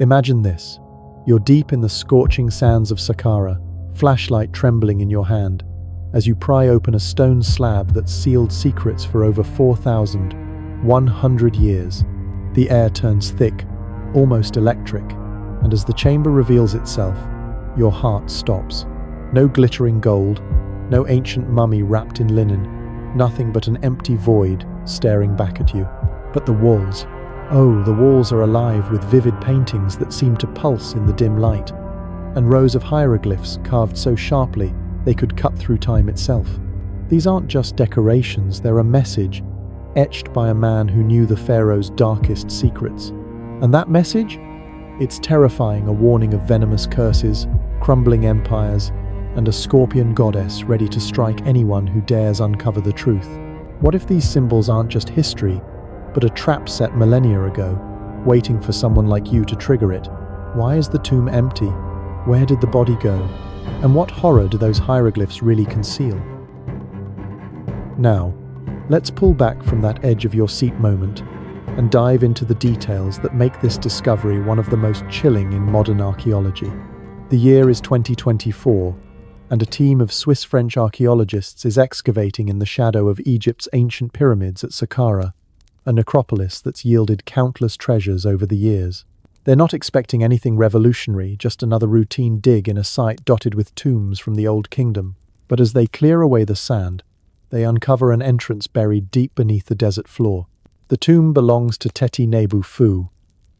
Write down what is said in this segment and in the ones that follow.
Imagine this. You're deep in the scorching sands of Saqqara, flashlight trembling in your hand, as you pry open a stone slab that's sealed secrets for over 4,100 years. The air turns thick, almost electric, and as the chamber reveals itself, your heart stops. No glittering gold, no ancient mummy wrapped in linen, nothing but an empty void staring back at you. But the walls. Oh, the walls are alive with vivid paintings that seem to pulse in the dim light, and rows of hieroglyphs carved so sharply they could cut through time itself. These aren't just decorations, they're a message, etched by a man who knew the pharaoh's darkest secrets. And that message? It's terrifying, a warning of venomous curses, crumbling empires, and a scorpion goddess ready to strike anyone who dares uncover the truth. What if these symbols aren't just history, but a trap set millennia ago, waiting for someone like you to trigger it? Why is the tomb empty? Where did the body go? And what horror do those hieroglyphs really conceal? Now, let's pull back from that edge of your seat moment and dive into the details that make this discovery one of the most chilling in modern archaeology. The year is 2024, and a team of Swiss-French archaeologists is excavating in the shadow of Egypt's ancient pyramids at Saqqara, a necropolis that's yielded countless treasures over the years. They're not expecting anything revolutionary, just another routine dig in a site dotted with tombs from the Old Kingdom. But as they clear away the sand, they uncover an entrance buried deep beneath the desert floor. The tomb belongs to Teti Nebu,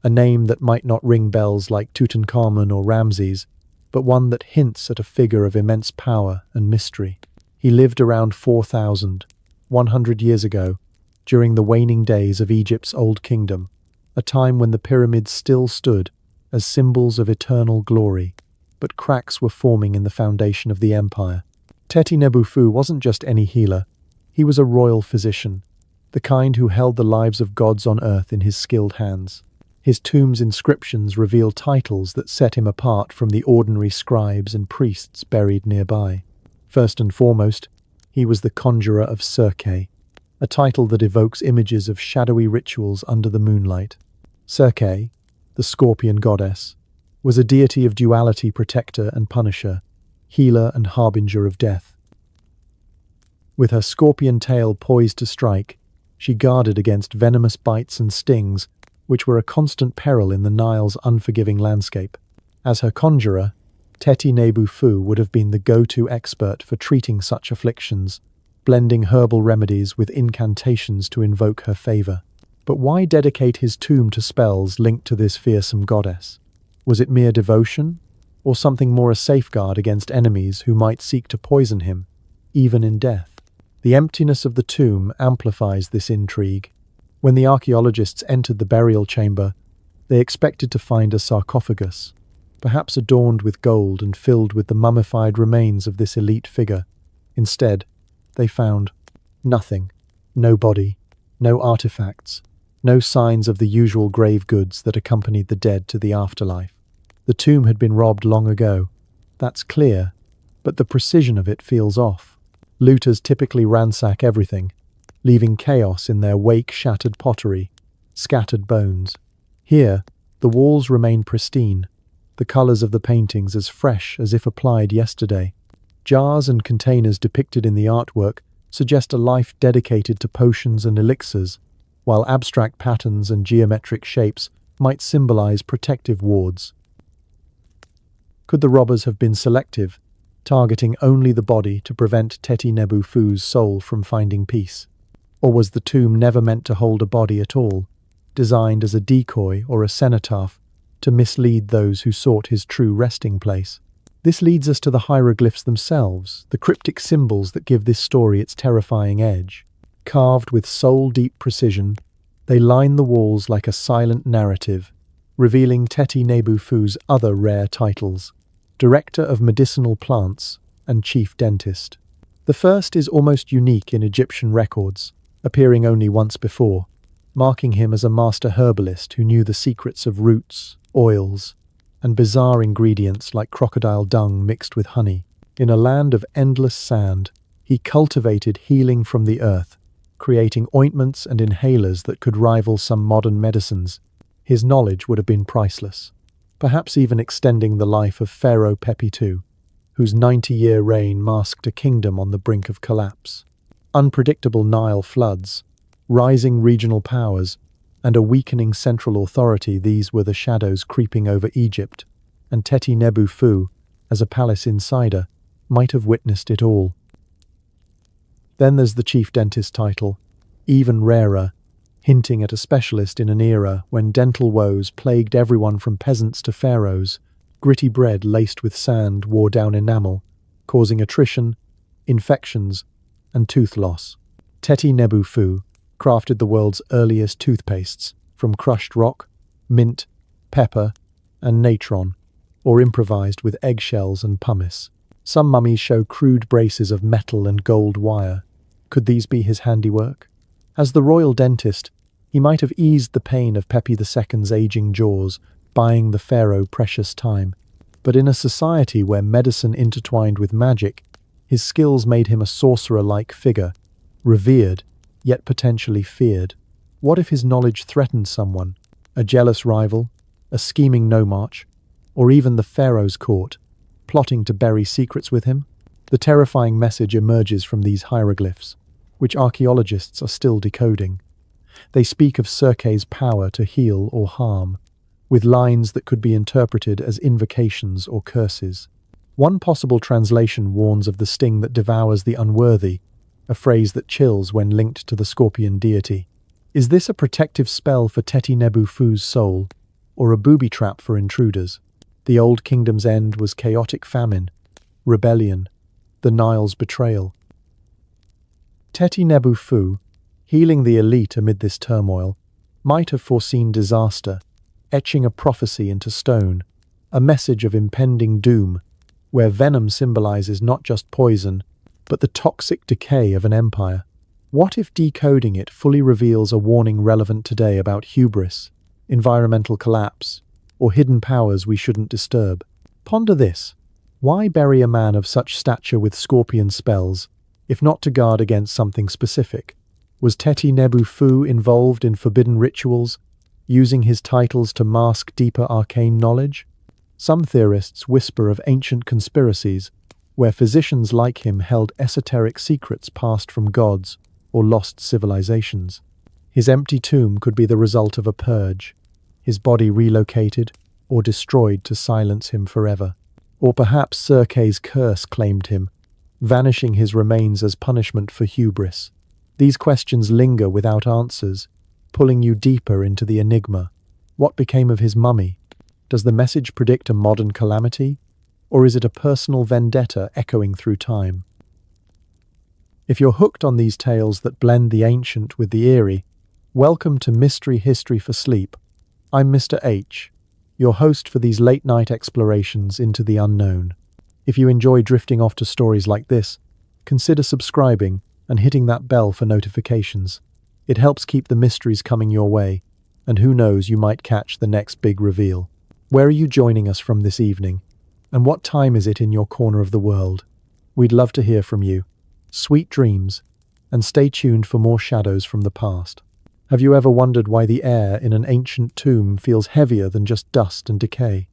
a name that might not ring bells like Tutankhamun or Ramses, but one that hints at a figure of immense power and mystery. He lived around 4,100 years ago, during the waning days of Egypt's Old Kingdom, a time when the pyramids still stood as symbols of eternal glory, but cracks were forming in the foundation of the empire. Teti Nebu wasn't just any healer, he was a royal physician, the kind who held the lives of gods on earth in his skilled hands. His tomb's inscriptions reveal titles that set him apart from the ordinary scribes and priests buried nearby. First and foremost, he was the conjurer of Circe, a title that evokes images of shadowy rituals under the moonlight. Circe, the scorpion goddess, was a deity of duality, protector and punisher, healer and harbinger of death. With her scorpion tail poised to strike, she guarded against venomous bites and stings, which were a constant peril in the Nile's unforgiving landscape. As her conjurer, Teti Nebu would have been the go-to expert for treating such afflictions, blending herbal remedies with incantations to invoke her favor. But why dedicate his tomb to spells linked to this fearsome goddess? Was it mere devotion, or something more a safeguard against enemies who might seek to poison him, even in death? The emptiness of the tomb amplifies this intrigue. When the archaeologists entered the burial chamber, they expected to find a sarcophagus, perhaps adorned with gold and filled with the mummified remains of this elite figure. Instead, they found nothing. No body, no artifacts, no signs of the usual grave goods that accompanied the dead to the afterlife. The tomb had been robbed long ago. That's clear, but the precision of it feels off. Looters typically ransack everything, leaving chaos in their wake: shattered pottery, scattered bones. Here, the walls remain pristine, the colors of the paintings as fresh as if applied yesterday. Jars and containers depicted in the artwork suggest a life dedicated to potions and elixirs, while abstract patterns and geometric shapes might symbolize protective wards. Could the robbers have been selective, targeting only the body to prevent Teti Nebu's soul from finding peace? Or was the tomb never meant to hold a body at all, designed as a decoy or a cenotaph to mislead those who sought his true resting place? This leads us to the hieroglyphs themselves, the cryptic symbols that give this story its terrifying edge. Carved with soul-deep precision, they line the walls like a silent narrative, revealing Teti Nebu's other rare titles: Director of Medicinal Plants and Chief Dentist. The first is almost unique in Egyptian records, appearing only once before, marking him as a master herbalist who knew the secrets of roots, oils, and bizarre ingredients like crocodile dung mixed with honey. In a land of endless sand, he cultivated healing from the earth, creating ointments and inhalers that could rival some modern medicines. His knowledge would have been priceless. perhaps even extending the life of Pharaoh Pepi II, whose 90-year reign masked a kingdom on the brink of collapse. Unpredictable Nile floods, rising regional powers, and a weakening central authority, these were the shadows creeping over Egypt, and Teti Nebu Fu, as a palace insider, might have witnessed it all. Then there's the chief dentist title, even rarer, hinting at a specialist in an era when dental woes plagued everyone from peasants to pharaohs. Gritty bread laced with sand wore down enamel, causing attrition, infections, and tooth loss. Teti Nebu Fu crafted the world's earliest toothpastes from crushed rock, mint, pepper, and natron, or improvised with eggshells and pumice. Some mummies show crude braces of metal and gold wire. Could these be his handiwork? As the royal dentist, he might have eased the pain of Pepi II's aging jaws, buying the pharaoh precious time. But in a society where medicine intertwined with magic, his skills made him a sorcerer-like figure, revered, yet potentially feared. What if his knowledge threatened someone, a jealous rival, a scheming nomarch, or even the pharaoh's court, plotting to bury secrets with him? The terrifying message emerges from these hieroglyphs, which archaeologists are still decoding. They speak of Circe's power to heal or harm, with lines that could be interpreted as invocations or curses. One possible translation warns of the sting that devours the unworthy, a phrase that chills when linked to the scorpion deity. Is this a protective spell for Teti Nebu Fu's soul, or a booby trap for intruders? The Old Kingdom's end was chaotic famine, rebellion, the Nile's betrayal. Teti Nebu Fu, healing the elite amid this turmoil, might have foreseen disaster, etching a prophecy into stone, a message of impending doom, where venom symbolizes not just poison, but the toxic decay of an empire. What if decoding it fully reveals a warning relevant today about hubris, environmental collapse, or hidden powers we shouldn't disturb? Ponder this. Why bury a man of such stature with scorpion spells, if not to guard against something specific? Was Teti Nebu Fu involved in forbidden rituals, using his titles to mask deeper arcane knowledge? Some theorists whisper of ancient conspiracies, where physicians like him held esoteric secrets passed from gods or lost civilizations. His empty tomb could be the result of a purge, his body relocated or destroyed to silence him forever. Or perhaps Circe's curse claimed him, vanishing his remains as punishment for hubris. These questions linger without answers, pulling you deeper into the enigma. What became of his mummy? Does the message predict a modern calamity, or is it a personal vendetta echoing through time? If you're hooked on these tales that blend the ancient with the eerie, welcome to Mystery History for Sleep. I'm Mr. H, your host for these late-night explorations into the unknown. If you enjoy drifting off to stories like this, consider subscribing and hitting that bell for notifications. It helps keep the mysteries coming your way, and who knows, you might catch the next big reveal. Where are you joining us from this evening? And what time is it in your corner of the world? We'd love to hear from you. Sweet dreams, and stay tuned for more shadows from the past. Have you ever wondered why the air in an ancient tomb feels heavier than just dust and decay?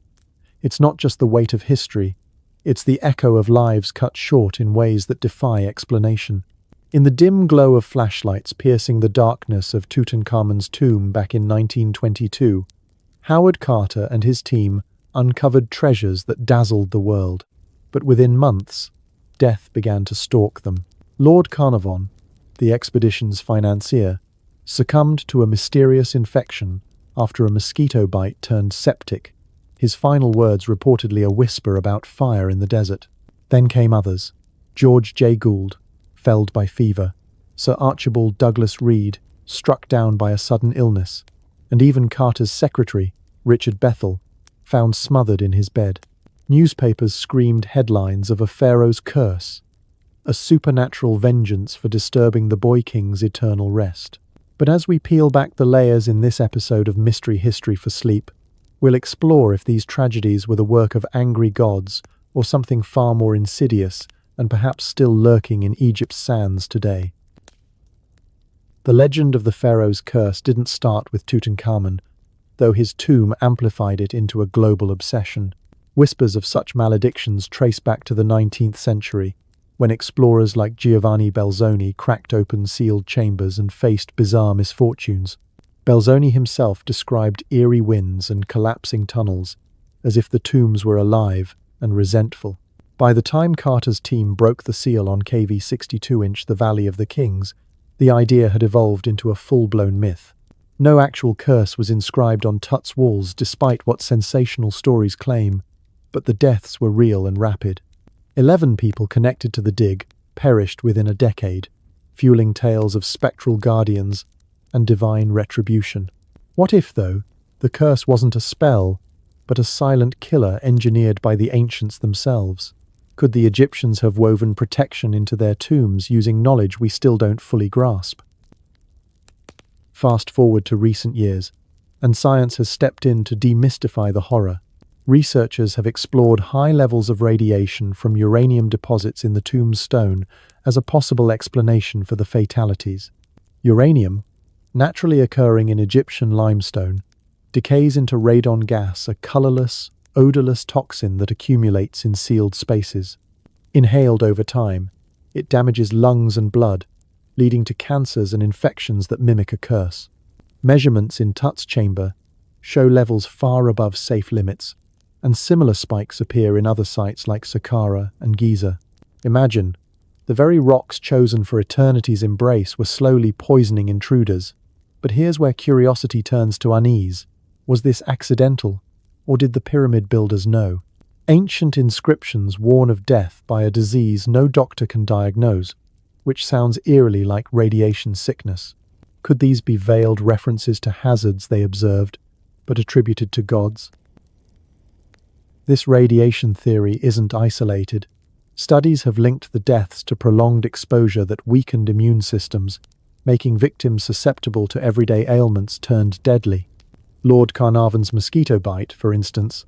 It's not just the weight of history, it's the echo of lives cut short in ways that defy explanation. In the dim glow of flashlights piercing the darkness of Tutankhamun's tomb back in 1922, Howard Carter and his team uncovered treasures that dazzled the world. But within months, death began to stalk them. Lord Carnarvon, the expedition's financier, succumbed to a mysterious infection after a mosquito bite turned septic, his final words reportedly a whisper about fire in the desert. Then came others. George J. Gould, felled by fever, Sir Archibald Douglas Reed, struck down by a sudden illness, and even Carter's secretary, Richard Bethel, found smothered in his bed. Newspapers screamed headlines of a pharaoh's curse, a supernatural vengeance for disturbing the boy king's eternal rest. But as we peel back the layers in this episode of Mystery History for Sleep, we'll explore if these tragedies were the work of angry gods or something far more insidious and perhaps still lurking in Egypt's sands today. The legend of the pharaoh's curse didn't start with Tutankhamun, though his tomb amplified it into a global obsession. Whispers of such maledictions trace back to the 19th century, when explorers like Giovanni Belzoni cracked open sealed chambers and faced bizarre misfortunes. Belzoni himself described eerie winds and collapsing tunnels, as if the tombs were alive and resentful. By the time Carter's team broke the seal on KV 62-inch The Valley of the Kings, the idea had evolved into a full-blown myth. No actual curse was inscribed on Tut's walls despite what sensational stories claim, but the deaths were real and rapid. 11 people connected to the dig perished within a decade, fueling tales of spectral guardians and divine retribution. What if, though, the curse wasn't a spell, but a silent killer engineered by the ancients themselves? Could the Egyptians have woven protection into their tombs using knowledge we still don't fully grasp? Fast forward to recent years, and science has stepped in to demystify the horror. Researchers have explored high levels of radiation from uranium deposits in the tomb's stone as a possible explanation for the fatalities. Uranium, naturally occurring in Egyptian limestone, decays into radon gas, a colorless, odorless toxin that accumulates in sealed spaces. Inhaled over time, it damages lungs and blood, leading to cancers and infections that mimic a curse. Measurements in Tut's chamber show levels far above safe limits, and similar spikes appear in other sites like Saqqara and Djoser. Imagine, the very rocks chosen for eternity's embrace were slowly poisoning intruders. But here's where curiosity turns to unease. Was this accidental, or did the pyramid builders know? Ancient inscriptions warn of death by a disease no doctor can diagnose, which sounds eerily like radiation sickness. Could these be veiled references to hazards they observed, but attributed to gods? This radiation theory isn't isolated. Studies have linked the deaths to prolonged exposure that weakened immune systems, making victims susceptible to everyday ailments turned deadly. Lord Carnarvon's mosquito bite, for instance,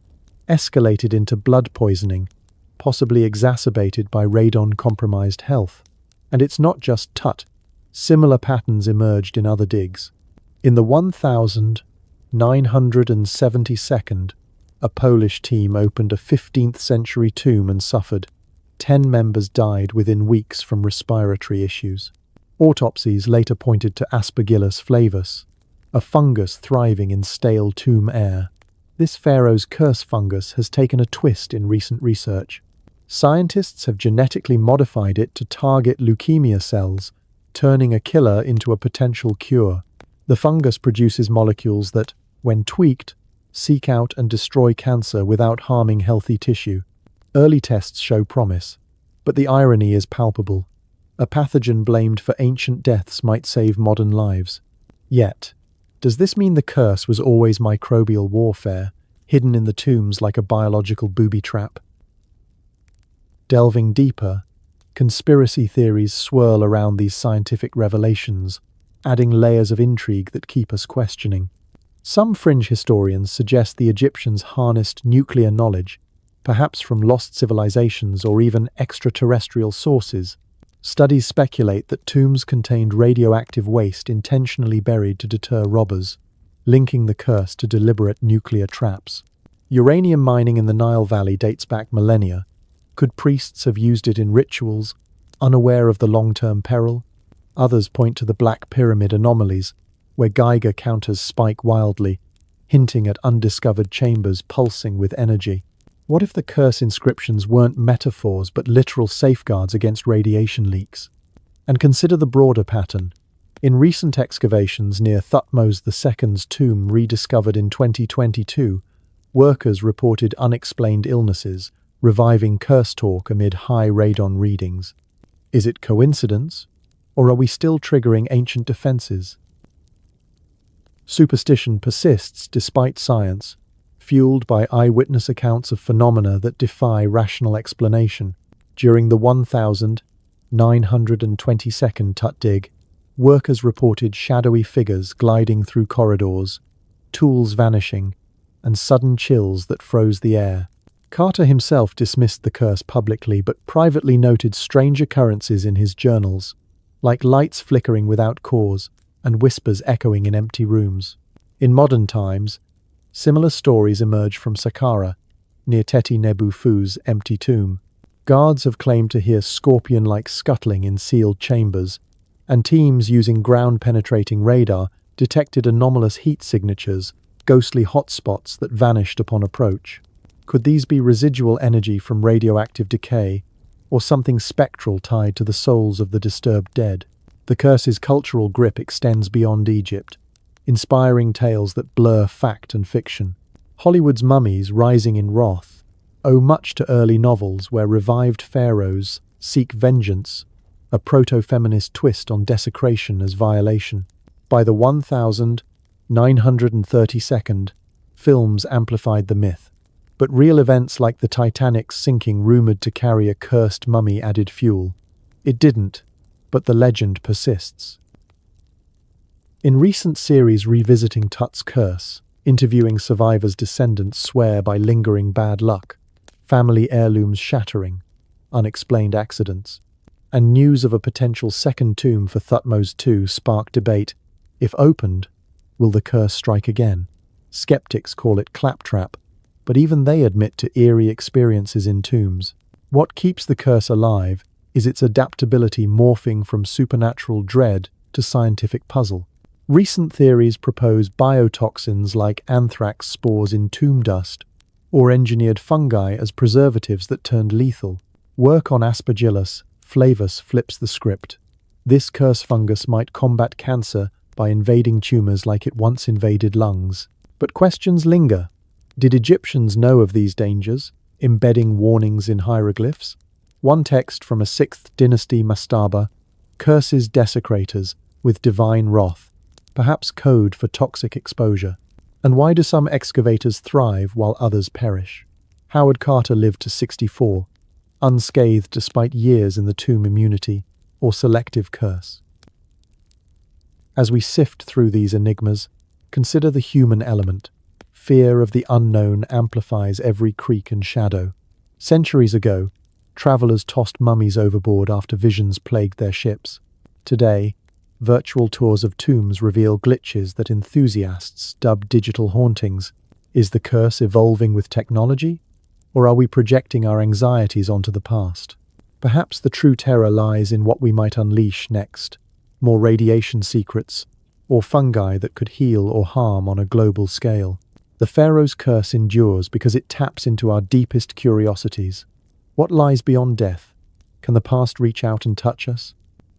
escalated into blood poisoning, possibly exacerbated by radon-compromised health. And it's not just Tut. Similar patterns emerged in other digs. In the 1972, a Polish team opened a 15th-century tomb and suffered. 10 members died within weeks from respiratory issues. Autopsies later pointed to Aspergillus flavus, a fungus thriving in stale tomb air. This pharaoh's curse fungus has taken a twist in recent research. Scientists have genetically modified it to target leukemia cells, turning a killer into a potential cure. The fungus produces molecules that, when tweaked, seek out and destroy cancer without harming healthy tissue. Early tests show promise, but the irony is palpable. A pathogen blamed for ancient deaths might save modern lives. Yet, does this mean the curse was always microbial warfare, hidden in the tombs like a biological booby trap? Delving deeper, conspiracy theories swirl around these scientific revelations, adding layers of intrigue that keep us questioning. Some fringe historians suggest the Egyptians harnessed nuclear knowledge, perhaps from lost civilizations or even extraterrestrial sources. Studies speculate that tombs contained radioactive waste intentionally buried to deter robbers, linking the curse to deliberate nuclear traps. Uranium mining in the Nile Valley dates back millennia. Could priests have used it in rituals, unaware of the long-term peril? Others point to the Black Pyramid anomalies, where Geiger counters spike wildly, hinting at undiscovered chambers pulsing with energy. What if the curse inscriptions weren't metaphors but literal safeguards against radiation leaks? And consider the broader pattern. In recent excavations near Thutmose II's tomb rediscovered in 2022, workers reported unexplained illnesses, reviving curse talk amid high radon readings. Is it coincidence, or are we still triggering ancient defenses? Superstition persists despite science, fueled by eyewitness accounts of phenomena that defy rational explanation. During the 1922 Tut dig, workers reported shadowy figures gliding through corridors, tools vanishing, and sudden chills that froze the air. Carter himself dismissed the curse publicly but privately noted strange occurrences in his journals, like lights flickering without cause and whispers echoing in empty rooms. In modern times, Similar stories emerge from Saqqara, near Teti Nebu's empty tomb. Guards have claimed to hear scorpion-like scuttling in sealed chambers, and teams using ground-penetrating radar detected anomalous heat signatures, ghostly hotspots that vanished upon approach. Could these be residual energy from radioactive decay, or something spectral tied to the souls of the disturbed dead? The curse's cultural grip extends beyond Egypt, inspiring tales that blur fact and fiction. Hollywood's Mummies, rising in wrath, owe much to early novels where revived pharaohs seek vengeance, a proto-feminist twist on desecration as violation. By the 1932nd, films amplified the myth, but real events like the Titanic's sinking rumored to carry a cursed mummy added fuel. It didn't, but the legend persists. In recent series revisiting Tut's curse, interviewing survivors' descendants swear by lingering bad luck, family heirlooms shattering, unexplained accidents, and news of a potential second tomb for Thutmose II spark debate. If opened, will the curse strike again? Skeptics call it claptrap, but even they admit to eerie experiences in tombs. What keeps the curse alive is its adaptability, morphing from supernatural dread to scientific puzzle. Recent theories propose biotoxins like anthrax spores in tomb dust, or engineered fungi as preservatives that turned lethal. Work on Aspergillus flavus flips the script. This curse fungus might combat cancer by invading tumors like it once invaded lungs. But questions linger. Did Egyptians know of these dangers, embedding warnings in hieroglyphs? One text from a 6th dynasty mastaba curses desecrators with divine wrath, perhaps code for toxic exposure. And why do some excavators thrive while others perish? Howard Carter lived to 64, unscathed despite years in the tomb immunity or selective curse. As we sift through these enigmas, consider the human element. Fear of the unknown amplifies every creak and shadow. Centuries ago, travelers tossed mummies overboard after visions plagued their ships. Today, virtual tours of tombs reveal glitches that enthusiasts dub digital hauntings. Is the curse evolving with technology? Or are we projecting our anxieties onto the past? Perhaps the true terror lies in what we might unleash next. More radiation secrets, or fungi that could heal or harm on a global scale. The Pharaoh's curse endures because it taps into our deepest curiosities. What lies beyond death? Can the past reach out and touch us?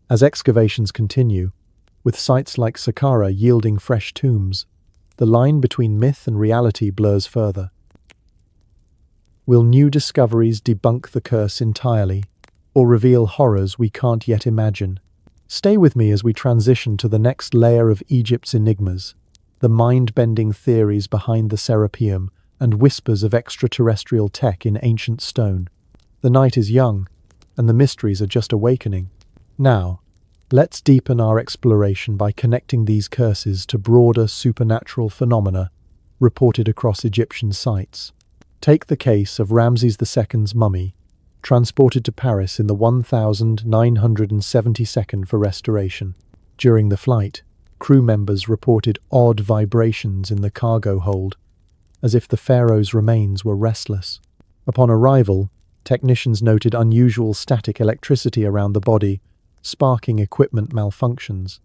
As excavations continue, with sites like Saqqara yielding fresh tombs, the line between myth and reality blurs further. Will new discoveries debunk the curse entirely, or reveal horrors we can't yet imagine? Stay with me as we transition to the next layer of Egypt's enigmas, the mind-bending theories behind the Serapeum and whispers of extraterrestrial tech in ancient stone. The night is young, and the mysteries are just awakening. Now, let's deepen our exploration by connecting these curses to broader supernatural phenomena reported across Egyptian sites. Take the case of Ramses II's mummy, transported to Paris in the 1972 for restoration. During the flight, crew members reported odd vibrations in the cargo hold, as if the pharaoh's remains were restless. Upon arrival, technicians noted unusual static electricity around the body, sparking equipment malfunctions.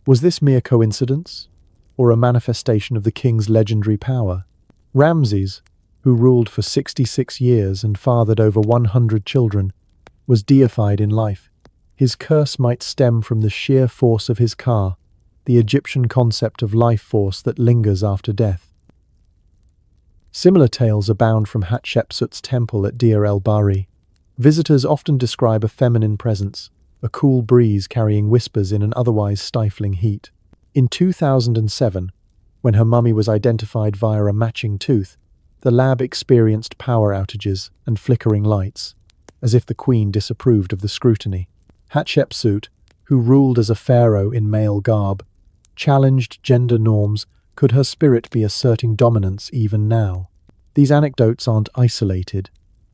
Was this mere coincidence, or a manifestation of the king's legendary power? Ramses, who ruled for 66 years and fathered over 100 children, was deified in life. His curse might stem from the sheer force of his ka, the Egyptian concept of life force that lingers after death. Similar tales abound from Hatshepsut's temple at Deir el-Bahri. Visitors often describe a feminine presence, a cool breeze carrying whispers in an otherwise stifling heat. In 2007, when her mummy was identified via a matching tooth, the lab experienced power outages and flickering lights, as if the queen disapproved of the scrutiny. Hatshepsut, who ruled as a pharaoh in male garb, challenged gender norms. Could her spirit be asserting dominance even now? These anecdotes aren't isolated.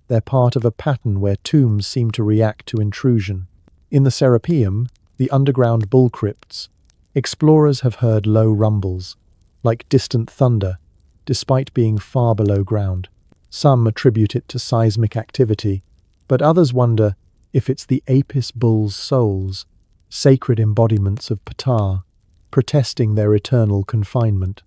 They're part of a pattern where tombs seem to react to intrusion. In the Serapeum, the underground bull crypts, explorers have heard low rumbles, like distant thunder, despite being far below ground. Some attribute it to seismic activity, but others wonder if it's the Apis bulls' souls, sacred embodiments of Ptah, protesting their eternal confinement.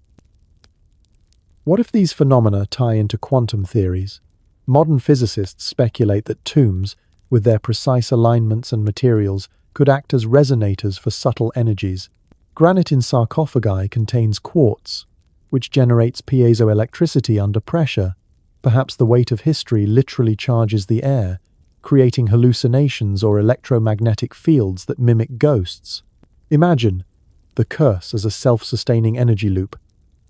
What if these phenomena tie into quantum theories? Modern physicists speculate that tombs, with their precise alignments and materials, could act as resonators for subtle energies. Granite in sarcophagi contains quartz, which generates piezoelectricity under pressure. Perhaps the weight of history literally charges the air, creating hallucinations or electromagnetic fields that mimic ghosts. Imagine the curse as a self-sustaining energy loop,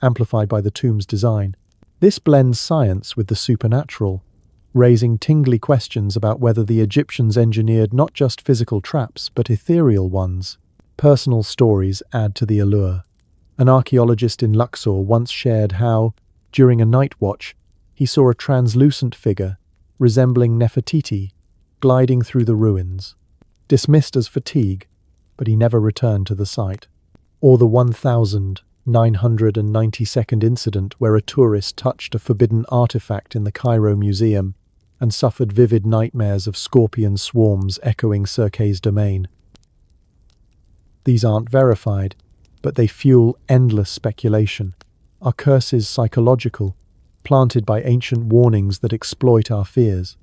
amplified by the tomb's design. This blends science with the supernatural, raising tingly questions about whether the Egyptians engineered not just physical traps, but ethereal ones. Personal stories add to the allure. An archaeologist in Luxor once shared how, during a night watch, he saw a translucent figure, resembling Nefertiti, gliding through the ruins. Dismissed as fatigue, but he never returned to the site. Or the 1992nd incident where a tourist touched a forbidden artifact in the Cairo Museum and suffered vivid nightmares of scorpion swarms echoing Circe's domain. These aren't verified, but they fuel endless speculation. Are curses psychological, planted by ancient warnings that exploit our fears?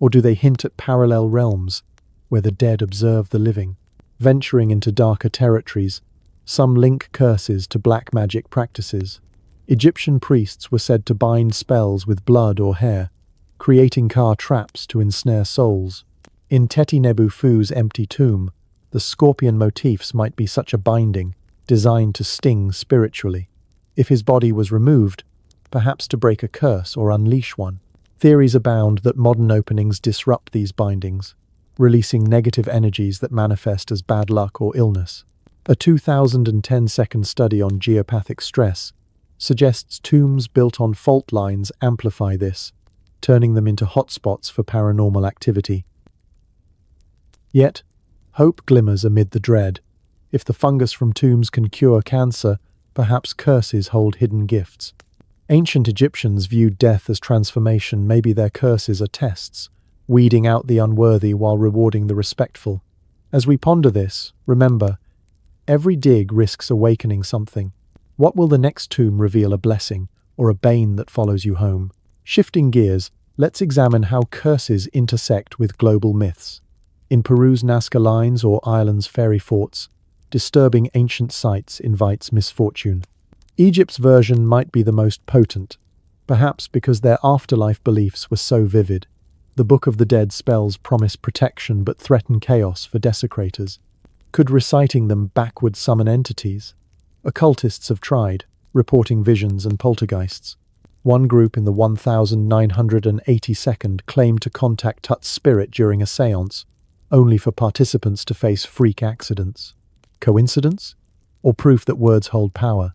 Or do they hint at parallel realms, where the dead observe the living? Venturing into darker territories, some link curses to black magic practices. Egyptian priests were said to bind spells with blood or hair, creating car traps to ensnare souls. In Teti Nebu's empty tomb, the scorpion motifs might be such a binding, designed to sting spiritually. If his body was removed, perhaps to break a curse or unleash one. Theories abound that modern openings disrupt these bindings, releasing negative energies that manifest as bad luck or illness. A 2010 study on geopathic stress suggests tombs built on fault lines amplify this, turning them into hotspots for paranormal activity. Yet, hope glimmers amid the dread. If the fungus from tombs can cure cancer, perhaps curses hold hidden gifts. Ancient Egyptians viewed death as transformation. Maybe their curses are tests, weeding out the unworthy while rewarding the respectful. As we ponder this, remember, every dig risks awakening something. What will the next tomb reveal, a blessing or a bane that follows you home? Shifting gears, let's examine how curses intersect with global myths. In Peru's Nazca lines or Ireland's fairy forts, disturbing ancient sites invites misfortune. Egypt's version might be the most potent, perhaps because their afterlife beliefs were so vivid. The Book of the Dead spells promise protection but threaten chaos for desecrators. Could reciting them backward summon entities? Occultists have tried, reporting visions and poltergeists. One group in the 1982nd claimed to contact Tut's spirit during a séance, only for participants to face freak accidents. Coincidence? Or proof that words hold power?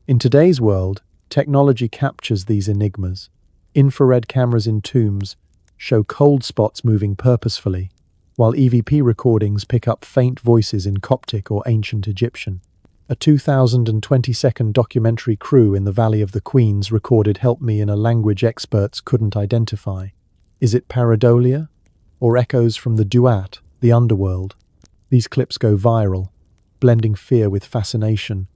In today's world, technology captures these enigmas. Infrared cameras in tombs show cold spots moving purposefully, while EVP recordings pick up faint voices in Coptic or ancient Egyptian. A 2022 documentary crew in the Valley of the Queens recorded "Help Me" in a language experts couldn't identify. Is it pareidolia? Or echoes from the Duat, the underworld? These clips go viral, blending fear with fascination,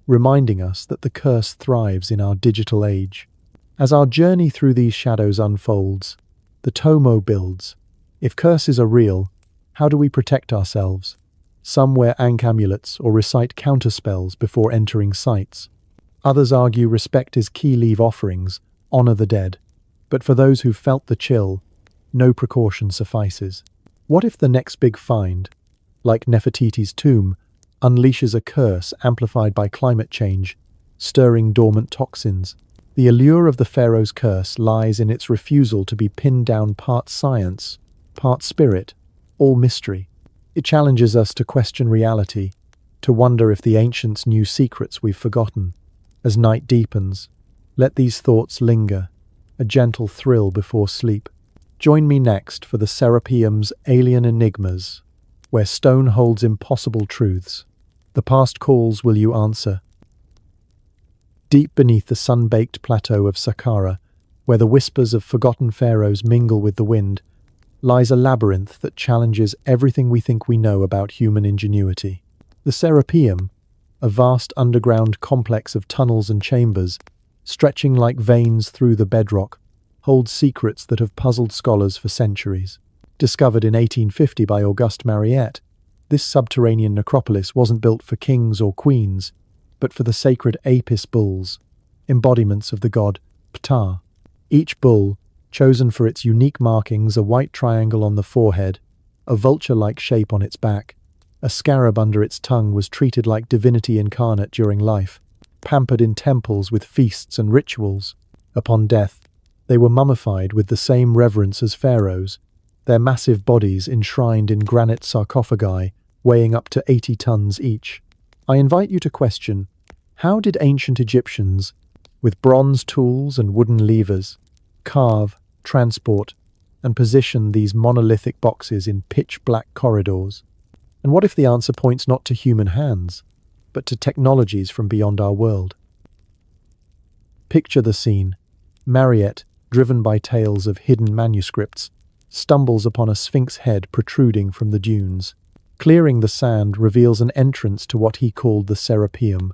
reminding us that the curse thrives in our digital age. As our journey through these shadows unfolds, the Thutmose builds. If curses are real, how do we protect ourselves? Some wear amulets or recite counterspells before entering sites. Others argue respect is key. Leave offerings, honor the dead. But for those who've felt the chill, no precaution suffices. What if the next big find, like Nefertiti's tomb, unleashes a curse amplified by climate change, stirring dormant toxins? The allure of the pharaoh's curse lies in its refusal to be pinned down, part science, part spirit, all mystery. It challenges us to question reality, to wonder if the ancients knew secrets we've forgotten. As night deepens, let these thoughts linger, a gentle thrill before sleep. Join me next for the Serapeum's alien enigmas, where stone holds impossible truths. The past calls, will you answer? Deep beneath the sun-baked plateau of Saqqara, where the whispers of forgotten pharaohs mingle with the wind, lies a labyrinth that challenges everything we think we know about human ingenuity. The Serapeum, a vast underground complex of tunnels and chambers, stretching like veins through the bedrock, holds secrets that have puzzled scholars for centuries. Discovered in 1850 by Auguste Mariette, this subterranean necropolis wasn't built for kings or queens, but for the sacred Apis bulls, embodiments of the god Ptah. Each bull, chosen for its unique markings, a white triangle on the forehead, a vulture-like shape on its back, a scarab under its tongue, was treated like divinity incarnate during life, pampered in temples with feasts and rituals. Upon death, they were mummified with the same reverence as pharaohs, their massive bodies enshrined in granite sarcophagi weighing up to 80 tons each. I invite you to question, how did ancient Egyptians, with bronze tools and wooden levers, carve, transport, and position these monolithic boxes in pitch-black corridors? And what if the answer points not to human hands, but to technologies from beyond our world? Picture the scene. Mariette, driven by tales of hidden manuscripts, stumbles upon a sphinx head protruding from the dunes. Clearing the sand reveals an entrance to what he called the Serapeum,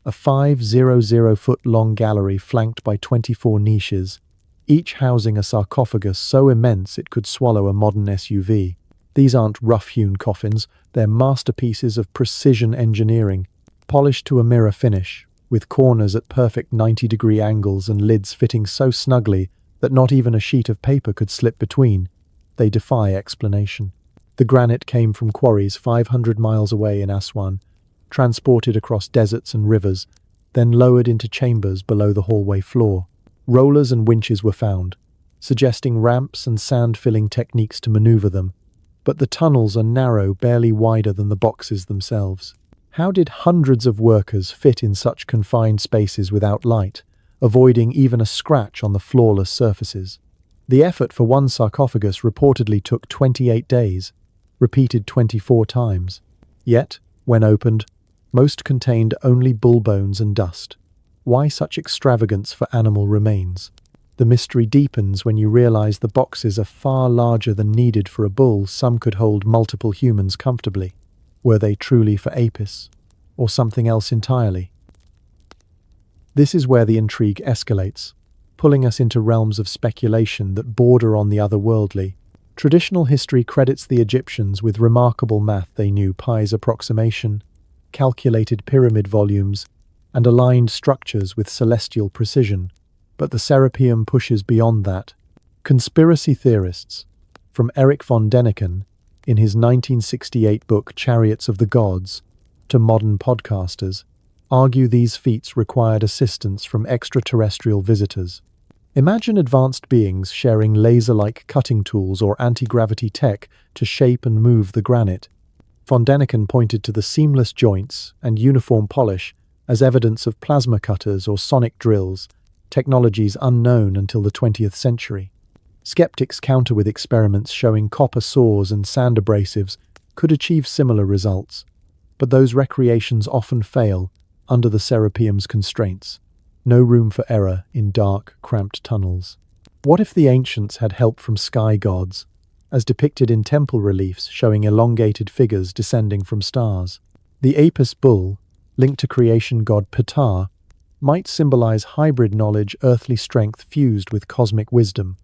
a 500-foot-long gallery flanked by 24 niches, each housing a sarcophagus so immense it could swallow a modern SUV. These aren't rough-hewn coffins, they're masterpieces of precision engineering, polished to a mirror finish, with corners at perfect 90-degree angles and lids fitting so snugly that not even a sheet of paper could slip between. They defy explanation. The granite came from quarries 500 miles away in Aswan, transported across deserts and rivers, then lowered into chambers below the hallway floor. Rollers and winches were found, suggesting ramps and sand-filling techniques to maneuver them, but the tunnels are narrow, barely wider than the boxes themselves. How did hundreds of workers fit in such confined spaces without light, avoiding even a scratch on the flawless surfaces? The effort for one sarcophagus reportedly took 28 days, repeated 24 times. Yet, when opened, most contained only bull bones and dust. Why such extravagance for animal remains? The mystery deepens when you realize the boxes are far larger than needed for a bull. Some could hold multiple humans comfortably. Were they truly for Apis, or something else entirely? This is where the intrigue escalates, pulling us into realms of speculation that border on the otherworldly. Traditional history credits the Egyptians with remarkable math. They knew pi's approximation, calculated pyramid volumes, and aligned structures with celestial precision. But the Serapeum pushes beyond that. Conspiracy theorists, from Erich von Däniken, in his 1968 book Chariots of the Gods, to modern podcasters, argue these feats required assistance from extraterrestrial visitors. Imagine advanced beings sharing laser-like cutting tools or anti-gravity tech to shape and move the granite. Von Däniken pointed to the seamless joints and uniform polish as evidence of plasma cutters or sonic drills, technologies unknown until the 20th century. Skeptics counter with experiments showing copper saws and sand abrasives could achieve similar results, but those recreations often fail under the Serapeum's constraints. No room for error in dark, cramped tunnels. What if the ancients had help from sky gods, as depicted in temple reliefs showing elongated figures descending from stars? The Apis bull, linked to creation god Ptah, might symbolize hybrid knowledge, earthly strength fused with cosmic wisdom.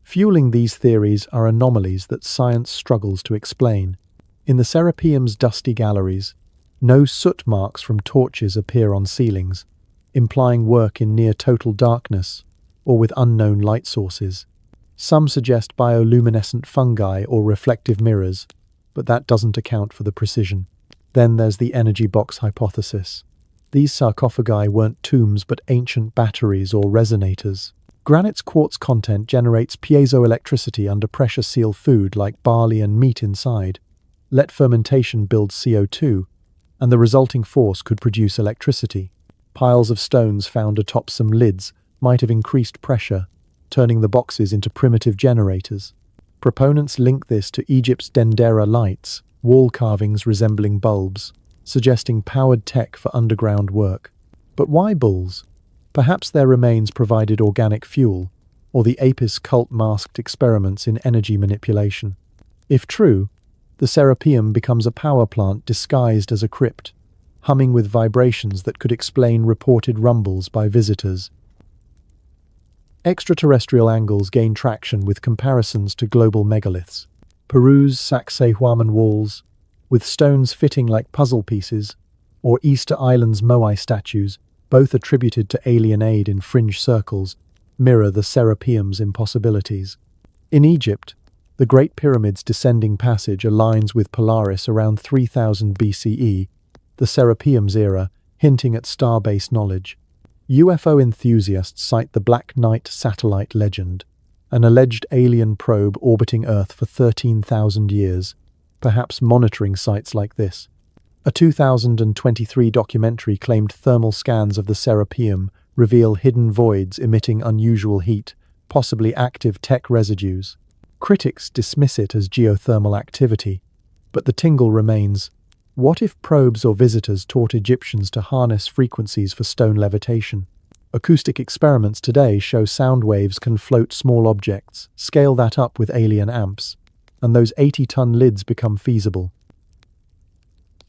Fueling these theories are anomalies that science struggles to explain. In the Serapeum's dusty galleries, no soot marks from torches appear on ceilings, implying work in near-total darkness or with unknown light sources. Some suggest bioluminescent fungi or reflective mirrors, but that doesn't account for the precision. Then there's the energy box hypothesis. These sarcophagi weren't tombs but ancient batteries or resonators. Granite's quartz content generates piezoelectricity under pressure. Seal food like barley and meat inside. Let fermentation build CO2, and the resulting force could produce electricity. Piles of stones found atop some lids might have increased pressure, turning the boxes into primitive generators. Proponents link this to Egypt's dendera lights, wall carvings resembling bulbs, suggesting powered tech for underground work. But why bulls? Perhaps their remains provided organic fuel, or the Apis cult masked experiments in energy manipulation. If true, the Serapeum becomes a power plant disguised as a crypt, humming with vibrations that could explain reported rumbles by visitors. Extraterrestrial angles gain traction with comparisons to global megaliths. Peru's Sacsayhuaman walls, with stones fitting like puzzle pieces, or Easter Island's Moai statues, both attributed to alien aid in fringe circles, mirror the Serapeum's impossibilities. In Egypt, the Great Pyramid's descending passage aligns with Polaris around 3000 BCE, the Serapeum's era, hinting at star-based knowledge. UFO enthusiasts cite the Black Knight satellite legend, an alleged alien probe orbiting Earth for 13,000 years, perhaps monitoring sites like this. A 2023 documentary claimed thermal scans of the Serapeum reveal hidden voids emitting unusual heat, possibly active tech residues. Critics dismiss it as geothermal activity, but the tingle remains. What if probes or visitors taught Egyptians to harness frequencies for stone levitation? Acoustic experiments today show sound waves can float small objects. Scale that up with alien amps, and those 80-ton lids become feasible.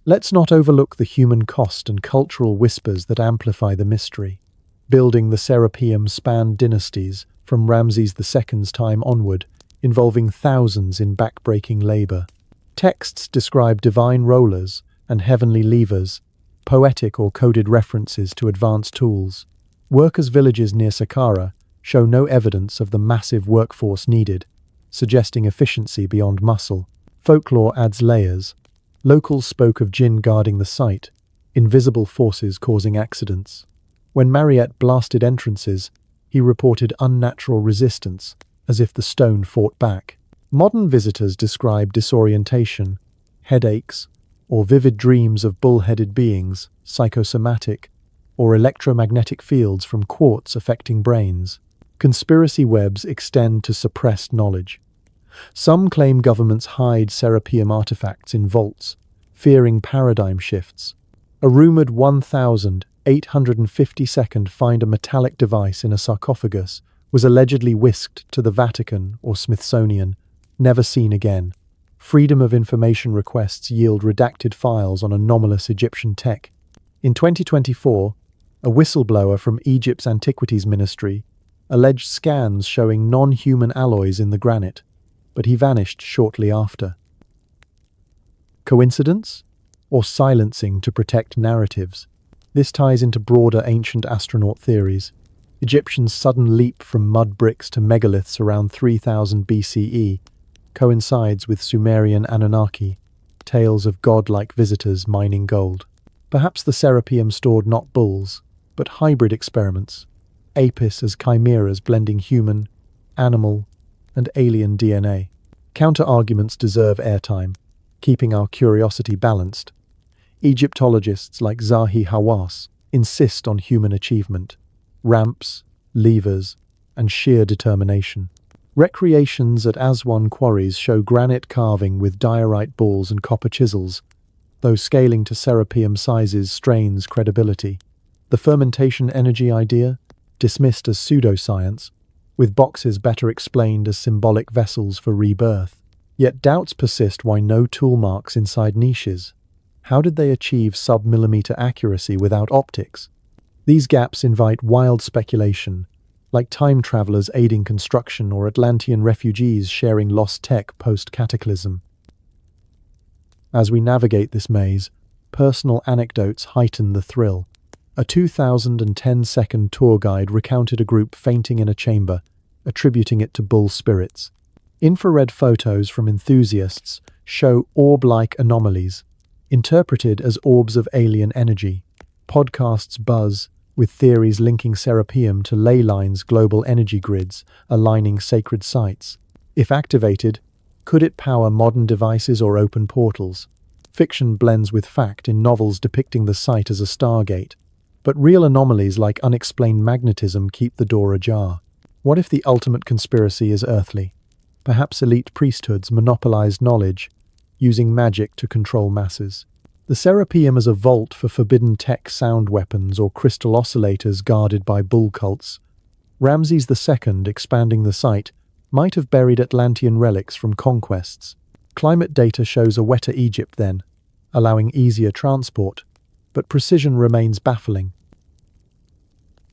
Let's not overlook the human cost and cultural whispers that amplify the mystery. Building the Serapeum spanned dynasties, from Ramses II's time onward, involving thousands in back-breaking labor. Texts describe divine rollers and heavenly levers, poetic or coded references to advanced tools. Workers' villages near Saqqara show no evidence of the massive workforce needed, suggesting efficiency beyond muscle. Folklore adds layers. Locals spoke of jinn guarding the site, invisible forces causing accidents. When Mariette blasted entrances, he reported unnatural resistance, as if the stone fought back. Modern visitors describe disorientation, headaches, or vivid dreams of bull-headed beings, psychosomatic, or electromagnetic fields from quartz affecting brains. Conspiracy webs extend to suppressed knowledge. Some claim governments hide Serapeum artifacts in vaults, fearing paradigm shifts. A rumored 1,852nd find a metallic device in a sarcophagus was allegedly whisked to the Vatican or Smithsonian, never seen again. Freedom of information requests yield redacted files on anomalous Egyptian tech. In 2024, a whistleblower from Egypt's Antiquities Ministry alleged scans showing non-human alloys in the granite, but he vanished shortly after. Coincidence? Or silencing to protect narratives? This ties into broader ancient astronaut theories. Egyptians' sudden leap from mud bricks to megaliths around 3000 BCE coincides with Sumerian Anunnaki, tales of godlike visitors mining gold. Perhaps the Serapeum stored not bulls, but hybrid experiments, Apis as chimeras blending human, animal, and alien DNA. Counter-arguments deserve airtime, keeping our curiosity balanced. Egyptologists like Zahi Hawass insist on human achievement, ramps, levers, and sheer determination. Recreations at Aswan quarries show granite carving with diorite balls and copper chisels, though scaling to Serapeum sizes strains credibility. The fermentation energy idea, dismissed as pseudoscience, with boxes better explained as symbolic vessels for rebirth. Yet doubts persist why no tool marks inside niches. How did they achieve sub-millimeter accuracy without optics? These gaps invite wild speculation, like time travelers aiding construction or Atlantean refugees sharing lost tech post-cataclysm. As we navigate this maze, personal anecdotes heighten the thrill. A 2010-second tour guide recounted a group fainting in a chamber, attributing it to bull spirits. Infrared photos from enthusiasts show orb-like anomalies, interpreted as orbs of alien energy. Podcasts buzz, with theories linking Serapeum to ley lines global energy grids, aligning sacred sites. If activated, could it power modern devices or open portals? Fiction blends with fact in novels depicting the site as a stargate, but real anomalies like unexplained magnetism keep the door ajar. What if the ultimate conspiracy is earthly? Perhaps elite priesthoods monopolized knowledge, using magic to control masses. The Serapeum as a vault for forbidden tech sound weapons or crystal oscillators guarded by bull cults. Ramses II, expanding the site, might have buried Atlantean relics from conquests. Climate data shows a wetter Egypt then, allowing easier transport, but precision remains baffling.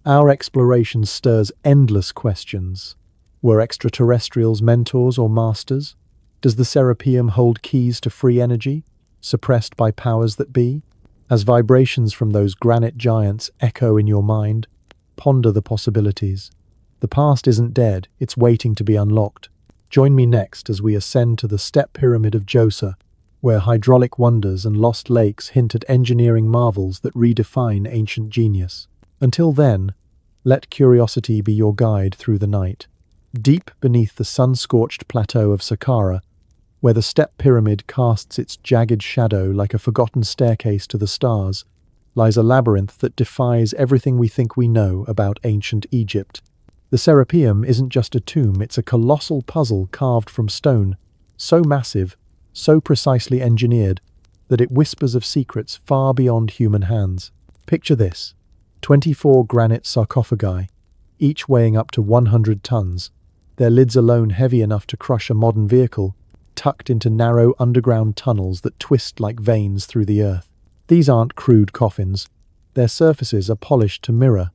Our exploration stirs endless questions. Were extraterrestrials mentors or masters? Does the Serapeum hold keys to free energy, suppressed by powers that be? As vibrations from those granite giants echo in your mind, ponder the possibilities. The past isn't dead, it's waiting to be unlocked. Join me next as we ascend to the step pyramid of Djoser, where hydraulic wonders and lost lakes hint at engineering marvels that redefine ancient genius. Until then, let curiosity be your guide through the night. Deep beneath the sun-scorched plateau of Saqqara, where the step pyramid casts its jagged shadow like a forgotten staircase to the stars, lies a labyrinth that defies everything we think we know about ancient Egypt. The Serapeum isn't just a tomb, it's a colossal puzzle carved from stone, so massive, so precisely engineered, that it whispers of secrets far beyond human hands. Picture this: 24 granite sarcophagi, each weighing up to 100 tons, their lids alone heavy enough to crush a modern vehicle, tucked into narrow underground tunnels that twist like veins through the earth. These aren't crude coffins. Their surfaces are polished to mirror,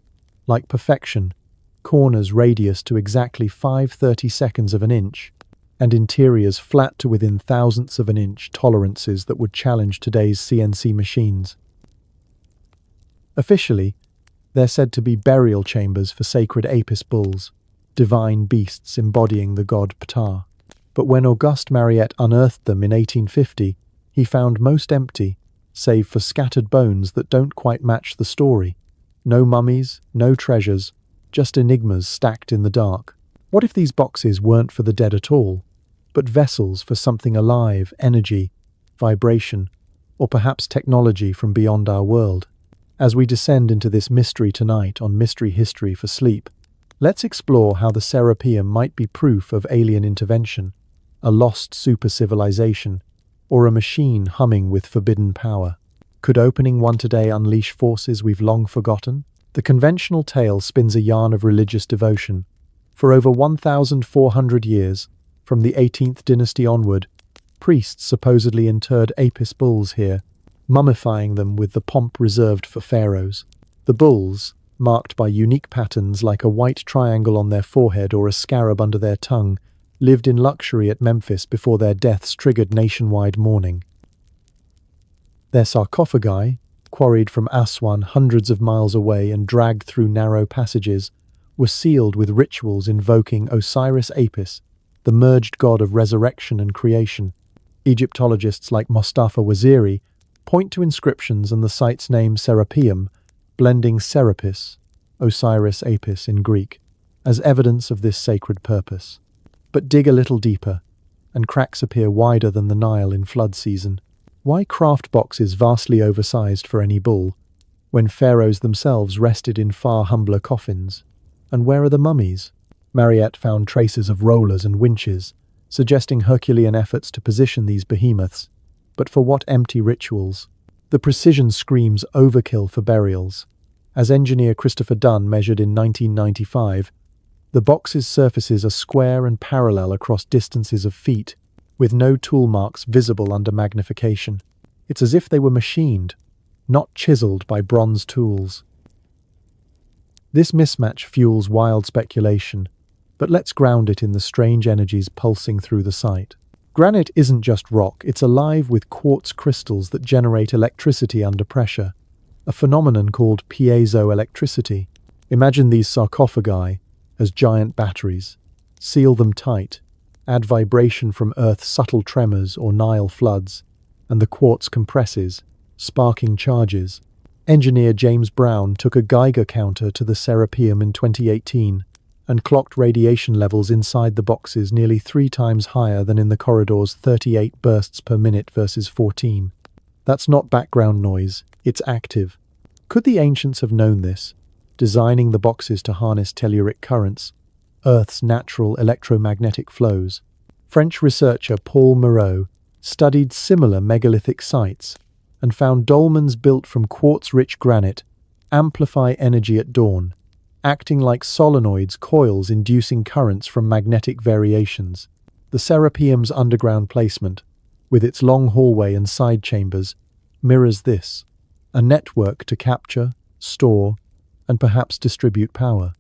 like perfection, corners radius to exactly 5/32 of an inch, and interiors flat to within thousandths of an inch tolerances that would challenge today's CNC machines. Officially, they're said to be burial chambers for sacred Apis bulls, divine beasts embodying the god Ptah. But when Auguste Mariette unearthed them in 1850, he found most empty, save for scattered bones that don't quite match the story. No mummies, no treasures, just enigmas stacked in the dark. What if these boxes weren't for the dead at all, but vessels for something alive, energy, vibration, or perhaps technology from beyond our world? As we descend into this mystery tonight on Mystery History for Sleep, let's explore how the Serapeum might be proof of alien intervention, a lost super-civilization, or a machine humming with forbidden power. Could opening one today unleash forces we've long forgotten? The conventional tale spins a yarn of religious devotion. For over 1,400 years, from the 18th dynasty onward, priests supposedly interred Apis bulls here, mummifying them with the pomp reserved for pharaohs. The bulls, marked by unique patterns like a white triangle on their forehead or a scarab under their tongue, lived in luxury at Memphis before their deaths triggered nationwide mourning. Their sarcophagi, quarried from Aswan hundreds of miles away and dragged through narrow passages, were sealed with rituals invoking Osiris Apis, the merged god of resurrection and creation. Egyptologists like Mostafa Waziri point to inscriptions and the site's name Serapeum, blending Serapis, Osiris Apis in Greek, as evidence of this sacred purpose. But dig a little deeper, and cracks appear wider than the Nile in flood season. Why craft boxes vastly oversized for any bull, when pharaohs themselves rested in far humbler coffins? And where are the mummies? Mariette found traces of rollers and winches, suggesting Herculean efforts to position these behemoths. But for what empty rituals? The precision screams overkill for burials. As engineer Christopher Dunn measured in 1995, the box's surfaces are square and parallel across distances of feet, with no tool marks visible under magnification. It's as if they were machined, not chiseled by bronze tools. This mismatch fuels wild speculation, but let's ground it in the strange energies pulsing through the site. Granite isn't just rock, it's alive with quartz crystals that generate electricity under pressure, a phenomenon called piezoelectricity. Imagine these sarcophagi as giant batteries. Seal them tight, add vibration from Earth's subtle tremors or Nile floods, and the quartz compresses, sparking charges. Engineer James Brown took a Geiger counter to the Serapeum in 2018 and clocked radiation levels inside the boxes nearly 3 times higher than in the corridor's 38 bursts per minute versus 14. That's not background noise, it's active. Could the ancients have known this, designing the boxes to harness telluric currents, Earth's natural electromagnetic flows? French researcher Paul Moreau studied similar megalithic sites, and found dolmens built from quartz-rich granite amplify energy at dawn, acting like solenoids coils inducing currents from magnetic variations. The Serapeum's underground placement, with its long hallway and side chambers, mirrors this, a network to capture, store, and perhaps distribute power.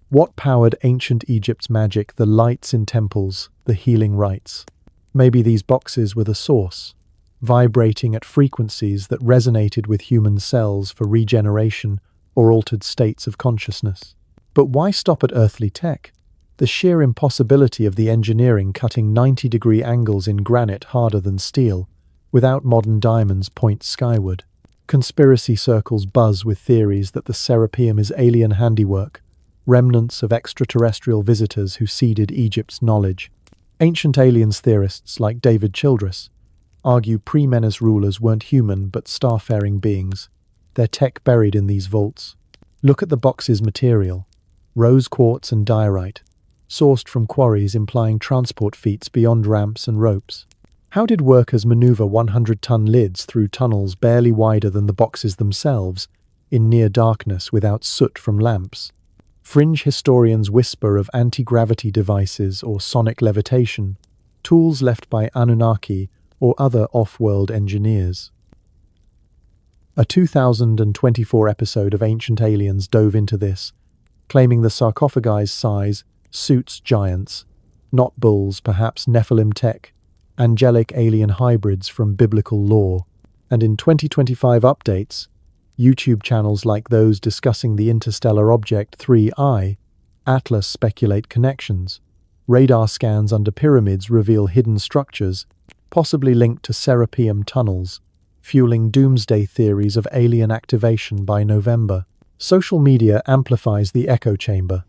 What powered ancient Egypt's magic, the lights in temples, the healing rites? Maybe these boxes were the source, vibrating at frequencies that resonated with human cells for regeneration or altered states of consciousness. But why stop at earthly tech? The sheer impossibility of the engineering cutting 90-degree angles in granite harder than steel, without modern diamonds, points skyward. Conspiracy circles buzz with theories that the Serapeum is alien handiwork, remnants of extraterrestrial visitors who seeded Egypt's knowledge. Ancient aliens theorists like David Childress argue pre-Menes rulers weren't human but starfaring beings, their tech buried in these vaults. Look at the box's material: rose quartz and diorite, sourced from quarries implying transport feats beyond ramps and ropes. How did workers maneuver 100-ton lids through tunnels barely wider than the boxes themselves, in near darkness without soot from lamps? Fringe historians whisper of anti-gravity devices or sonic levitation, tools left by Anunnaki or other off-world engineers. A 2024 episode of Ancient Aliens dove into this, claiming the sarcophagi's size suits giants, not bulls, perhaps Nephilim tech, angelic alien hybrids from biblical lore. And in 2025 updates, YouTube channels like those discussing the interstellar object 3I, Atlas speculate connections. Radar scans under pyramids reveal hidden structures, possibly linked to Serapeum tunnels, fueling doomsday theories of alien activation by November. Social media amplifies the echo chamber.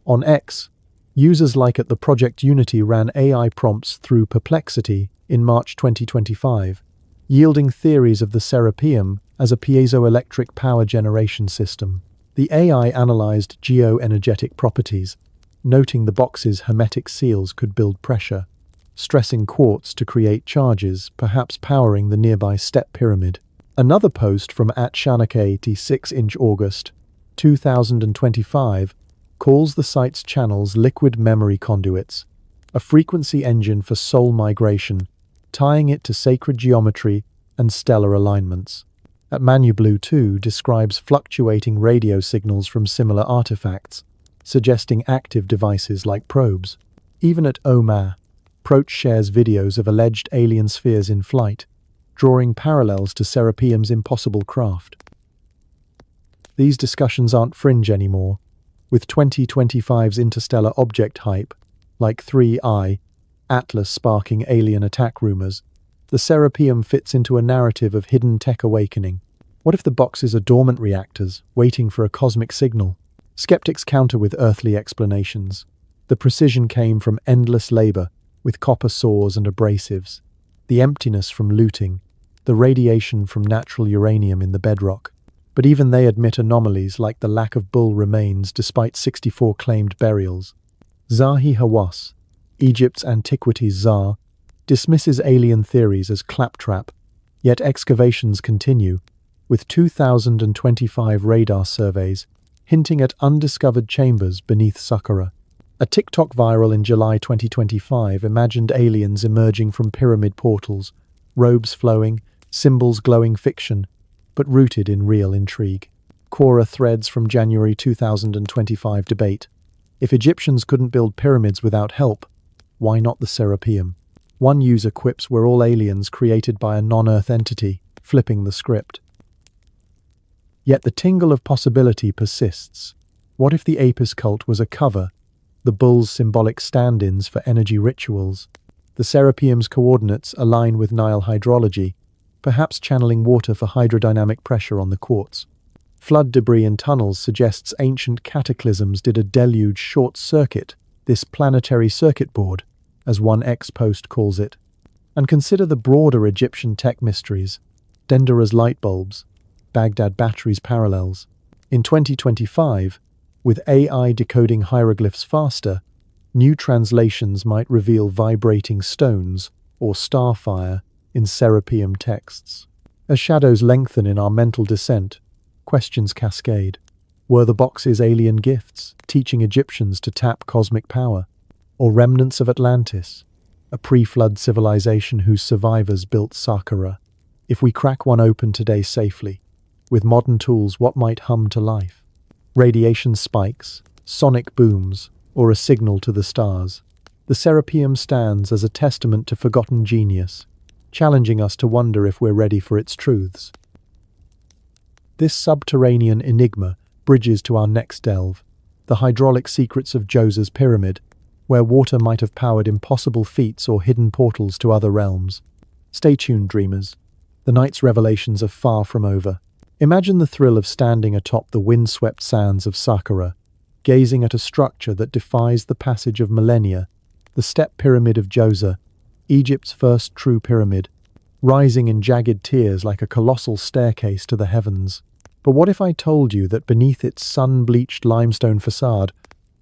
On X, users like at the Project Unity ran AI prompts through Perplexity in March 2025, yielding theories of the Serapeum as a piezoelectric power generation system. The AI analyzed geoenergetic properties, noting the box's hermetic seals could build pressure, stressing quartz to create charges, perhaps powering the nearby step pyramid. Another post from @Shanake86 August 2025 calls the site's channels liquid memory conduits, a frequency engine for soul migration, tying it to sacred geometry and stellar alignments. @ManuBlue 2 describes fluctuating radio signals from similar artifacts, suggesting active devices like probes. Even at OMA, Proch shares videos of alleged alien spheres in flight, drawing parallels to Serapeum's impossible craft. These discussions aren't fringe anymore, with 2025's interstellar object hype, like 3I, Atlas sparking alien attack rumors. The Serapeum fits into a narrative of hidden tech awakening. What if the boxes are dormant reactors, waiting for a cosmic signal? Skeptics counter with earthly explanations. The precision came from endless labor, with copper saws and abrasives, the emptiness from looting, the radiation from natural uranium in the bedrock. But even they admit anomalies like the lack of bull remains despite 64 claimed burials. Zahi Hawass, Egypt's antiquities czar, dismisses alien theories as claptrap, yet excavations continue, with 2025 radar surveys hinting at undiscovered chambers beneath saqqara. A TikTok viral in July 2025 imagined aliens emerging from pyramid portals, robes flowing, symbols glowing fiction, but rooted in real intrigue. Quora threads from January 2025 debate. If Egyptians couldn't build pyramids without help, why not the Serapeum? One user quips we're all aliens created by a non-Earth entity, flipping the script. Yet the tingle of possibility persists. What if the Apis cult was a cover, the bull's symbolic stand-ins for energy rituals? The Serapeum's coordinates align with Nile hydrology, perhaps channeling water for hydrodynamic pressure on the quartz. Flood debris in tunnels suggests ancient cataclysms did a deluge short-circuit this planetary circuit board, as one X-post calls it. And consider the broader Egyptian tech mysteries, Dendera's light bulbs, Baghdad batteries parallels. In 2025, with AI decoding hieroglyphs faster, new translations might reveal vibrating stones or starfire in Serapeum texts. As shadows lengthen in our mental descent, questions cascade. Were the boxes alien gifts, teaching Egyptians to tap cosmic power? Or remnants of Atlantis, a pre-flood civilization whose survivors built saqqara? If we crack one open today safely, with modern tools, what might hum to life? Radiation spikes, sonic booms, or a signal to the stars? The Serapeum stands as a testament to forgotten genius, challenging us to wonder if we're ready for its truths. This subterranean enigma bridges to our next delve, the hydraulic secrets of Djoser's pyramid, where water might have powered impossible feats or hidden portals to other realms. Stay tuned, dreamers. The night's revelations are far from over. Imagine the thrill of standing atop the windswept sands of saqqara, gazing at a structure that defies the passage of millennia, the Step Pyramid of Djoser, Egypt's first true pyramid, rising in jagged tiers like a colossal staircase to the heavens. But what if I told you that beneath its sun-bleached limestone facade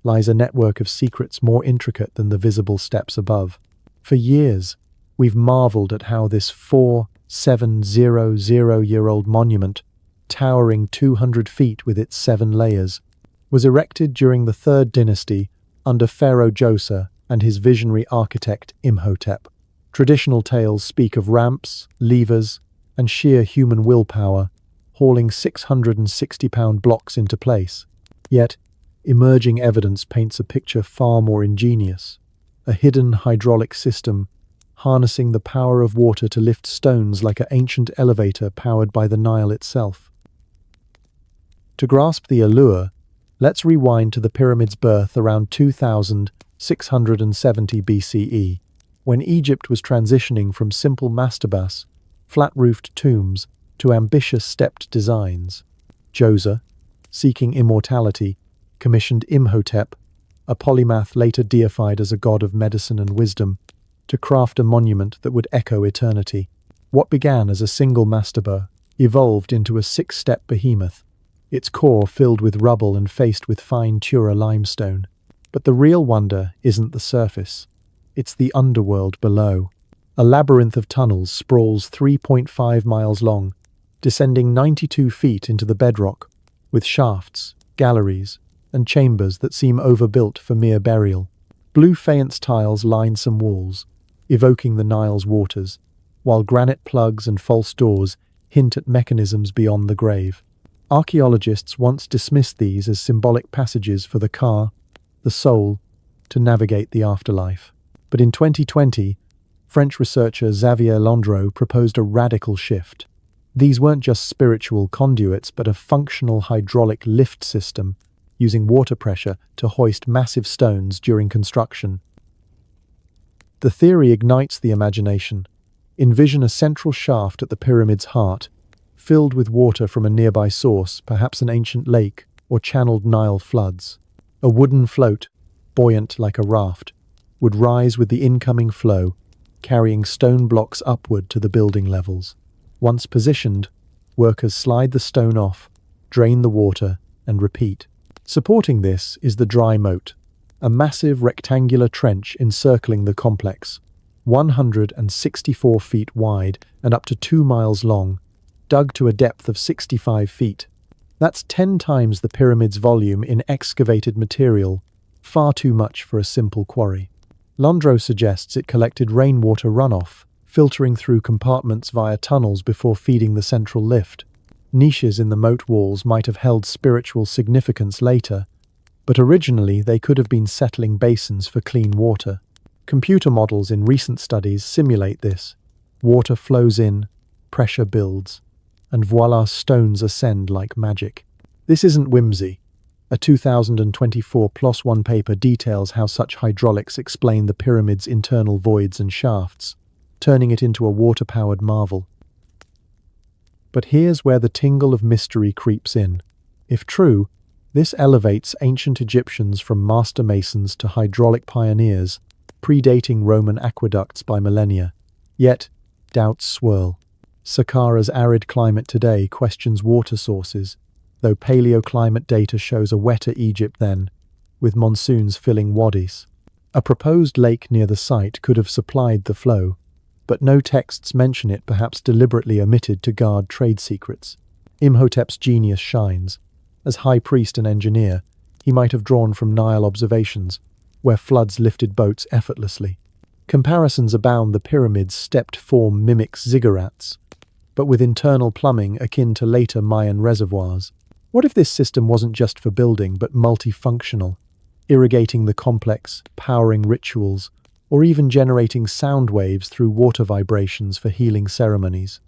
lies a network of secrets more intricate than the visible steps above? For years, we've marveled at how this 4,700-year-old monument, towering 200 feet with its 7 layers, was erected during the Third Dynasty under Pharaoh Djoser and his visionary architect Imhotep. Traditional tales speak of ramps, levers, and sheer human willpower, hauling 660-pound blocks into place. Yet, emerging evidence paints a picture far more ingenious. A hidden hydraulic system, harnessing the power of water to lift stones like an ancient elevator powered by the Nile itself. To grasp the allure, let's rewind to the pyramid's birth around 2670 BCE, when Egypt was transitioning from simple mastabas, flat-roofed tombs, to ambitious stepped designs. Djoser, seeking immortality, commissioned Imhotep, a polymath later deified as a god of medicine and wisdom, to craft a monument that would echo eternity. What began as a single mastaba evolved into a 6-step behemoth, its core filled with rubble and faced with fine Tura limestone. But the real wonder isn't the surface. It's the underworld below. A labyrinth of tunnels sprawls 3.5 miles long, descending 92 feet into the bedrock, with shafts, galleries, and chambers that seem overbuilt for mere burial. Blue faience tiles line some walls, evoking the Nile's waters, while granite plugs and false doors hint at mechanisms beyond the grave. Archaeologists once dismissed these as symbolic passages for the ka, the soul, to navigate the afterlife. But in 2020, French researcher Xavier Landreau proposed a radical shift. These weren't just spiritual conduits, but a functional hydraulic lift system, using water pressure to hoist massive stones during construction. The theory ignites the imagination. Envision a central shaft at the pyramid's heart, filled with water from a nearby source, perhaps an ancient lake or channeled Nile floods. A wooden float, buoyant like a raft, would rise with the incoming flow, carrying stone blocks upward to the building levels. Once positioned, workers slide the stone off, drain the water, and repeat. Supporting this is the dry moat, a massive rectangular trench encircling the complex, 164 feet wide and up to 2 miles long, dug to a depth of 65 feet. That's 10 times the pyramid's volume in excavated material, far too much for a simple quarry. Landreau suggests it collected rainwater runoff, filtering through compartments via tunnels before feeding the central lift. Niches in the moat walls might have held spiritual significance later, but originally they could have been settling basins for clean water. Computer models in recent studies simulate this. Water flows in, pressure builds, and voila, stones ascend like magic. This isn't whimsy. A 2024 PLOS ONE paper details how such hydraulics explain the pyramid's internal voids and shafts, turning it into a water-powered marvel. But here's where the tingle of mystery creeps in. If true, this elevates ancient Egyptians from master masons to hydraulic pioneers, predating Roman aqueducts by millennia. Yet, doubts swirl. Saqqara's arid climate today questions water sources, though paleoclimate data shows a wetter Egypt then, with monsoons filling wadis. A proposed lake near the site could have supplied the flow, but no texts mention it, perhaps deliberately omitted to guard trade secrets. Imhotep's genius shines. As high priest and engineer, he might have drawn from Nile observations, where floods lifted boats effortlessly. Comparisons abound. The pyramid's stepped form mimics ziggurats, but with internal plumbing akin to later Mayan reservoirs. What if this system wasn't just for building, but multifunctional, irrigating the complex, powering rituals, or even generating sound waves through water vibrations for healing ceremonies?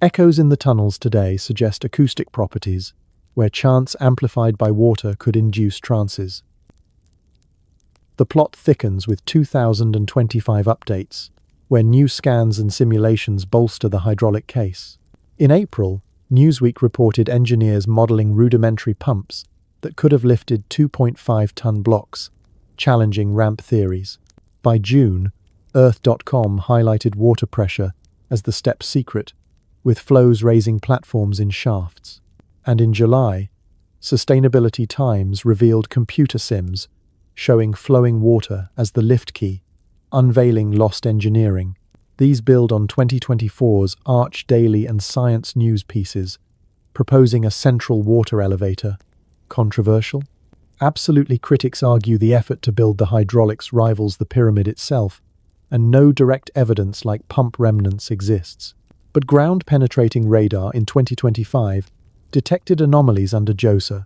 Echoes in the tunnels today suggest acoustic properties, where chants amplified by water could induce trances. The plot thickens with 2025 updates, where new scans and simulations bolster the hydraulic case. In April, Newsweek reported engineers modeling rudimentary pumps that could have lifted 2.5-ton blocks, challenging ramp theories. By June, Earth.com highlighted water pressure as the step's secret, with flows raising platforms in shafts. And in July, Sustainability Times revealed computer sims showing flowing water as the lift key, unveiling lost engineering. These build on 2024's Arch Daily and Science News pieces, proposing a central water elevator. Controversial? Absolutely. Critics argue the effort to build the hydraulics rivals the pyramid itself, and no direct evidence like pump remnants exists. But ground-penetrating radar in 2025 detected anomalies under Djoser,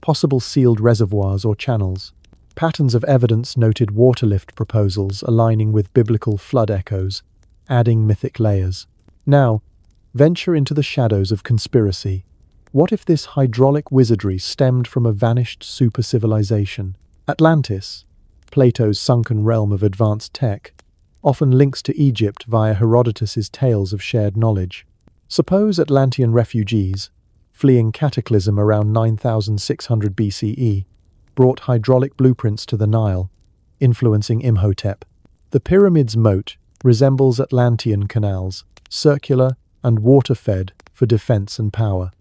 possible sealed reservoirs or channels. Patterns of evidence noted waterlift proposals aligning with biblical flood echoes, adding mythic layers. Now, venture into the shadows of conspiracy. What if this hydraulic wizardry stemmed from a vanished super-civilization? Atlantis, Plato's sunken realm of advanced tech, often links to Egypt via Herodotus's tales of shared knowledge. Suppose Atlantean refugees, fleeing cataclysm around 9600 BCE, brought hydraulic blueprints to the Nile, influencing Imhotep. The pyramid's moat resembles Atlantean canals, circular and water-fed for defense and power.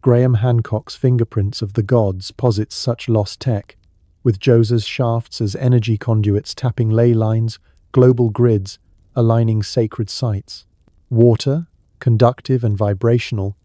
Graham Hancock's Fingerprints of the Gods posits such lost tech, with Djoser's shafts as energy conduits tapping ley lines, global grids, aligning sacred sites. Water, conductive and vibrational,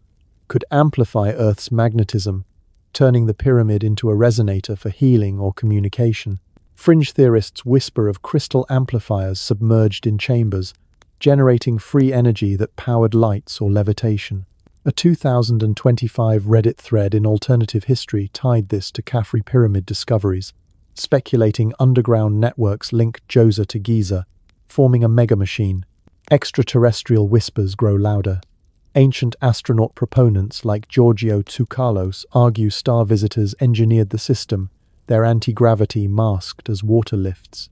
could amplify Earth's magnetism, turning the pyramid into a resonator for healing or communication. Fringe theorists whisper of crystal amplifiers submerged in chambers, generating free energy that powered lights or levitation. A 2025 Reddit thread in alternative history tied this to Khafre pyramid discoveries, speculating underground networks link Djoser to Giza, forming a mega-machine. Extraterrestrial whispers grow louder. Ancient astronaut proponents like Giorgio Tsoukalos argue star visitors engineered the system, their anti-gravity masked as water lifts.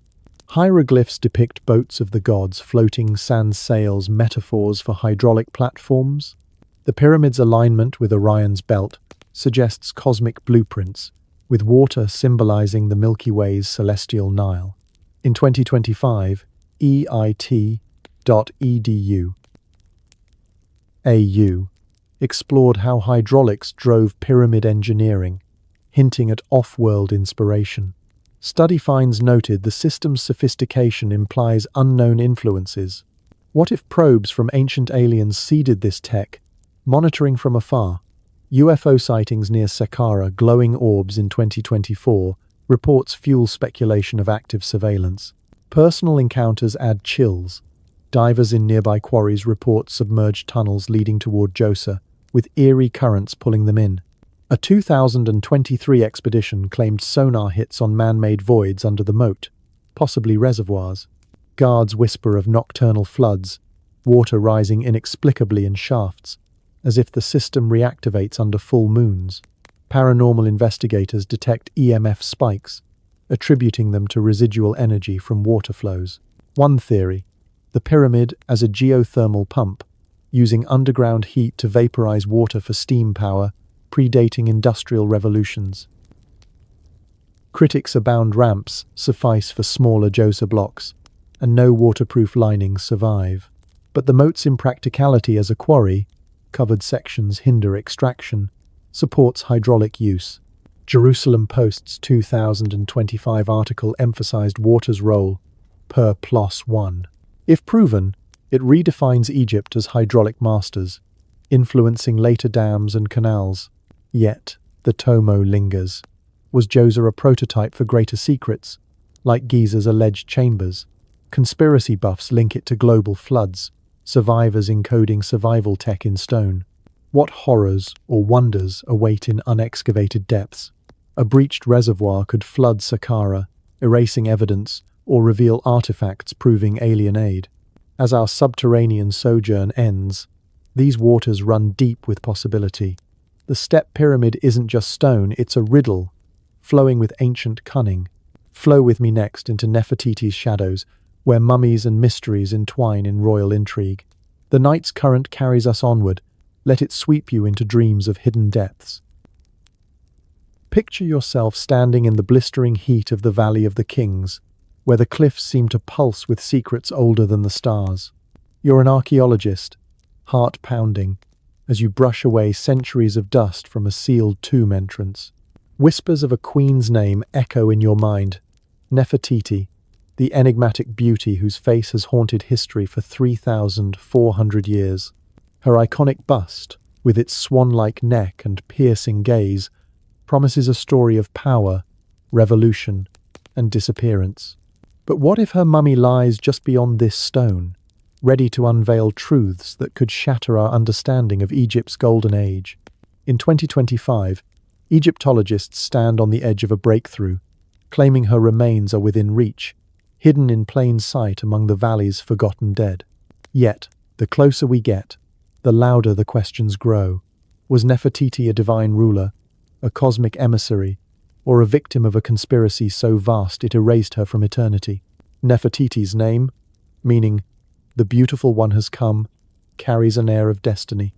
Hieroglyphs depict boats of the gods floating sans sails, metaphors for hydraulic platforms. The pyramid's alignment with Orion's belt suggests cosmic blueprints, with water symbolizing the Milky Way's celestial Nile. In 2025, EIT.edu AU explored how hydraulics drove pyramid engineering, hinting at off-world inspiration. Study finds noted the system's sophistication implies unknown influences. What if probes from ancient aliens seeded this tech, monitoring from afar? UFO sightings near Saqqara, glowing orbs in 2024, reports fuel speculation of active surveillance. Personal encounters add chills. Divers in nearby quarries report submerged tunnels leading toward Djoser, with eerie currents pulling them in. A 2023 expedition claimed sonar hits on man-made voids under the moat, possibly reservoirs. Guards whisper of nocturnal floods, water rising inexplicably in shafts, as if the system reactivates under full moons. Paranormal investigators detect EMF spikes, attributing them to residual energy from water flows. One theory: the pyramid as a geothermal pump, using underground heat to vaporize water for steam power, predating industrial revolutions. Critics abound. Ramps suffice for smaller Djoser blocks, and no waterproof linings survive. But the moat's impracticality as a quarry, covered sections hinder extraction, supports hydraulic use. Jerusalem Post's 2025 article emphasized water's role per +1. If proven, it redefines Egypt as hydraulic masters, influencing later dams and canals. Yet, the Tomo lingers. Was Djoser a prototype for greater secrets, like Giza's alleged chambers? Conspiracy buffs link it to global floods, survivors encoding survival tech in stone. What horrors or wonders await in unexcavated depths? A breached reservoir could flood Saqqara, erasing evidence, or reveal artifacts proving alien aid. As our subterranean sojourn ends, these waters run deep with possibility. The step pyramid isn't just stone, it's a riddle, flowing with ancient cunning. Flow with me next into Nefertiti's shadows, where mummies and mysteries entwine in royal intrigue. The night's current carries us onward. Let it sweep you into dreams of hidden depths. Picture yourself standing in the blistering heat of the Valley of the Kings, where the cliffs seem to pulse with secrets older than the stars. You're an archaeologist, heart pounding, as you brush away centuries of dust from a sealed tomb entrance. Whispers of a queen's name echo in your mind, Nefertiti, the enigmatic beauty whose face has haunted history for 3,400 years. Her iconic bust, with its swan-like neck and piercing gaze, promises a story of power, revolution, and disappearance. But what if her mummy lies just beyond this stone, ready to unveil truths that could shatter our understanding of Egypt's golden age? In 2025, Egyptologists stand on the edge of a breakthrough, claiming her remains are within reach, hidden in plain sight among the valley's forgotten dead. Yet, the closer we get, the louder the questions grow. Was Nefertiti a divine ruler, a cosmic emissary, or a victim of a conspiracy so vast it erased her from eternity? Nefertiti's name, meaning "the beautiful one has come," carries an air of destiny.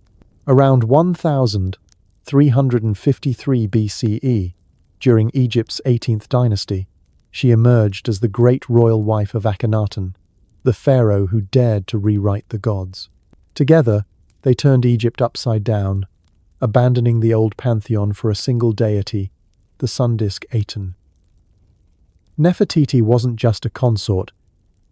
Around 1353 BCE, during Egypt's 18th dynasty, she emerged as the great royal wife of Akhenaten, the pharaoh who dared to rewrite the gods. Together, they turned Egypt upside down, abandoning the old pantheon for a single deity, the sun disk Aten. Nefertiti wasn't just a consort,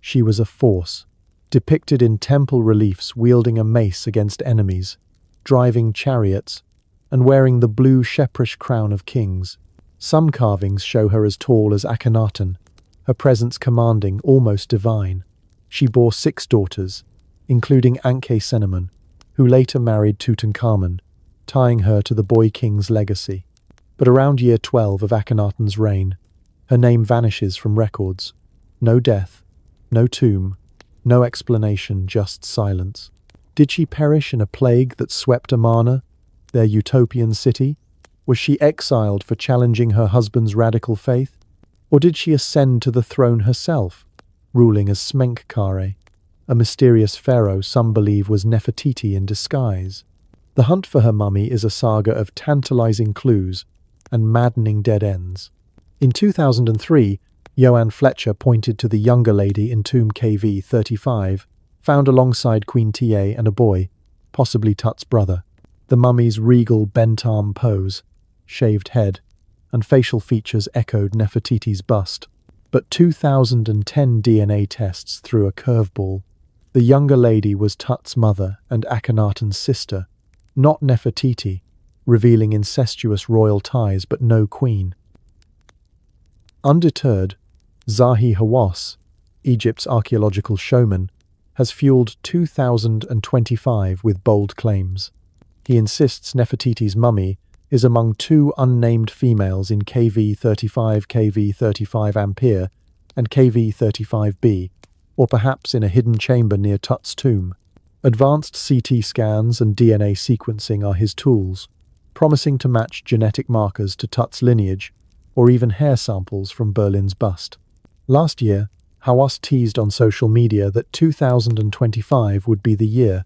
she was a force, depicted in temple reliefs wielding a mace against enemies, driving chariots, and wearing the blue shepherish crown of kings. Some carvings show her as tall as Akhenaten, her presence commanding, almost divine. She bore 6 daughters, including Ankhesenemon, who later married Tutankhamun, tying her to the boy king's legacy. But around year 12 of Akhenaten's reign, her name vanishes from records. No death, no tomb, no explanation, just silence. Did she perish in a plague that swept Amarna, their utopian city? Was she exiled for challenging her husband's radical faith? Or did she ascend to the throne herself, ruling as Smenkhkare, a mysterious pharaoh some believe was Nefertiti in disguise? The hunt for her mummy is a saga of tantalizing clues and maddening dead ends. In 2003, Joanne Fletcher pointed to the younger lady in tomb KV 35, found alongside Queen Ta and a boy, possibly Tut's brother. The mummy's regal bent-arm pose, shaved head, and facial features echoed Nefertiti's bust. But 2010 DNA tests threw a curveball. The younger lady was Tut's mother and Akhenaten's sister, not Nefertiti, revealing incestuous royal ties but no queen. Undeterred, Zahi Hawass, Egypt's archaeological showman, has fueled 2025 with bold claims. He insists Nefertiti's mummy is among 2 unnamed females in KV35, KV35 Ampere, and KV35b, or perhaps in a hidden chamber near Tut's tomb. Advanced CT scans and DNA sequencing are his tools, promising to match genetic markers to Tut's lineage, or even hair samples from Berlin's bust. Last year, Hawass teased on social media that 2025 would be the year,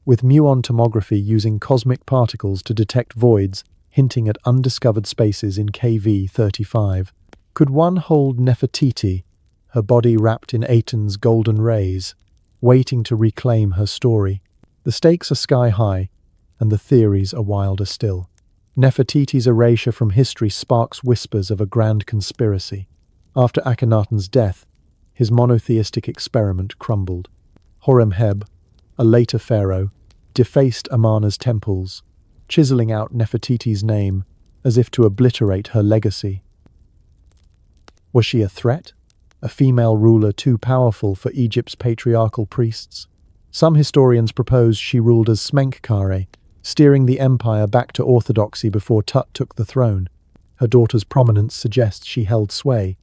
with muon tomography using cosmic particles to detect voids, hinting at undiscovered spaces in KV35. Could one hold Nefertiti, her body wrapped in Aten's golden rays, waiting to reclaim her story? The stakes are sky high, and the theories are wilder still. Nefertiti's erasure from history sparks whispers of a grand conspiracy. After Akhenaten's death, his monotheistic experiment crumbled. Horemheb, a later pharaoh, defaced Amarna's temples, chiseling out Nefertiti's name as if to obliterate her legacy. Was she a threat? A female ruler too powerful for Egypt's patriarchal priests? Some historians propose she ruled as Smenkhkare, steering the empire back to orthodoxy before Tut took the throne. Her daughter's prominence suggests she held sway,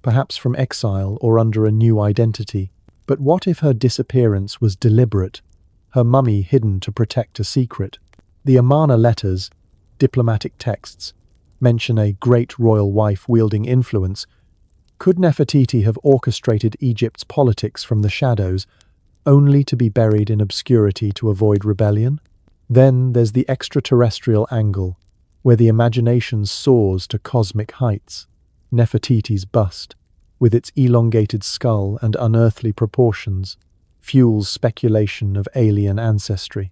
perhaps from exile or under a new identity. But what if her disappearance was deliberate, her mummy hidden to protect a secret? The Amarna letters, diplomatic texts, mention a great royal wife wielding influence. Could Nefertiti have orchestrated Egypt's politics from the shadows, only to be buried in obscurity to avoid rebellion? Then there's the extraterrestrial angle, where the imagination soars to cosmic heights. Nefertiti's bust, with its elongated skull and unearthly proportions, fuels speculation of alien ancestry.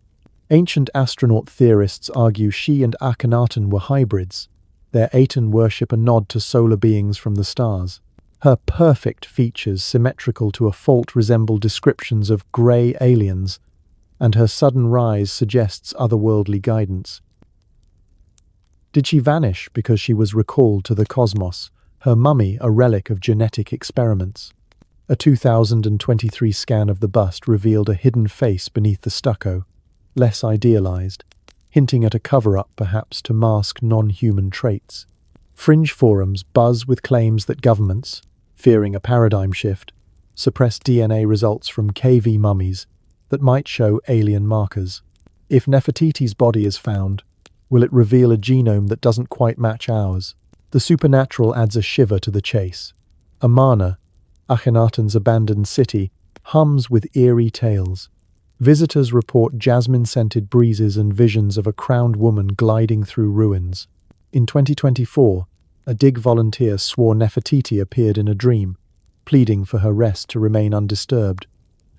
Ancient astronaut theorists argue she and Akhenaten were hybrids. Their Aten worship a nod to solar beings from the stars. Her perfect features, symmetrical to a fault, resemble descriptions of grey aliens, and her sudden rise suggests otherworldly guidance. Did she vanish because she was recalled to the cosmos, her mummy a relic of genetic experiments? A 2023 scan of the bust revealed a hidden face beneath the stucco, less idealized, hinting at a cover-up perhaps to mask non-human traits. Fringe forums buzz with claims that governments, fearing a paradigm shift, suppress DNA results from KV mummies that might show alien markers. If Nefertiti's body is found, will it reveal a genome that doesn't quite match ours? The supernatural adds a shiver to the chase. Amarna, Akhenaten's abandoned city, hums with eerie tales. Visitors report jasmine-scented breezes and visions of a crowned woman gliding through ruins. In 2024, a dig volunteer swore Nefertiti appeared in a dream, pleading for her rest to remain undisturbed,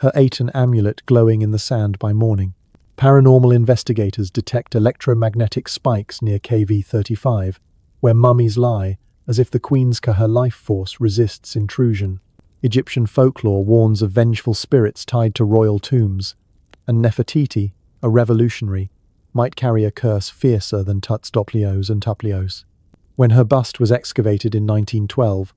her Aten amulet glowing in the sand by morning. Paranormal investigators detect electromagnetic spikes near KV-35, where mummies lie, as if the her life force resists intrusion. Egyptian folklore warns of vengeful spirits tied to royal tombs, and Nefertiti, a revolutionary, might carry a curse fiercer than Thutmose and Thutmose. When her bust was excavated in 1912,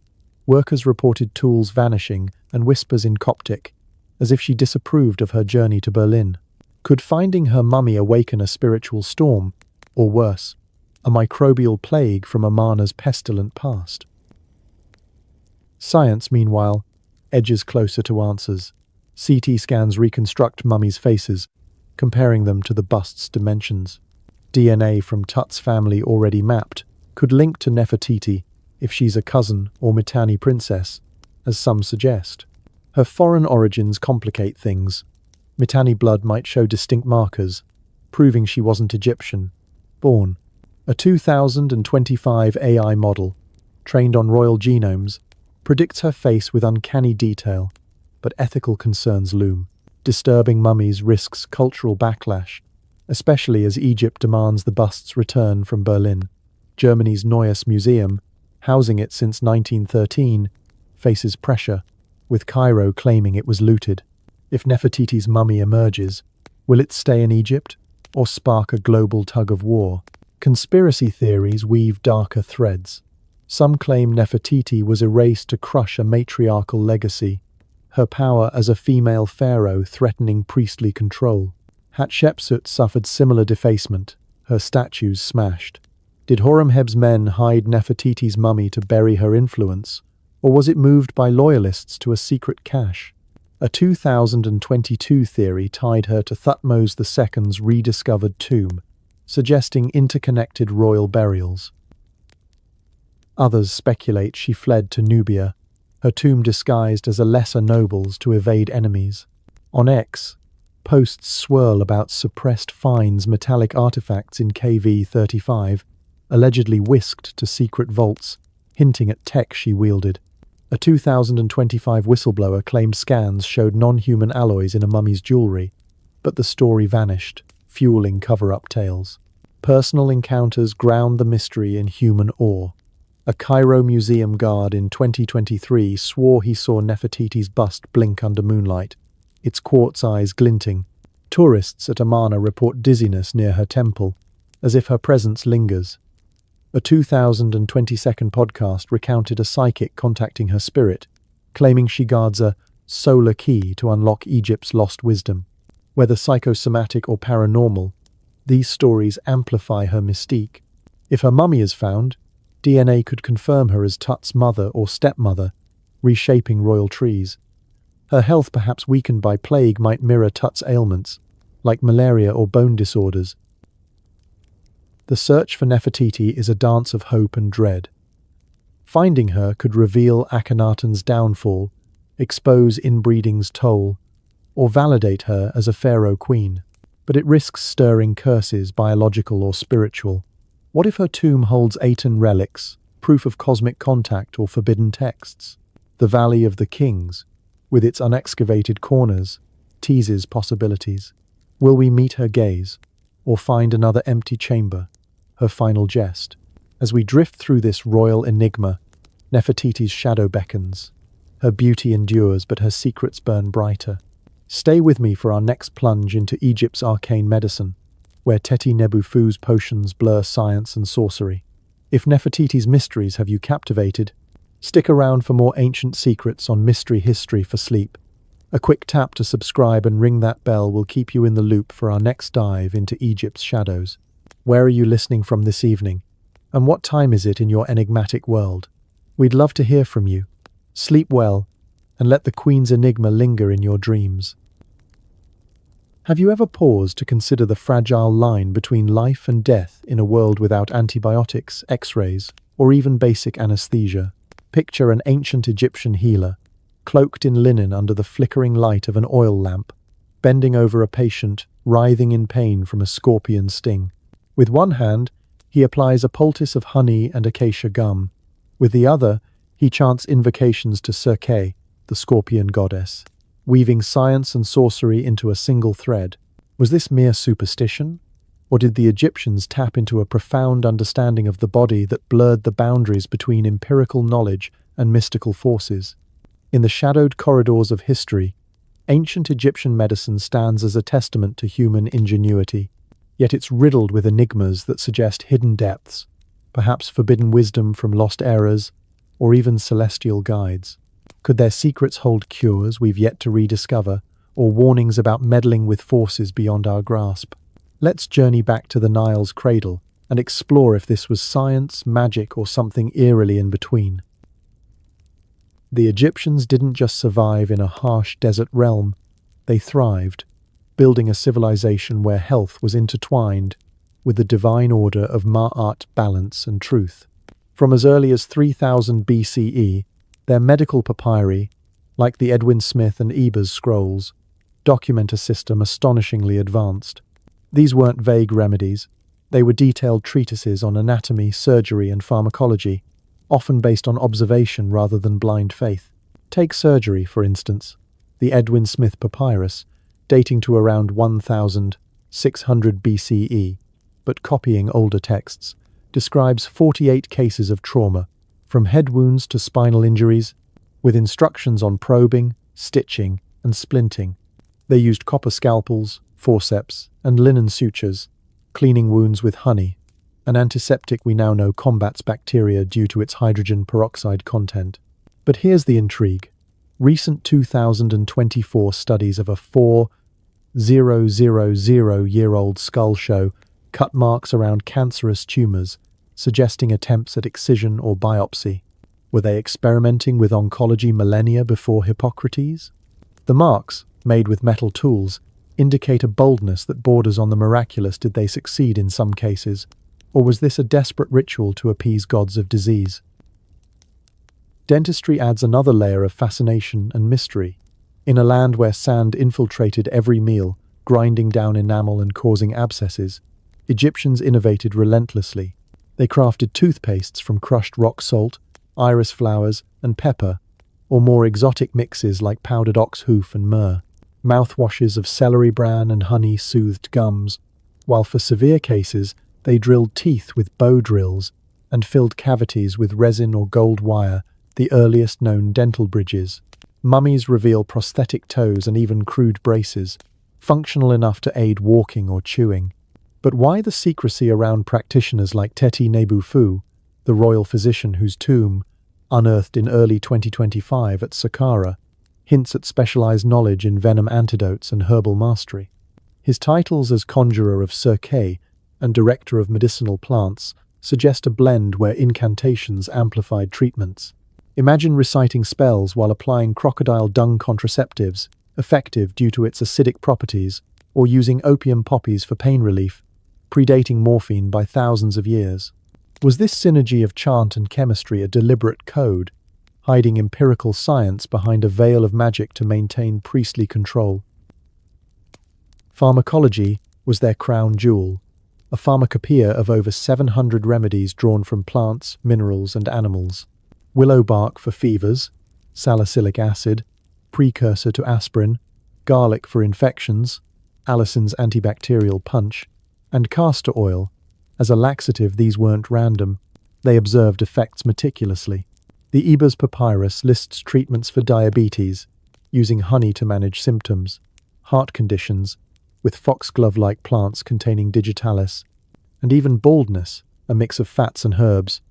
workers reported tools vanishing and whispers in Coptic, as if she disapproved of her journey to Berlin. Could finding her mummy awaken a spiritual storm, or worse, a microbial plague from Amarna's pestilent past? Science, meanwhile, edges closer to answers. CT scans reconstruct mummies' faces, comparing them to the bust's dimensions. DNA from Tut's family already mapped could link to Nefertiti if she's a cousin or Mitanni princess, as some suggest. Her foreign origins complicate things. Mitanni blood might show distinct markers, proving she wasn't Egyptian born. A 2025 AI model, trained on royal genomes, predicts her face with uncanny detail, but ethical concerns loom. Disturbing mummies risks cultural backlash, especially as Egypt demands the bust's return from Berlin. Germany's Neues Museum, housing it since 1913, faces pressure, with Cairo claiming it was looted. If Nefertiti's mummy emerges, will it stay in Egypt or spark a global tug-of-war? Conspiracy theories weave darker threads. Some claim Nefertiti was erased to crush a matriarchal legacy, her power as a female pharaoh threatening priestly control. Hatshepsut suffered similar defacement, her statues smashed. Did Horemheb's men hide Nefertiti's mummy to bury her influence, or was it moved by loyalists to a secret cache? A 2022 theory tied her to Thutmose II's rediscovered tomb, suggesting interconnected royal burials. Others speculate she fled to Nubia, her tomb disguised as a lesser noble's to evade enemies. On X, posts swirl about suppressed finds metallic artifacts in KV-35, allegedly whisked to secret vaults, hinting at tech she wielded. A 2025 whistleblower claimed scans showed non-human alloys in a mummy's jewelry, but the story vanished, fueling cover-up tales. Personal encounters ground the mystery in human awe. A Cairo museum guard in 2023 swore he saw Nefertiti's bust blink under moonlight, its quartz eyes glinting. Tourists at Amarna report dizziness near her temple, as if her presence lingers. A 2022 podcast recounted a psychic contacting her spirit, claiming she guards a solar key to unlock Egypt's lost wisdom. Whether psychosomatic or paranormal, these stories amplify her mystique. If her mummy is found, DNA could confirm her as Tut's mother or stepmother, reshaping royal trees. Her health, perhaps weakened by plague, might mirror Tut's ailments, like malaria or bone disorders. The search for Nefertiti is a dance of hope and dread. Finding her could reveal Akhenaten's downfall, expose inbreeding's toll, or validate her as a pharaoh queen. But it risks stirring curses, biological or spiritual. What if her tomb holds Aten relics, proof of cosmic contact or forbidden texts? The Valley of the Kings, with its unexcavated corners, teases possibilities. Will we meet her gaze, or find another empty chamber, her final jest? As we drift through this royal enigma, Nefertiti's shadow beckons. Her beauty endures, but her secrets burn brighter. Stay with me for our next plunge into Egypt's arcane medicine, where Teti Nebu's potions blur science and sorcery. If Nefertiti's mysteries have you captivated, stick around for more ancient secrets on Mystery History for Sleep. A quick tap to subscribe and ring that bell will keep you in the loop for our next dive into Egypt's shadows. Where are you listening from this evening? And what time is it in your enigmatic world? We'd love to hear from you. Sleep well, and let the Queen's enigma linger in your dreams. Have you ever paused to consider the fragile line between life and death in a world without antibiotics, x-rays, or even basic anesthesia? Picture an ancient Egyptian healer, cloaked in linen under the flickering light of an oil lamp, bending over a patient, writhing in pain from a scorpion sting. With one hand, he applies a poultice of honey and acacia gum. With the other, he chants invocations to Circe, the scorpion goddess, weaving science and sorcery into a single thread. Was this mere superstition? Or did the Egyptians tap into a profound understanding of the body that blurred the boundaries between empirical knowledge and mystical forces? In the shadowed corridors of history, ancient Egyptian medicine stands as a testament to human ingenuity, yet it's riddled with enigmas that suggest hidden depths, perhaps forbidden wisdom from lost eras, or even celestial guides. Could their secrets hold cures we've yet to rediscover, or warnings about meddling with forces beyond our grasp? Let's journey back to the Nile's cradle and explore if this was science, magic, or something eerily in between. The Egyptians didn't just survive in a harsh desert realm, they thrived, building a civilization where health was intertwined with the divine order of Ma'at, balance and truth. From as early as 3000 BCE, their medical papyri, like the Edwin Smith and Ebers scrolls, document a system astonishingly advanced. These weren't vague remedies, they were detailed treatises on anatomy, surgery and pharmacology, often based on observation rather than blind faith. Take surgery, for instance. The Edwin Smith papyrus, dating to around 1600 BCE, but copying older texts, describes 48 cases of trauma, from head wounds to spinal injuries, with instructions on probing, stitching, and splinting. They used copper scalpels, forceps, and linen sutures, cleaning wounds with honey, an antiseptic we now know combats bacteria due to its hydrogen peroxide content. But here's the intrigue. Recent 2024 studies of a 4,000-year-old skull show cut marks around cancerous tumors, suggesting attempts at excision or biopsy. Were they experimenting with oncology millennia before Hippocrates? The marks, made with metal tools, indicate a boldness that borders on the miraculous. Did they succeed in some cases? Or was this a desperate ritual to appease gods of disease? Dentistry adds another layer of fascination and mystery. In a land where sand infiltrated every meal, grinding down enamel and causing abscesses, Egyptians innovated relentlessly. They crafted toothpastes from crushed rock salt, iris flowers, and pepper, or more exotic mixes like powdered ox hoof and myrrh. Mouthwashes of celery bran and honey soothed gums, while for severe cases, they drilled teeth with bow drills and filled cavities with resin or gold wire, the earliest known dental bridges. Mummies reveal prosthetic toes and even crude braces, functional enough to aid walking or chewing. But why the secrecy around practitioners like Teti Nebu, the royal physician whose tomb, unearthed in early 2025 at Saqqara, hints at specialized knowledge in venom antidotes and herbal mastery? His titles as conjurer of Serapeum and director of medicinal plants suggest a blend where incantations amplified treatments. Imagine reciting spells while applying crocodile dung contraceptives, effective due to its acidic properties, or using opium poppies for pain relief, predating morphine by thousands of years. Was this synergy of chant and chemistry a deliberate code, hiding empirical science behind a veil of magic to maintain priestly control? Pharmacology was their crown jewel, a pharmacopoeia of over 700 remedies drawn from plants, minerals, and animals. Willow bark for fevers, salicylic acid, precursor to aspirin, garlic for infections, allicin's antibacterial punch, and castor oil. As a laxative, these weren't random. They observed effects meticulously. The Ebers Papyrus lists treatments for diabetes, using honey to manage symptoms, heart conditions, with foxglove-like plants containing digitalis, and even baldness, a mix of fats and herbs.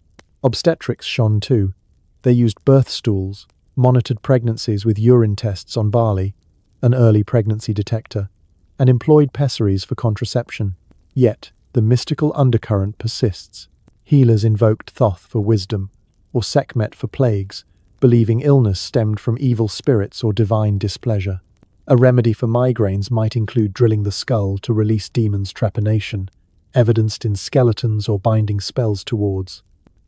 Obstetrics shone too. They used birth stools, monitored pregnancies with urine tests on barley, an early pregnancy detector, and employed pessaries for contraception. Yet, the mystical undercurrent persists. Healers invoked Thoth for wisdom, or Sekhmet for plagues, believing illness stemmed from evil spirits or divine displeasure. A remedy for migraines might include drilling the skull to release demons' trepanation, evidenced in skeletons or binding spells to wards.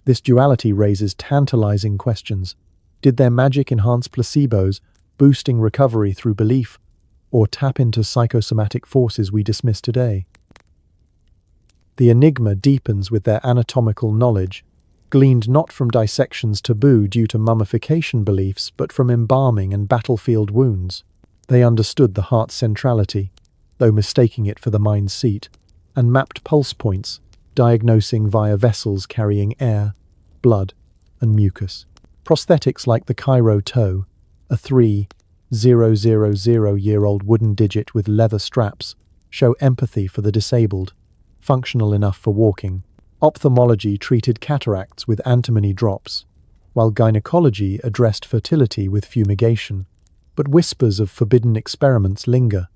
This duality raises tantalizing questions. Did their magic enhance placebos, boosting recovery through belief, or tap into psychosomatic forces we dismiss today? The enigma deepens with their anatomical knowledge, gleaned not from dissections taboo due to mummification beliefs, but from embalming and battlefield wounds. They understood the heart's centrality, though mistaking it for the mind's seat, and mapped pulse points, diagnosing via vessels carrying air, blood, and mucus. Prosthetics like the Cairo toe, a 3,000-year-old wooden digit with leather straps, show empathy for the disabled, functional enough for walking. Ophthalmology treated cataracts with antimony drops, while gynecology addressed fertility with fumigation. But whispers of forbidden experiments linger.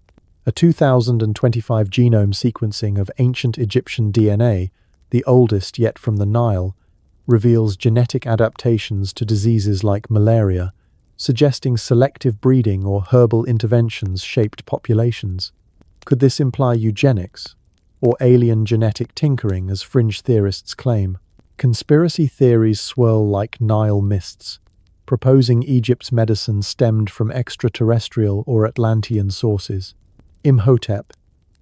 A 2025 genome sequencing of ancient Egyptian DNA, the oldest yet from the Nile, reveals genetic adaptations to diseases like malaria, suggesting selective breeding or herbal interventions shaped populations. Could this imply eugenics, or alien genetic tinkering, as fringe theorists claim? Conspiracy theories swirl like Nile mists, proposing Egypt's medicine stemmed from extraterrestrial or Atlantean sources. Imhotep,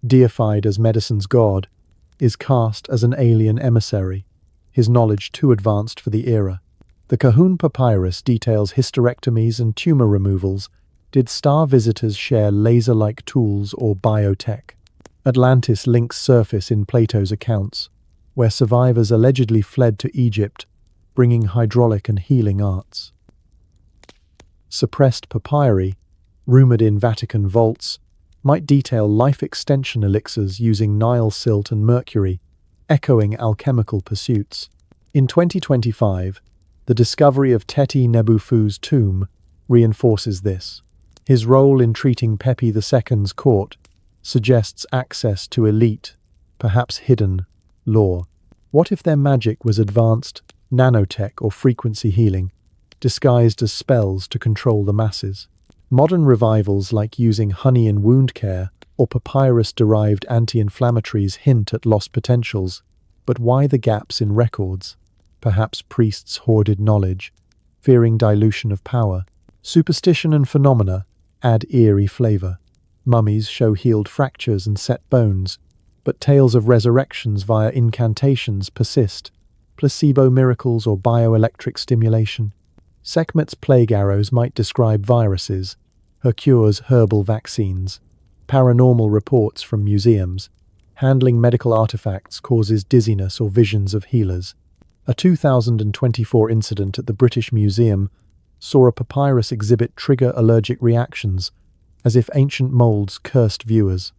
deified as medicine's god, is cast as an alien emissary, his knowledge too advanced for the era. The Kahun Papyrus details hysterectomies and tumor removals. Did star visitors share laser-like tools or biotech? Atlantis links surface in Plato's accounts, where survivors allegedly fled to Egypt, bringing hydraulic and healing arts. Suppressed papyri, rumored in Vatican vaults, might detail life extension elixirs using Nile silt and mercury, echoing alchemical pursuits. In 2025, the discovery of Teti Nebu's tomb reinforces this. His role in treating Pepi II's court suggests access to elite, perhaps hidden, lore. What if their magic was advanced nanotech or frequency healing, disguised as spells to control the masses? Modern revivals like using honey in wound care or papyrus-derived anti-inflammatories hint at lost potentials, but why the gaps in records? Perhaps priests hoarded knowledge, fearing dilution of power. Superstition and phenomena add eerie flavor. Mummies show healed fractures and set bones, but tales of resurrections via incantations persist. Placebo miracles or bioelectric stimulation. Sekhmet's plague arrows might describe viruses, her cures herbal vaccines. Paranormal reports from museums. Handling medical artifacts causes dizziness or visions of healers. A 2024 incident at the British Museum saw a papyrus exhibit trigger allergic reactions, as if ancient molds cursed viewers.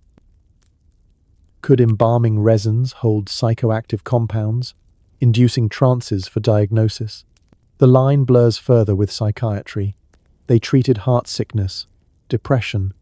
Could embalming resins hold psychoactive compounds, inducing trances for diagnosis? The line blurs further with psychiatry. They treated heart sickness, depression,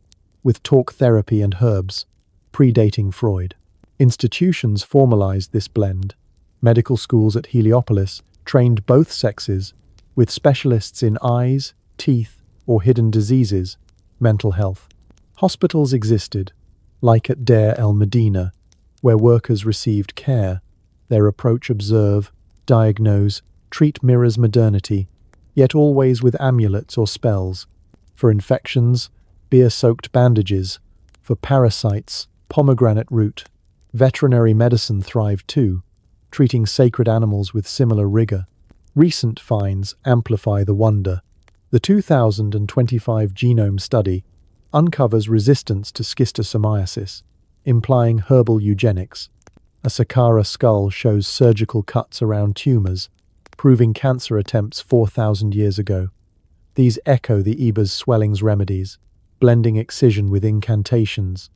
with talk therapy and herbs, predating Freud. Institutions formalized this blend. Medical schools at Heliopolis trained both sexes, with specialists in eyes, teeth, or hidden diseases, mental health. Hospitals existed, like at Deir el-Medina, where workers received care. Their approach observe, diagnose, treat mirrors modernity, yet always with amulets or spells. For infections, beer-soaked bandages. For parasites, pomegranate root. Veterinary medicine thrived too, treating sacred animals with similar rigor. Recent finds amplify the wonder. The 2025 genome study uncovers resistance to schistosomiasis, implying herbal eugenics. A saqqara skull shows surgical cuts around tumors, proving cancer attempts 4,000 years ago. These echo the Eber's swelling's remedies, blending excision with incantations.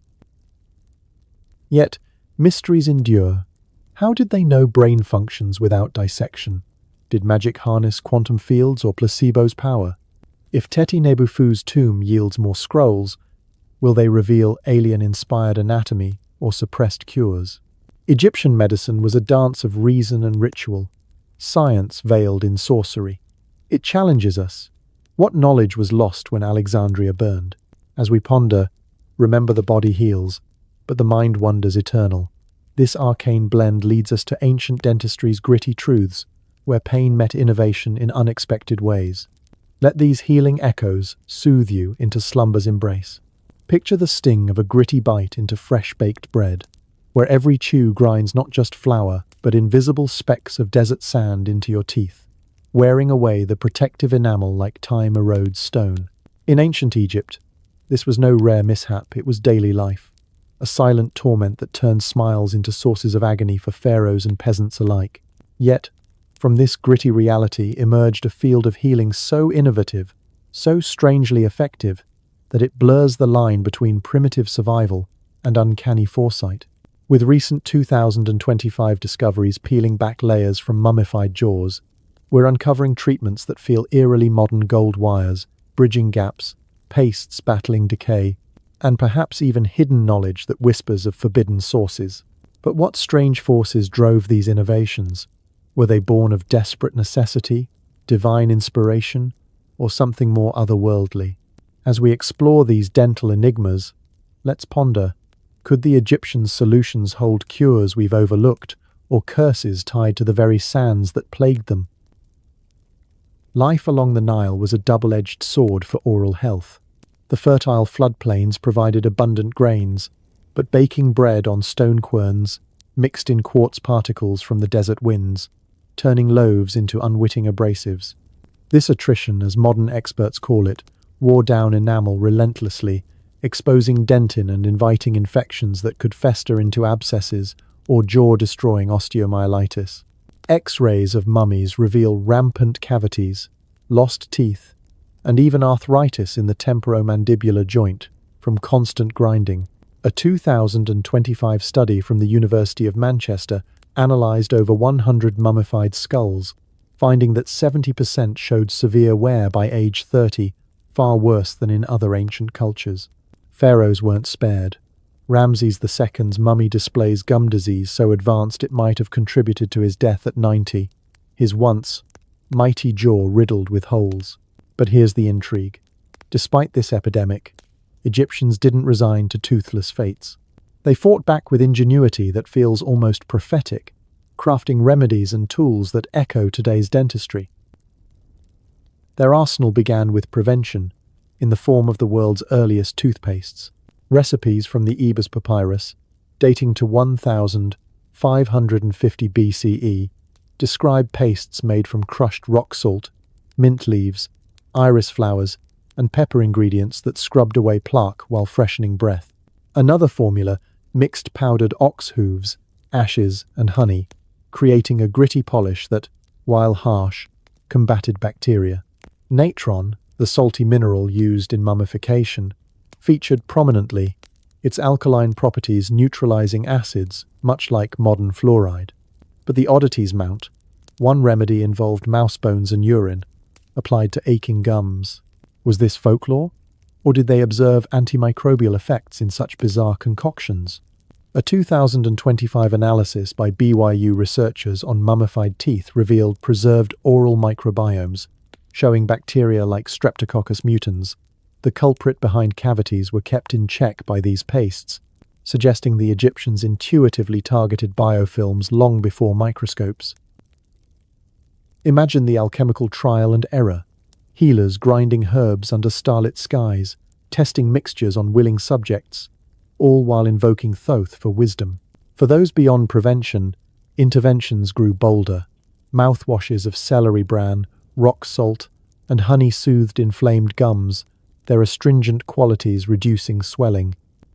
Yet, mysteries endure. How did they know brain functions without dissection? Did magic harness quantum fields or placebo's power? If Teti Nebufu's tomb yields more scrolls, will they reveal alien-inspired anatomy or suppressed cures? Egyptian medicine was a dance of reason and ritual, science veiled in sorcery. It challenges us. What knowledge was lost when Alexandria burned? As we ponder, remember the body heals, but the mind wanders eternal. This arcane blend leads us to ancient dentistry's gritty truths, where pain met innovation in unexpected ways. Let these healing echoes soothe you into slumber's embrace. Picture the sting of a gritty bite into fresh-baked bread, where every chew grinds not just flour, but invisible specks of desert sand into your teeth, wearing away the protective enamel like time erodes stone. In ancient Egypt, this was no rare mishap, it was daily life, a silent torment that turned smiles into sources of agony for pharaohs and peasants alike. Yet, from this gritty reality emerged a field of healing so innovative, so strangely effective, that it blurs the line between primitive survival and uncanny foresight. With recent 2025 discoveries peeling back layers from mummified jaws, we're uncovering treatments that feel eerily modern: gold wires, bridging gaps, pastes battling decay, and perhaps even hidden knowledge that whispers of forbidden sources. But what strange forces drove these innovations? Were they born of desperate necessity, divine inspiration, or something more otherworldly? As we explore these dental enigmas, let's ponder, could the Egyptians' solutions hold cures we've overlooked, or curses tied to the very sands that plagued them? Life along the Nile was a double-edged sword for oral health. The fertile floodplains provided abundant grains, but baking bread on stone querns, mixed in quartz particles from the desert winds, turning loaves into unwitting abrasives. This attrition, as modern experts call it, wore down enamel relentlessly, exposing dentin and inviting infections that could fester into abscesses or jaw-destroying osteomyelitis. X-rays of mummies reveal rampant cavities, lost teeth, and even arthritis in the temporomandibular joint from constant grinding. A 2025 study from the University of Manchester analysed over 100 mummified skulls, finding that 70% showed severe wear by age 30, far worse than in other ancient cultures. Pharaohs weren't spared. Ramses II's mummy displays gum disease so advanced it might have contributed to his death at 90, his once mighty jaw riddled with holes. But here's the intrigue. Despite this epidemic, Egyptians didn't resign to toothless fates. They fought back with ingenuity that feels almost prophetic, crafting remedies and tools that echo today's dentistry. Their arsenal began with prevention, in the form of the world's earliest toothpastes. Recipes from the Ebers papyrus, dating to 1550 BCE, describe pastes made from crushed rock salt, mint leaves, iris flowers, and pepper ingredients that scrubbed away plaque while freshening breath. Another formula mixed powdered ox hooves, ashes, and honey, creating a gritty polish that, while harsh, combated bacteria. Natron, the salty mineral used in mummification, featured prominently, its alkaline properties neutralizing acids, much like modern fluoride. But the oddities mount. One remedy involved mouse bones and urine, applied to aching gums. Was this folklore? Or did they observe antimicrobial effects in such bizarre concoctions? A 2025 analysis by BYU researchers on mummified teeth revealed preserved oral microbiomes, showing bacteria like Streptococcus mutans. The culprit behind cavities were kept in check by these pastes, suggesting the Egyptians intuitively targeted biofilms long before microscopes. Imagine the alchemical trial and error. Healers grinding herbs under starlit skies, testing mixtures on willing subjects, all while invoking Thoth for wisdom. For those beyond prevention, interventions grew bolder. Mouthwashes of celery bran, rock salt, and honey-soothed inflamed gums, their astringent qualities reducing swelling.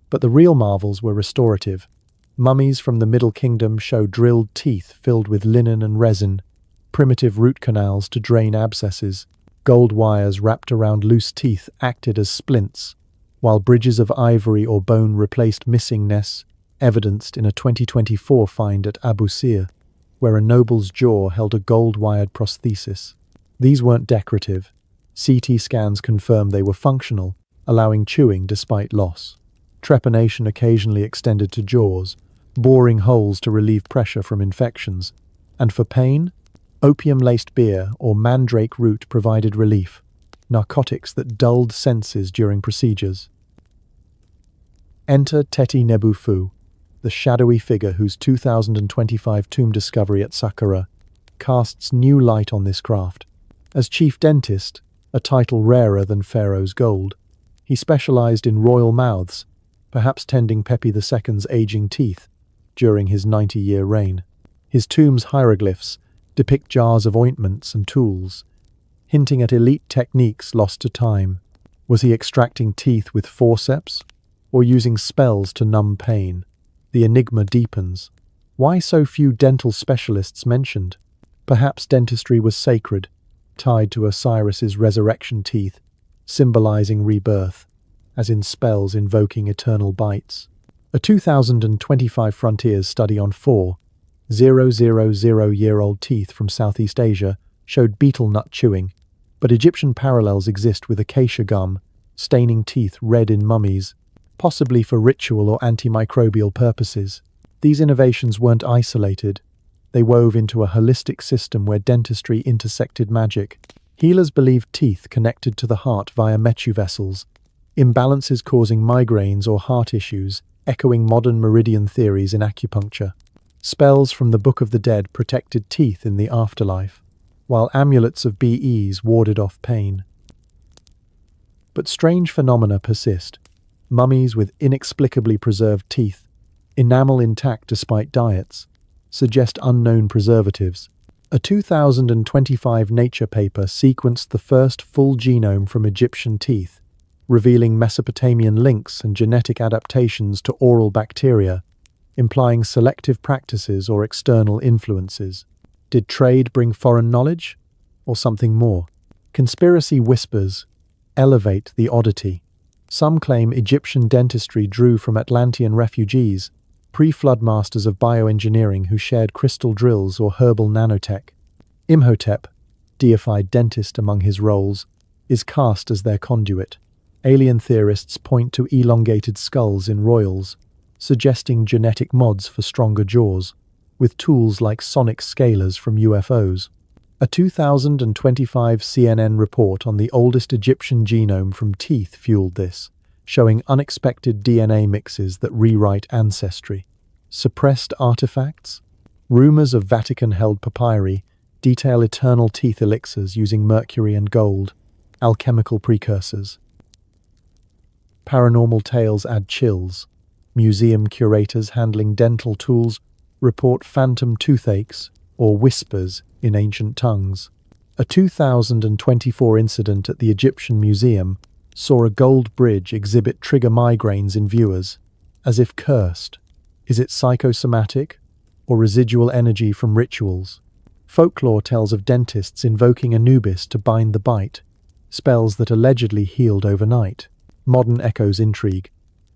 But the real marvels were restorative. Mummies from the Middle Kingdom show drilled teeth filled with linen and resin, primitive root canals to drain abscesses, gold wires wrapped around loose teeth acted as splints, while bridges of ivory or bone replaced missing nests, evidenced in a 2024 find at Abu Sir, where a noble's jaw held a gold-wired prosthesis. These weren't decorative. CT scans confirmed they were functional, allowing chewing despite loss. Trepanation occasionally extended to jaws, boring holes to relieve pressure from infections. And for pain, opium-laced beer or mandrake root provided relief, narcotics that dulled senses during procedures. Enter Teti Nebu, the shadowy figure whose 2025 tomb discovery at Saqqara casts new light on this craft. As chief dentist, a title rarer than Pharaoh's gold, he specialized in royal mouths, perhaps tending Pepi II's aging teeth during his 90-year reign. His tomb's hieroglyphs depict jars of ointments and tools, hinting at elite techniques lost to time. Was he extracting teeth with forceps, or using spells to numb pain? The enigma deepens. Why so few dental specialists mentioned? Perhaps dentistry was sacred, tied to Osiris's resurrection teeth, symbolizing rebirth, as in spells invoking eternal bites. A 2025 Frontiers study on 4,000-year-old teeth from Southeast Asia showed betel nut chewing, but Egyptian parallels exist with acacia gum, staining teeth red in mummies, possibly for ritual or antimicrobial purposes. These innovations weren't isolated. They wove into a holistic system where dentistry intersected magic. Healers believed teeth connected to the heart via metu vessels, imbalances causing migraines or heart issues, echoing modern meridian theories in acupuncture. Spells from the Book of the Dead protected teeth in the afterlife, while amulets of BEs warded off pain. But strange phenomena persist. Mummies with inexplicably preserved teeth, enamel intact despite diets, suggest unknown preservatives. A 2025 Nature paper sequenced the first full genome from Egyptian teeth, revealing Mesopotamian links and genetic adaptations to oral bacteria, implying selective practices or external influences. Did trade bring foreign knowledge, or something more? Conspiracy whispers elevate the oddity. Some claim Egyptian dentistry drew from Atlantean refugees, pre-flood masters of bioengineering who shared crystal drills or herbal nanotech. Imhotep, deified dentist among his roles, is cast as their conduit. Alien theorists point to elongated skulls in royals, suggesting genetic mods for stronger jaws, with tools like sonic scalers from UFOs. A 2025 CNN report on the oldest Egyptian genome from teeth fueled this, showing unexpected DNA mixes that rewrite ancestry. Suppressed artifacts? Rumors of Vatican-held papyri detail eternal teeth elixirs using mercury and gold, alchemical precursors. Paranormal tales add chills. Museum curators handling dental tools report phantom toothaches or whispers in ancient tongues. A 2024 incident at the Egyptian Museum saw a gold bridge exhibit trigger migraines in viewers, as if cursed. Is it psychosomatic or residual energy from rituals? Folklore tells of dentists invoking Anubis to bind the bite, spells that allegedly healed overnight. Modern echoes intrigue.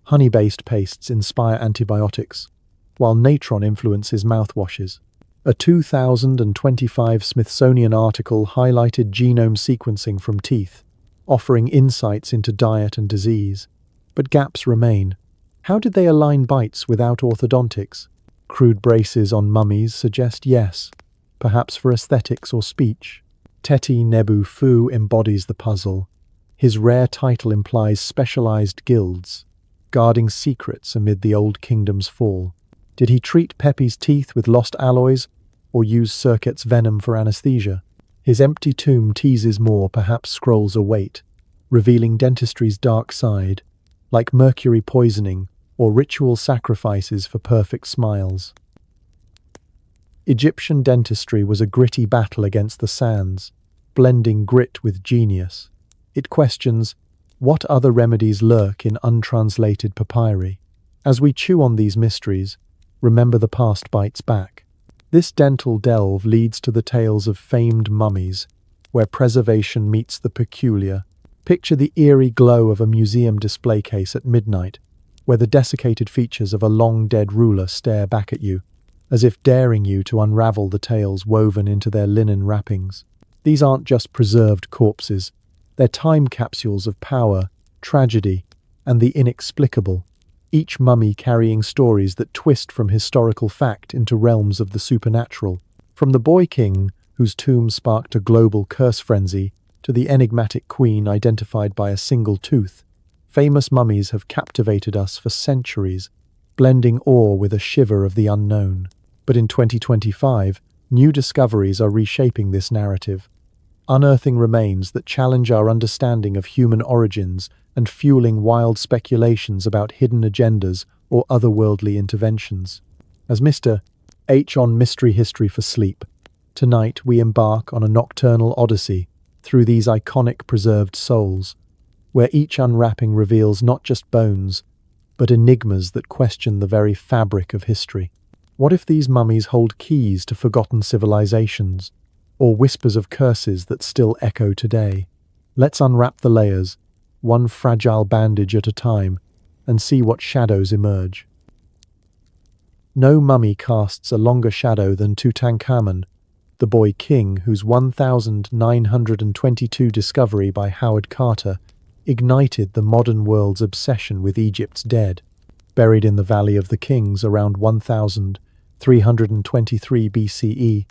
Honey-based pastes inspire antibiotics, while natron influences mouthwashes. A 2025 Smithsonian article highlighted genome sequencing from teeth, offering insights into diet and disease. But gaps remain. How did they align bites without orthodontics? Crude braces on mummies suggest yes, perhaps for aesthetics or speech. Teti Nebu Fu embodies the puzzle. His rare title implies specialized guilds, guarding secrets amid the Old Kingdom's fall. Did he treat Pepe's teeth with lost alloys, or use Circuit's venom for anesthesia? His empty tomb teases more, perhaps scrolls await, revealing dentistry's dark side, like mercury poisoning or ritual sacrifices for perfect smiles. Egyptian dentistry was a gritty battle against the sands, blending grit with genius. It questions, what other remedies lurk in untranslated papyri? As we chew on these mysteries, remember the past bites back. This dental delve leads to the tales of famed mummies, where preservation meets the peculiar. Picture the eerie glow of a museum display case at midnight, where the desiccated features of a long-dead ruler stare back at you, as if daring you to unravel the tales woven into their linen wrappings. These aren't just preserved corpses, they're time capsules of power, tragedy, and the inexplicable, each mummy carrying stories that twist from historical fact into realms of the supernatural. From the boy king, whose tomb sparked a global curse frenzy, to the enigmatic queen identified by a single tooth, famous mummies have captivated us for centuries, blending awe with a shiver of the unknown. But in 2025, new discoveries are reshaping this narrative, unearthing remains that challenge our understanding of human origins and fueling wild speculations about hidden agendas or otherworldly interventions. As Mr. H on Mystery History for Sleep, tonight we embark on a nocturnal odyssey through these iconic preserved souls, where each unwrapping reveals not just bones, but enigmas that question the very fabric of history. What if these mummies hold keys to forgotten civilizations, or whispers of curses that still echo today? Let's unwrap the layers, one fragile bandage at a time, and see what shadows emerge. No mummy casts a longer shadow than Tutankhamun, the boy king whose 1922 discovery by Howard Carter ignited the modern world's obsession with Egypt's dead. Buried in the Valley of the Kings around 1323 BCE,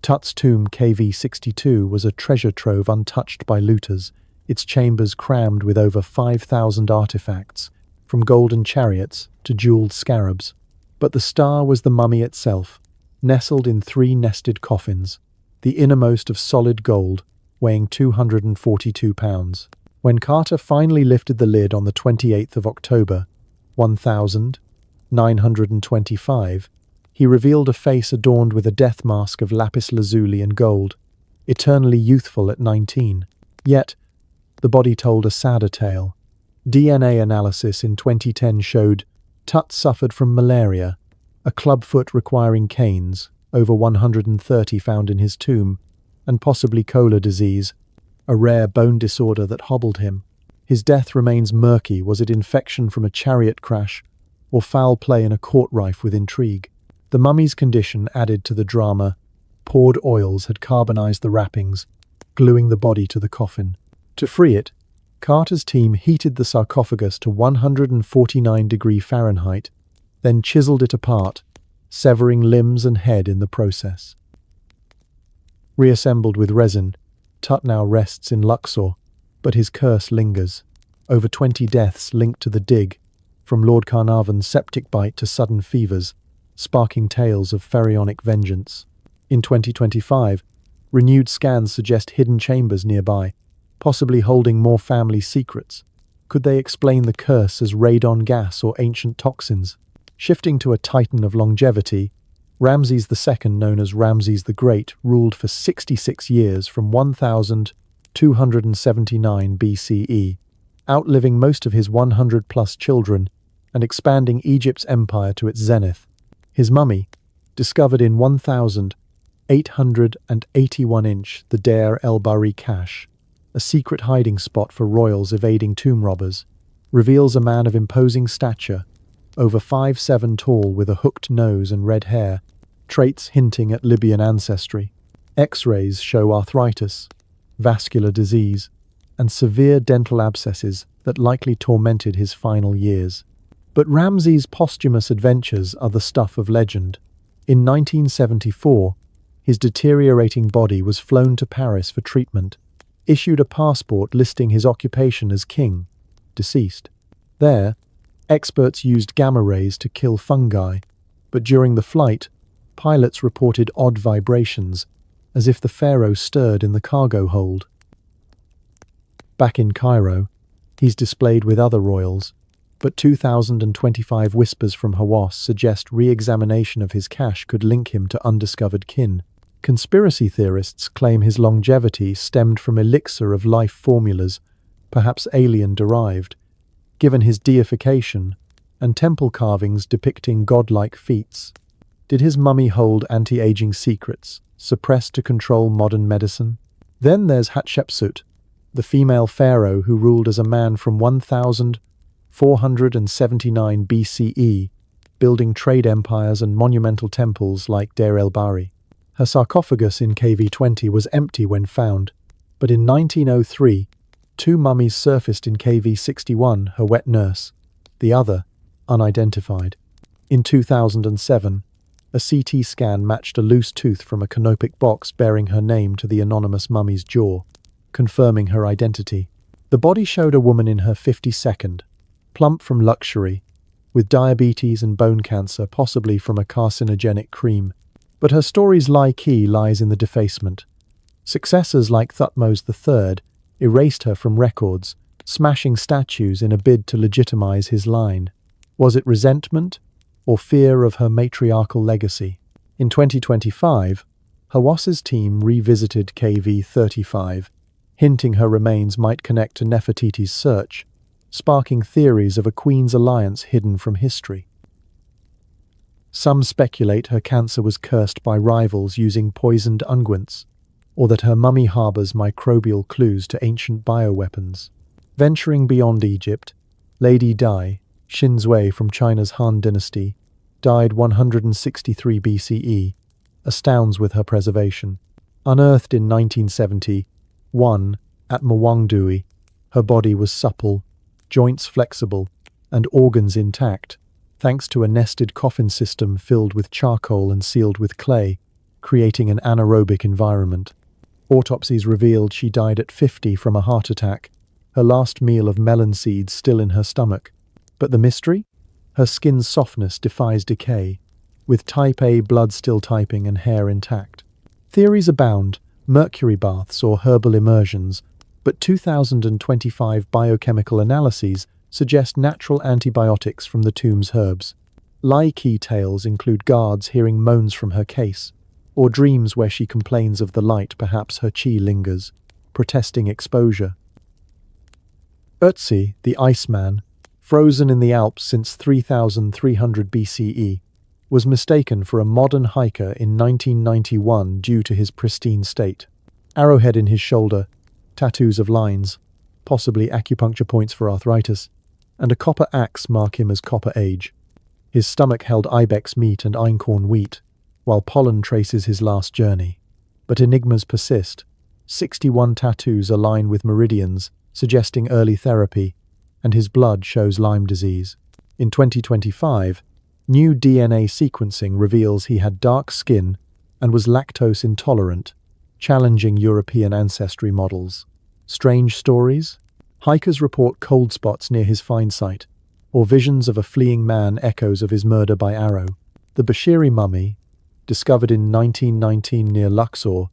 Tut's tomb KV62 was a treasure trove untouched by looters, its chambers crammed with over 5,000 artifacts, from golden chariots to jeweled scarabs. But the star was the mummy itself, nestled in 3 nested coffins, the innermost of solid gold, weighing 242 pounds. When Carter finally lifted the lid on the 28th of October, 1925, he revealed a face adorned with a death mask of lapis lazuli and gold, eternally youthful at 19. Yet, the body told a sadder tale. DNA analysis in 2010 showed Tut suffered from malaria, a clubfoot requiring canes, over 130 found in his tomb, and possibly Kohler disease, a rare bone disorder that hobbled him. His death remains murky. Was it infection from a chariot crash, or foul play in a court rife with intrigue? The mummy's condition added to the drama. Poured oils had carbonized the wrappings, gluing the body to the coffin. To free it, Carter's team heated the sarcophagus to 149 Fahrenheit, then chiseled it apart, severing limbs and head in the process. Reassembled with resin, Tut now rests in Luxor, but his curse lingers. Over 20 deaths linked to the dig, from Lord Carnarvon's septic bite to sudden fevers, sparking tales of pharaonic vengeance. In 2025, renewed scans suggest hidden chambers nearby, possibly holding more family secrets. Could they explain the curse as radon gas or ancient toxins? Shifting to a titan of longevity, Ramses II, known as Ramses the Great, ruled for 66 years from 1279 BCE, outliving most of his 100-plus children and expanding Egypt's empire to its zenith. His mummy, discovered in 1881 the Deir el-Bahri cache, a secret hiding spot for royals evading tomb robbers, reveals a man of imposing stature, over 5'7" tall with a hooked nose and red hair, traits hinting at Libyan ancestry. X-rays show arthritis, vascular disease, and severe dental abscesses that likely tormented his final years. But Ramses' posthumous adventures are the stuff of legend. In 1974, his deteriorating body was flown to Paris for treatment, issued a passport listing his occupation as king, deceased. There, experts used gamma rays to kill fungi, but during the flight, pilots reported odd vibrations, as if the pharaoh stirred in the cargo hold. Back in Cairo, he's displayed with other royals, but 2025 whispers from Hawass suggest re-examination of his cache could link him to undiscovered kin. Conspiracy theorists claim his longevity stemmed from elixir of life formulas, perhaps alien-derived, given his deification, and temple carvings depicting godlike feats. Did his mummy hold anti-aging secrets, suppressed to control modern medicine? Then there's Hatshepsut, the female pharaoh who ruled as a man from 1479 BCE, building trade empires and monumental temples like Deir el-Bahri. Her sarcophagus in KV-20 was empty when found, but in 1903, two mummies surfaced in KV-61, her wet nurse, the other unidentified. In 2007, a CT scan matched a loose tooth from a canopic box bearing her name to the anonymous mummy's jaw, confirming her identity. The body showed a woman in her 52nd, plump from luxury, with diabetes and bone cancer, possibly from a carcinogenic cream. But her story's key lies in the defacement. Successors like Thutmose III erased her from records, smashing statues in a bid to legitimize his line. Was it resentment or fear of her matriarchal legacy? In 2025, Hawass's team revisited KV-35, hinting her remains might connect to Nefertiti's search, sparking theories of a queen's alliance hidden from history. Some speculate her cancer was cursed by rivals using poisoned unguents, or that her mummy harbors microbial clues to ancient bioweapons. Venturing beyond Egypt, Lady Dai, Xinzui from China's Han dynasty, died 163 BCE, astounds with her preservation. Unearthed in 1971 at Mwangdui, her body was supple, joints flexible, and organs intact, thanks to a nested coffin system filled with charcoal and sealed with clay, creating an anaerobic environment. Autopsies revealed she died at 50 from a heart attack, her last meal of melon seeds still in her stomach. But the mystery? Her skin's softness defies decay, with type A blood still typing and hair intact. Theories abound, mercury baths or herbal immersions, but 2025 biochemical analyses suggest natural antibiotics from the tomb's herbs. Key tales include guards hearing moans from her case, or dreams where she complains of the light, perhaps her chi lingers, protesting exposure. Ötzi, the Iceman, frozen in the Alps since 3300 BCE, was mistaken for a modern hiker in 1991 due to his pristine state. Arrowhead in his shoulder, tattoos of lines, possibly acupuncture points for arthritis, and a copper axe mark him as copper age. His stomach held ibex meat and einkorn wheat, while pollen traces his last journey. But enigmas persist. 61 tattoos align with meridians, suggesting early therapy, and his blood shows Lyme disease. In 2025, new DNA sequencing reveals he had dark skin and was lactose intolerant, challenging European ancestry models. Strange stories? Hikers report cold spots near his find site, or visions of a fleeing man echoes of his murder by arrow. The Bashiri mummy, discovered in 1919 near Luxor,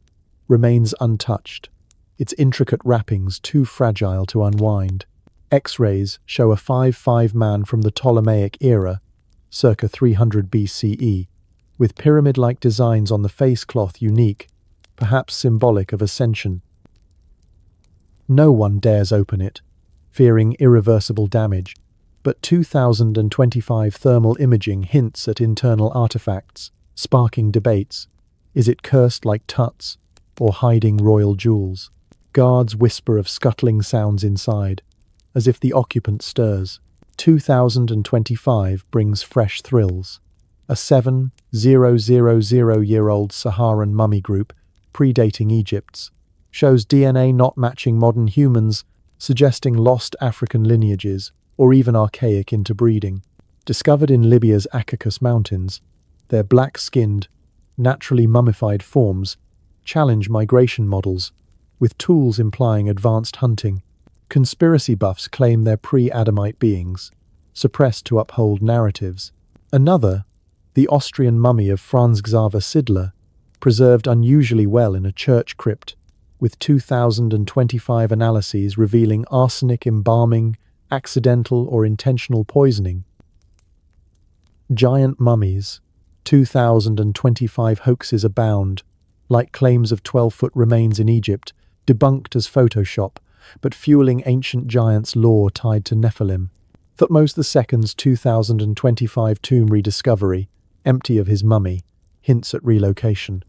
remains untouched, its intricate wrappings too fragile to unwind. X-rays show a 5'5" man from the Ptolemaic era, circa 300 BCE, with pyramid-like designs on the face cloth unique, perhaps symbolic of ascension. No one dares open it, fearing irreversible damage, but 2025 thermal imaging hints at internal artifacts, sparking debates. Is it cursed like Tut's, or hiding royal jewels? Guards whisper of scuttling sounds inside, as if the occupant stirs. 2025 brings fresh thrills. A 7,000-year-old Saharan mummy group, predating Egypt's, shows DNA not matching modern humans, suggesting lost African lineages or even archaic interbreeding. Discovered in Libya's Caucasus Mountains, their black-skinned, naturally mummified forms challenge migration models, with tools implying advanced hunting. Conspiracy buffs claim they're pre-Adamite beings, suppressed to uphold narratives. Another, the Austrian mummy of Franz Xaver Sidler, preserved unusually well in a church crypt, with 2025 analyses revealing arsenic embalming, accidental or intentional poisoning. Giant mummies. 2025 hoaxes abound, like claims of 12-foot remains in Egypt, debunked as Photoshop, but fueling ancient giants' lore tied to Nephilim. Thutmose II's 2025 tomb rediscovery, empty of his mummy, hints at relocation,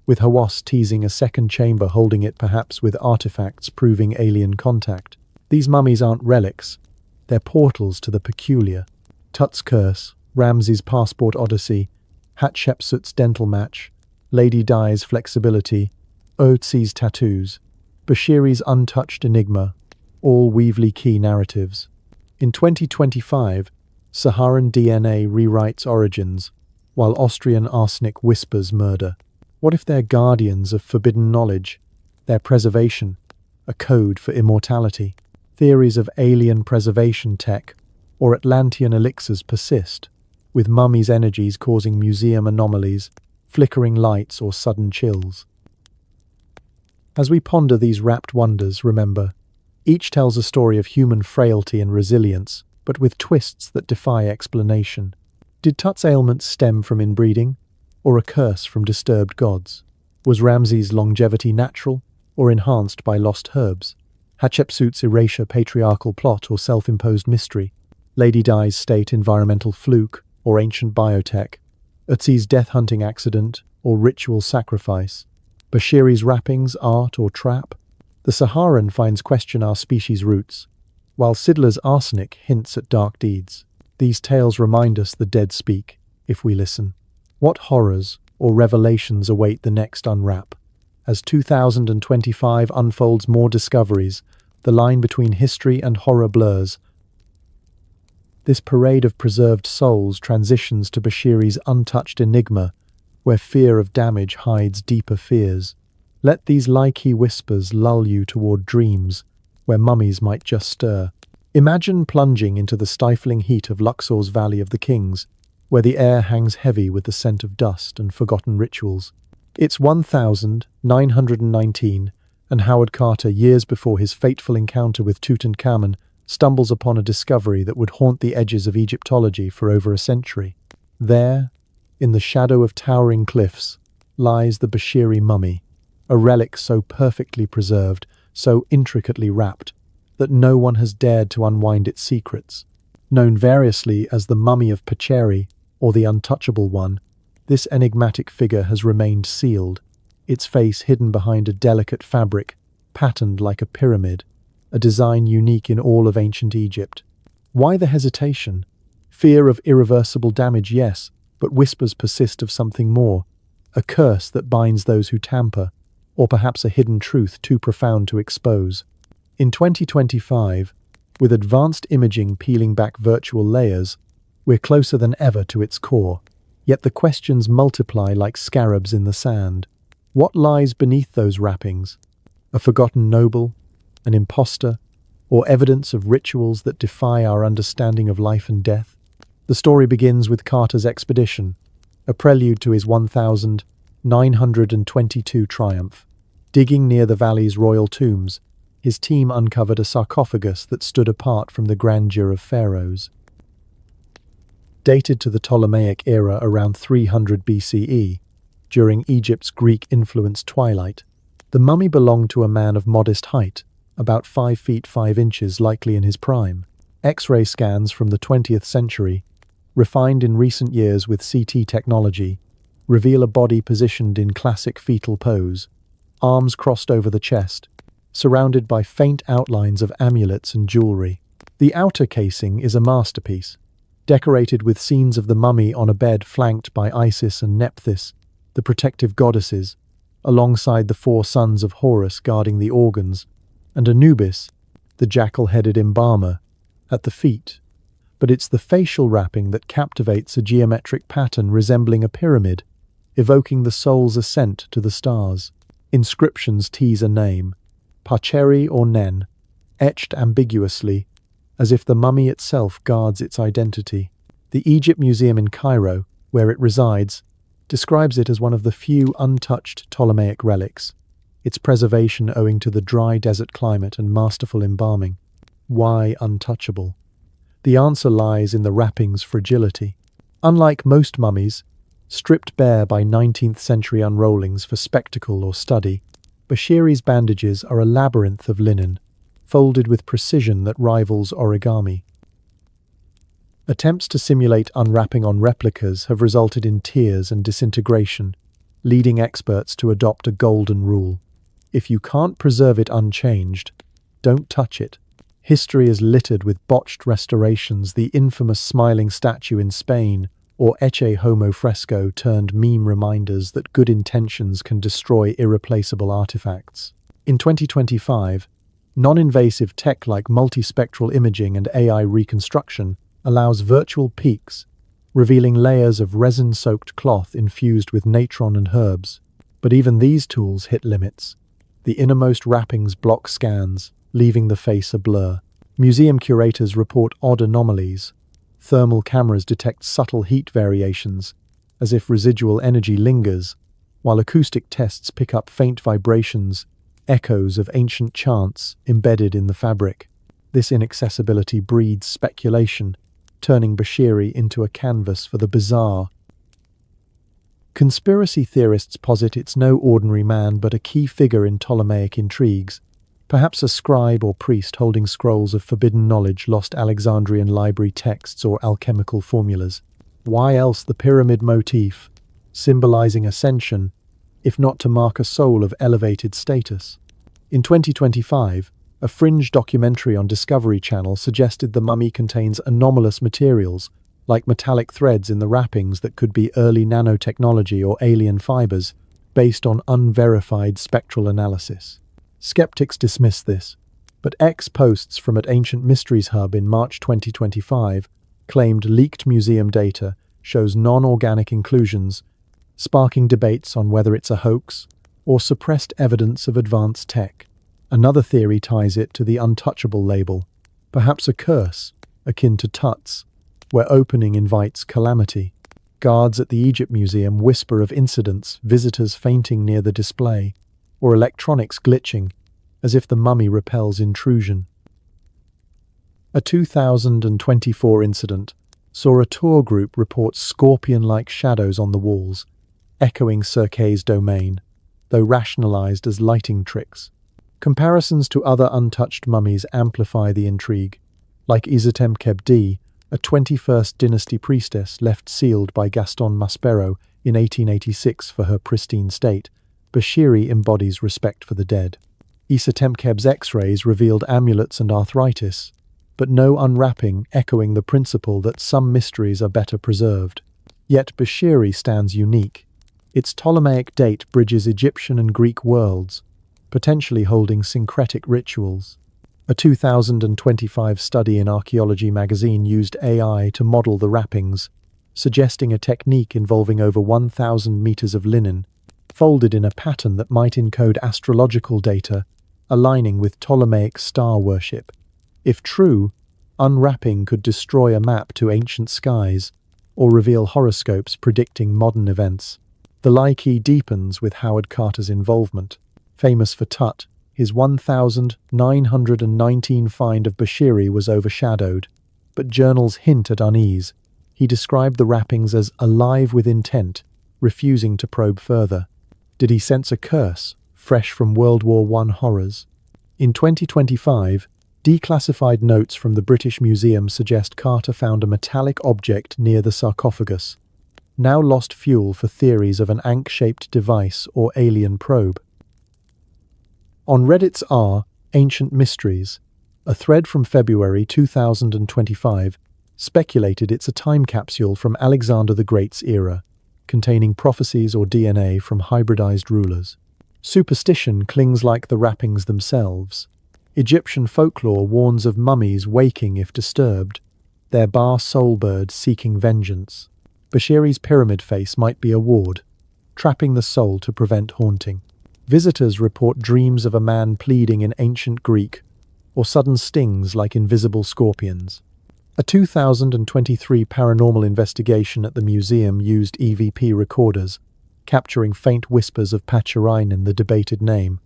with Hawass teasing a second chamber holding it perhaps with artifacts proving alien contact. These mummies aren't relics, they're portals to the peculiar. Tut's curse, Ramses' passport odyssey, Hatshepsut's dental match, Lady Di's flexibility, Otzi's tattoos, Bashiri's untouched enigma, all Weavely key narratives. In 2025, Saharan DNA rewrites origins, while Austrian arsenic whispers murder. What if they're guardians of forbidden knowledge, their preservation, a code for immortality? Theories of alien preservation tech or Atlantean elixirs persist, with mummies' energies causing museum anomalies, flickering lights or sudden chills. As we ponder these wrapped wonders, remember, each tells a story of human frailty and resilience, but with twists that defy explanation. Did Tut's ailments stem from inbreeding, or a curse from disturbed gods? Was Ramses' longevity natural, or enhanced by lost herbs? Hatshepsut's erasure patriarchal plot or self-imposed mystery? Lady Di's state environmental fluke, or ancient biotech? Otzi's death-hunting accident, or ritual sacrifice? Bashiri's wrappings, art or trap? The Saharan finds question our species' roots, while Sidler's arsenic hints at dark deeds. These tales remind us the dead speak, if we listen. What horrors or revelations await the next unwrap? As 2025 unfolds more discoveries, the line between history and horror blurs. This parade of preserved souls transitions to Bashiri's untouched enigma, where fear of damage hides deeper fears. Let these lie-key whispers lull you toward dreams, where mummies might just stir. Imagine plunging into the stifling heat of Luxor's Valley of the Kings, where the air hangs heavy with the scent of dust and forgotten rituals. It's 1919, and Howard Carter, years before his fateful encounter with Tutankhamun, stumbles upon a discovery that would haunt the edges of Egyptology for over a century. There, in the shadow of towering cliffs, lies the Bashiri mummy, a relic so perfectly preserved, so intricately wrapped, that no one has dared to unwind its secrets. Known variously as the Mummy of Pacheri or the Untouchable One, this enigmatic figure has remained sealed, its face hidden behind a delicate fabric, patterned like a pyramid, a design unique in all of ancient Egypt. Why the hesitation? Fear of irreversible damage, yes, but whispers persist of something more, a curse that binds those who tamper, or perhaps a hidden truth too profound to expose. In 2025, with advanced imaging peeling back virtual layers, we're closer than ever to its core, yet the questions multiply like scarabs in the sand. What lies beneath those wrappings? A forgotten noble, an impostor, or evidence of rituals that defy our understanding of life and death? The story begins with Carter's expedition, a prelude to his 1922 triumph. Digging near the valley's royal tombs, his team uncovered a sarcophagus that stood apart from the grandeur of pharaohs. Dated to the Ptolemaic era around 300 BCE, during Egypt's Greek-influenced twilight, the mummy belonged to a man of modest height, about 5 feet 5 inches, likely in his prime. X-ray scans from the 20th century, refined in recent years with CT technology, reveal a body positioned in classic fetal pose, arms crossed over the chest, surrounded by faint outlines of amulets and jewelry. The outer casing is a masterpiece, decorated with scenes of the mummy on a bed flanked by Isis and Nephthys, the protective goddesses, alongside the four sons of Horus guarding the organs, and Anubis, the jackal-headed embalmer, at the feet. But it's the facial wrapping that captivates, a geometric pattern resembling a pyramid, evoking the soul's ascent to the stars. Inscriptions tease a name, Pacheri or Nen, etched ambiguously, as if the mummy itself guards its identity. The Egypt Museum in Cairo, where it resides, describes it as one of the few untouched Ptolemaic relics, its preservation owing to the dry desert climate and masterful embalming. Why untouchable? The answer lies in the wrapping's fragility. Unlike most mummies, stripped bare by 19th century unrollings for spectacle or study, Bashiri's bandages are a labyrinth of linen, folded with precision that rivals origami. Attempts to simulate unwrapping on replicas have resulted in tears and disintegration, leading experts to adopt a golden rule. If you can't preserve it unchanged, don't touch it. History is littered with botched restorations, the infamous smiling statue in Spain, or Ecce Homo fresco turned meme reminders that good intentions can destroy irreplaceable artifacts. In 2025, non-invasive tech like multispectral imaging and AI reconstruction allows virtual peaks, revealing layers of resin-soaked cloth infused with natron and herbs. But even these tools hit limits. The innermost wrappings block scans, leaving the face a blur. Museum curators report odd anomalies. Thermal cameras detect subtle heat variations, as if residual energy lingers, while acoustic tests pick up faint vibrations, echoes of ancient chants embedded in the fabric. This inaccessibility breeds speculation, turning Bashiri into a canvas for the bizarre. Conspiracy theorists posit it's no ordinary man but a key figure in Ptolemaic intrigues, perhaps a scribe or priest holding scrolls of forbidden knowledge, lost Alexandrian library texts, or alchemical formulas. Why else the pyramid motif, symbolizing ascension, if not to mark a soul of elevated status? In 2025, a fringe documentary on Discovery Channel suggested the mummy contains anomalous materials, like metallic threads in the wrappings that could be early nanotechnology or alien fibers, based on unverified spectral analysis. Skeptics dismiss this, but posts from at Ancient Mysteries Hub in March 2025 claimed leaked museum data shows non-organic inclusions, sparking debates on whether it's a hoax or suppressed evidence of advanced tech. Another theory ties it to the Untouchable label, perhaps a curse, akin to Tut's, where opening invites calamity. Guards at the Egypt Museum whisper of incidents, visitors fainting near the display, or electronics glitching, as if the mummy repels intrusion. A 2024 incident saw a tour group report scorpion-like shadows on the walls, echoing Circe's domain, though rationalized as lighting tricks. Comparisons to other untouched mummies amplify the intrigue, like Isetemkeb D, a 21st dynasty priestess left sealed by Gaston Maspero in 1886 for her pristine state. Bashiri embodies respect for the dead. Isetemkeb's X-rays revealed amulets and arthritis, but no unwrapping, echoing the principle that some mysteries are better preserved. Yet Bashiri stands unique. Its Ptolemaic date bridges Egyptian and Greek worlds, potentially holding syncretic rituals. A 2025 study in Archaeology magazine used AI to model the wrappings, suggesting a technique involving over 1,000 meters of linen, folded in a pattern that might encode astrological data, aligning with Ptolemaic star worship. If true, unwrapping could destroy a map to ancient skies, or reveal horoscopes predicting modern events. The lie key deepens with Howard Carter's involvement. Famous for Tut, his 1919 find of Bashiri was overshadowed, but journals hint at unease. He described the wrappings as alive with intent, refusing to probe further. Did he sense a curse, fresh from World War I horrors? In 2025, declassified notes from the British Museum suggest Carter found a metallic object near the sarcophagus, now lost fuel for theories of an ankh-shaped device or alien probe. On Reddit's Ancient Mysteries, a thread from February 2025 speculated it's a time capsule from Alexander the Great's era, containing prophecies or DNA from hybridized rulers. Superstition clings like the wrappings themselves. Egyptian folklore warns of mummies waking if disturbed, their bar soul bird seeking vengeance. Bashiri's pyramid face might be a ward, trapping the soul to prevent haunting. Visitors report dreams of a man pleading in ancient Greek, or sudden stings like invisible scorpions. A 2023 paranormal investigation at the museum used EVP recorders, capturing faint whispers of Pachyrhinen, the debated name.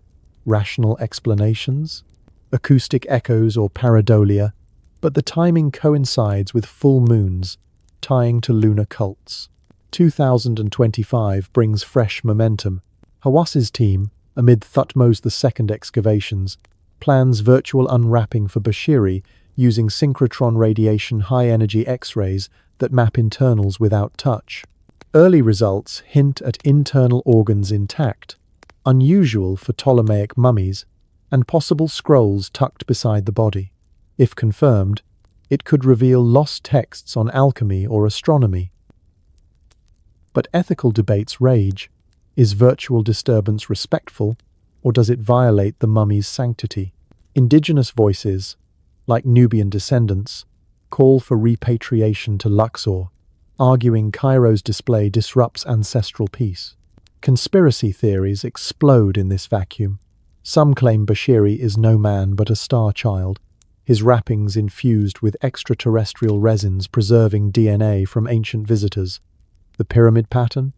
Rational explanations? Acoustic echoes or pareidolia? But the timing coincides with full moons, tying to lunar cults. 2025 brings fresh momentum. Hawas's team, amid Thutmose II excavations, plans virtual unwrapping for Bashiri using synchrotron radiation high-energy X-rays that map internals without touch. Early results hint at internal organs intact, unusual for Ptolemaic mummies, and possible scrolls tucked beside the body. If confirmed, it could reveal lost texts on alchemy or astronomy. But ethical debates rage. Is virtual disturbance respectful, or does it violate the mummy's sanctity? Indigenous voices, like Nubian descendants, call for repatriation to Luxor, arguing Cairo's display disrupts ancestral peace. Conspiracy theories explode in this vacuum. Some claim Bashiri is no man but a star child, his wrappings infused with extraterrestrial resins preserving DNA from ancient visitors. The pyramid pattern?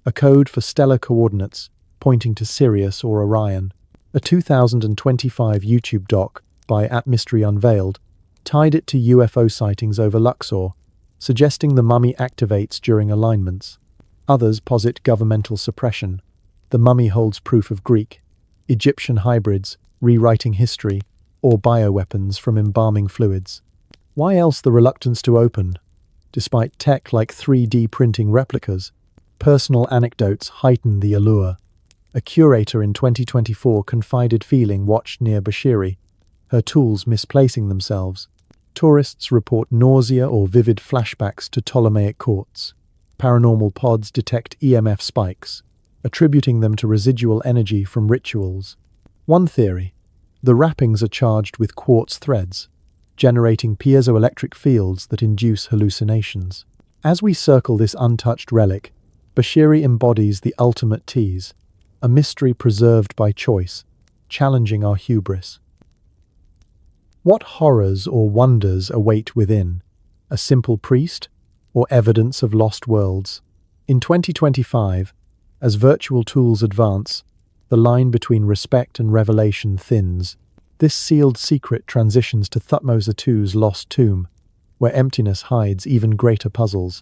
A code for stellar coordinates, pointing to Sirius or Orion. A 2025 YouTube doc by @Mystery Unveiled tied it to UFO sightings over Luxor, suggesting the mummy activates during alignments. Others posit governmental suppression. The mummy holds proof of Greek, Egyptian hybrids, rewriting history, or bioweapons from embalming fluids. Why else the reluctance to open? Despite tech like 3D printing replicas, personal anecdotes heighten the allure. A curator in 2024 confided feeling watched near Bashiri, her tools misplacing themselves. Tourists report nausea or vivid flashbacks to Ptolemaic courts. Paranormal pods detect EMF spikes, attributing them to residual energy from rituals. One theory: the wrappings are charged with quartz threads, generating piezoelectric fields that induce hallucinations. As we circle this untouched relic, Bashiri embodies the ultimate tease, a mystery preserved by choice, challenging our hubris. What horrors or wonders await within? A simple priest, or evidence of lost worlds? In 2025, as virtual tools advance, the line between respect and revelation thins. This sealed secret transitions to Thutmose II's lost tomb, where emptiness hides even greater puzzles,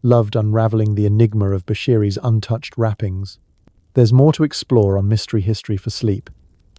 loved unraveling the enigma of Bashiri's untouched wrappings. There's more to explore on Mystery History for Sleep.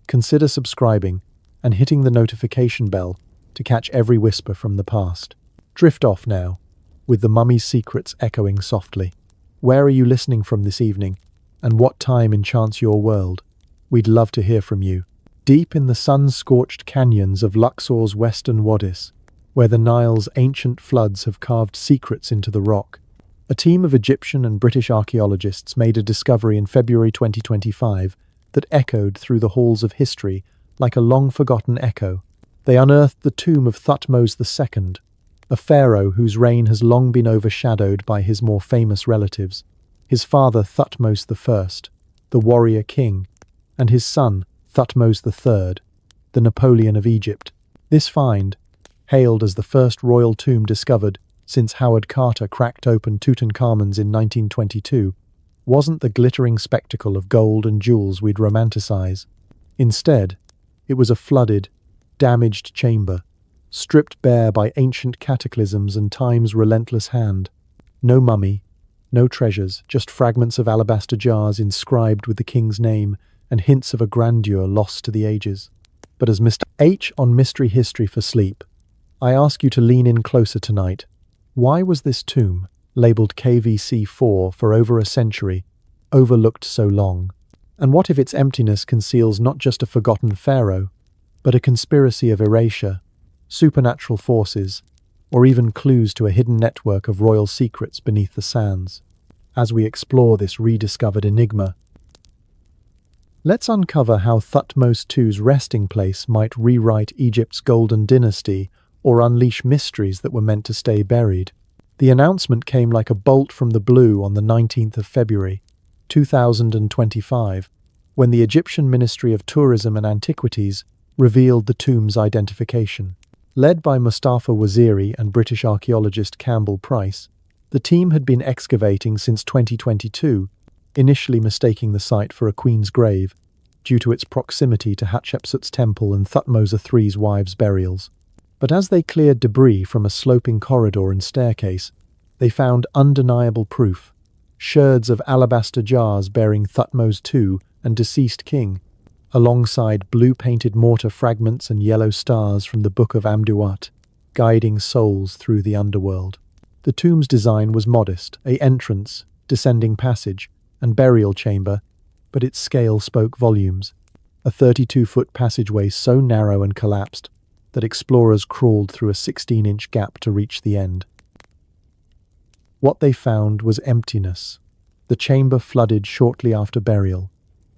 Consider subscribing and hitting the notification bell to catch every whisper from the past. Drift off now, with the mummy's secrets echoing softly. Where are you listening from this evening, and what time enchants your world? We'd love to hear from you. Deep in the sun-scorched canyons of Luxor's western Wadis, where the Nile's ancient floods have carved secrets into the rock, a team of Egyptian and British archaeologists made a discovery in February 2025 that echoed through the halls of history like a long-forgotten echo. They unearthed the tomb of Thutmose II, a pharaoh whose reign has long been overshadowed by his more famous relatives, his father Thutmose I, the warrior king, and his son Thutmose III, the Napoleon of Egypt. This find, hailed as the first royal tomb discovered since Howard Carter cracked open Tutankhamun's in 1922, wasn't the glittering spectacle of gold and jewels we'd romanticize. Instead, it was a flooded, damaged chamber, stripped bare by ancient cataclysms and time's relentless hand. No mummy, no treasures, just fragments of alabaster jars inscribed with the king's name and hints of a grandeur lost to the ages. But as Mr. H on Mystery History for Sleep, I ask you to lean in closer tonight. Why was this tomb, labelled KVC4 for over a century, overlooked so long? And what if its emptiness conceals not just a forgotten pharaoh, but a conspiracy of erasure, supernatural forces, or even clues to a hidden network of royal secrets beneath the sands? As we explore this rediscovered enigma, let's uncover how Thutmose II's resting place might rewrite Egypt's golden dynasty or unleash mysteries that were meant to stay buried. The announcement came like a bolt from the blue on the 19th of February, 2025, when the Egyptian Ministry of Tourism and Antiquities revealed the tomb's identification. Led by Mustafa Waziri and British archaeologist Campbell Price, the team had been excavating since 2022, initially mistaking the site for a queen's grave due to its proximity to Hatshepsut's temple and Thutmose III's wives' burials. But as they cleared debris from a sloping corridor and staircase, they found undeniable proof: sherds of alabaster jars bearing Thutmose II and deceased king, alongside blue-painted mortar fragments and yellow stars from the Book of Amduat, guiding souls through the underworld. The tomb's design was modest: an entrance, descending passage, and burial chamber, but its scale spoke volumes. A 32-foot passageway so narrow and collapsed that explorers crawled through a 16-inch gap to reach the end. What they found was emptiness. The chamber flooded shortly after burial,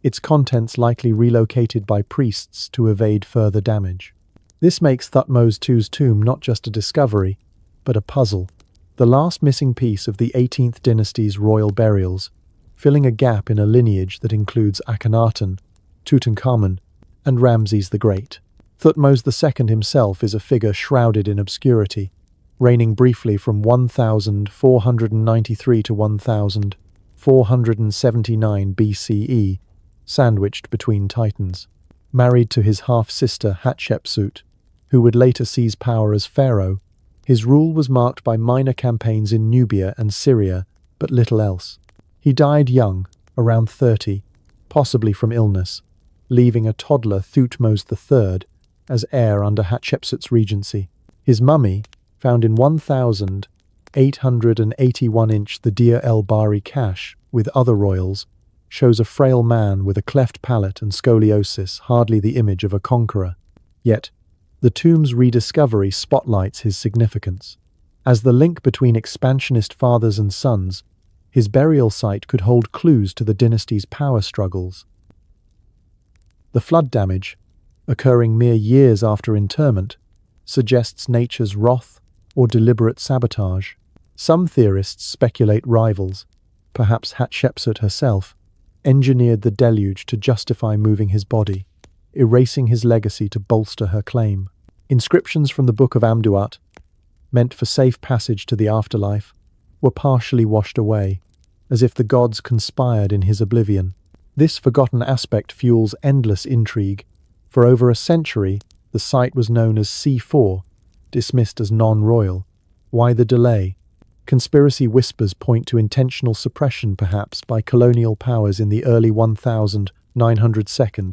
its contents likely relocated by priests to evade further damage. This makes Thutmose II's tomb not just a discovery, but a puzzle, the last missing piece of the 18th dynasty's royal burials, filling a gap in a lineage that includes Akhenaten, Tutankhamun, and Ramses the Great. Thutmose II himself is a figure shrouded in obscurity, reigning briefly from 1493 to 1479 BCE, sandwiched between titans. Married to his half-sister Hatshepsut, who would later seize power as pharaoh, his rule was marked by minor campaigns in Nubia and Syria, but little else. He died young, around 30, possibly from illness, leaving a toddler Thutmose III as heir under Hatshepsut's regency. His mummy, found in 1881-inch the Deir el-Bahri cache with other royals, shows a frail man with a cleft palate and scoliosis, hardly the image of a conqueror. Yet, the tomb's rediscovery spotlights his significance. As the link between expansionist fathers and sons, his burial site could hold clues to the dynasty's power struggles. The flood damage, occurring mere years after interment, suggests nature's wrath or deliberate sabotage. Some theorists speculate rivals, perhaps Hatshepsut herself, engineered the deluge to justify moving his body, erasing his legacy to bolster her claim. Inscriptions from the Book of Amduat, meant for safe passage to the afterlife, were partially washed away, as if the gods conspired in his oblivion. This forgotten aspect fuels endless intrigue. For over a century, the site was known as C4, dismissed as non-royal. Why the delay? Conspiracy whispers point to intentional suppression, perhaps, by colonial powers in the early 1902,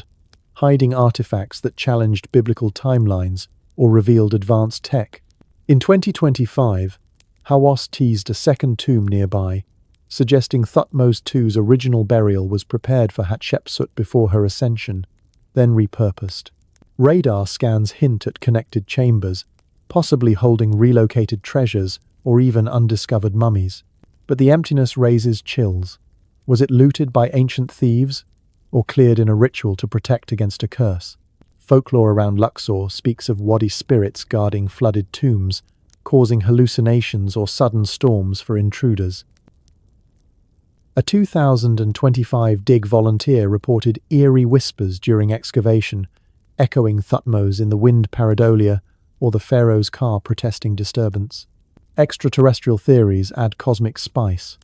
hiding artifacts that challenged biblical timelines or revealed advanced tech. In 2025, Hawass teased a second tomb nearby, suggesting Thutmose II's original burial was prepared for Hatshepsut before her ascension, then repurposed. Radar scans hint at connected chambers, possibly holding relocated treasures or even undiscovered mummies. But the emptiness raises chills. Was it looted by ancient thieves, or cleared in a ritual to protect against a curse? Folklore around Luxor speaks of Wadi spirits guarding flooded tombs, causing hallucinations or sudden storms for intruders. A 2025 dig volunteer reported eerie whispers during excavation, echoing Thutmose in the wind pareidolia or the pharaoh's car protesting disturbance. Extraterrestrial theories add cosmic spice.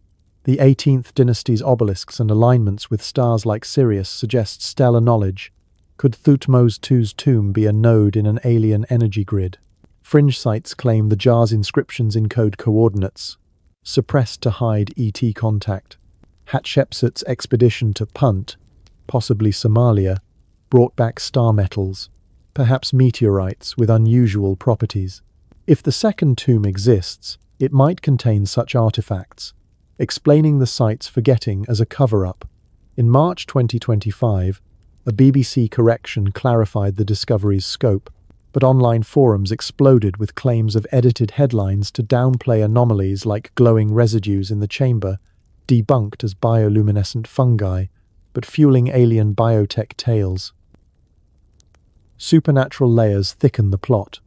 The 18th dynasty's obelisks and alignments with stars like Sirius suggest stellar knowledge. Could Thutmose II's tomb be a node in an alien energy grid? Fringe sites claim the jar's inscriptions encode coordinates, suppressed to hide ET contact. Hatshepsut's expedition to Punt, possibly Somalia, brought back star metals, perhaps meteorites with unusual properties. If the second tomb exists, it might contain such artifacts, explaining the site's forgetting as a cover-up. In March 2025, a BBC correction clarified the discovery's scope, but online forums exploded with claims of edited headlines to downplay anomalies like glowing residues in the chamber, debunked as bioluminescent fungi, but fueling alien biotech tales. Supernatural layers thicken the plot.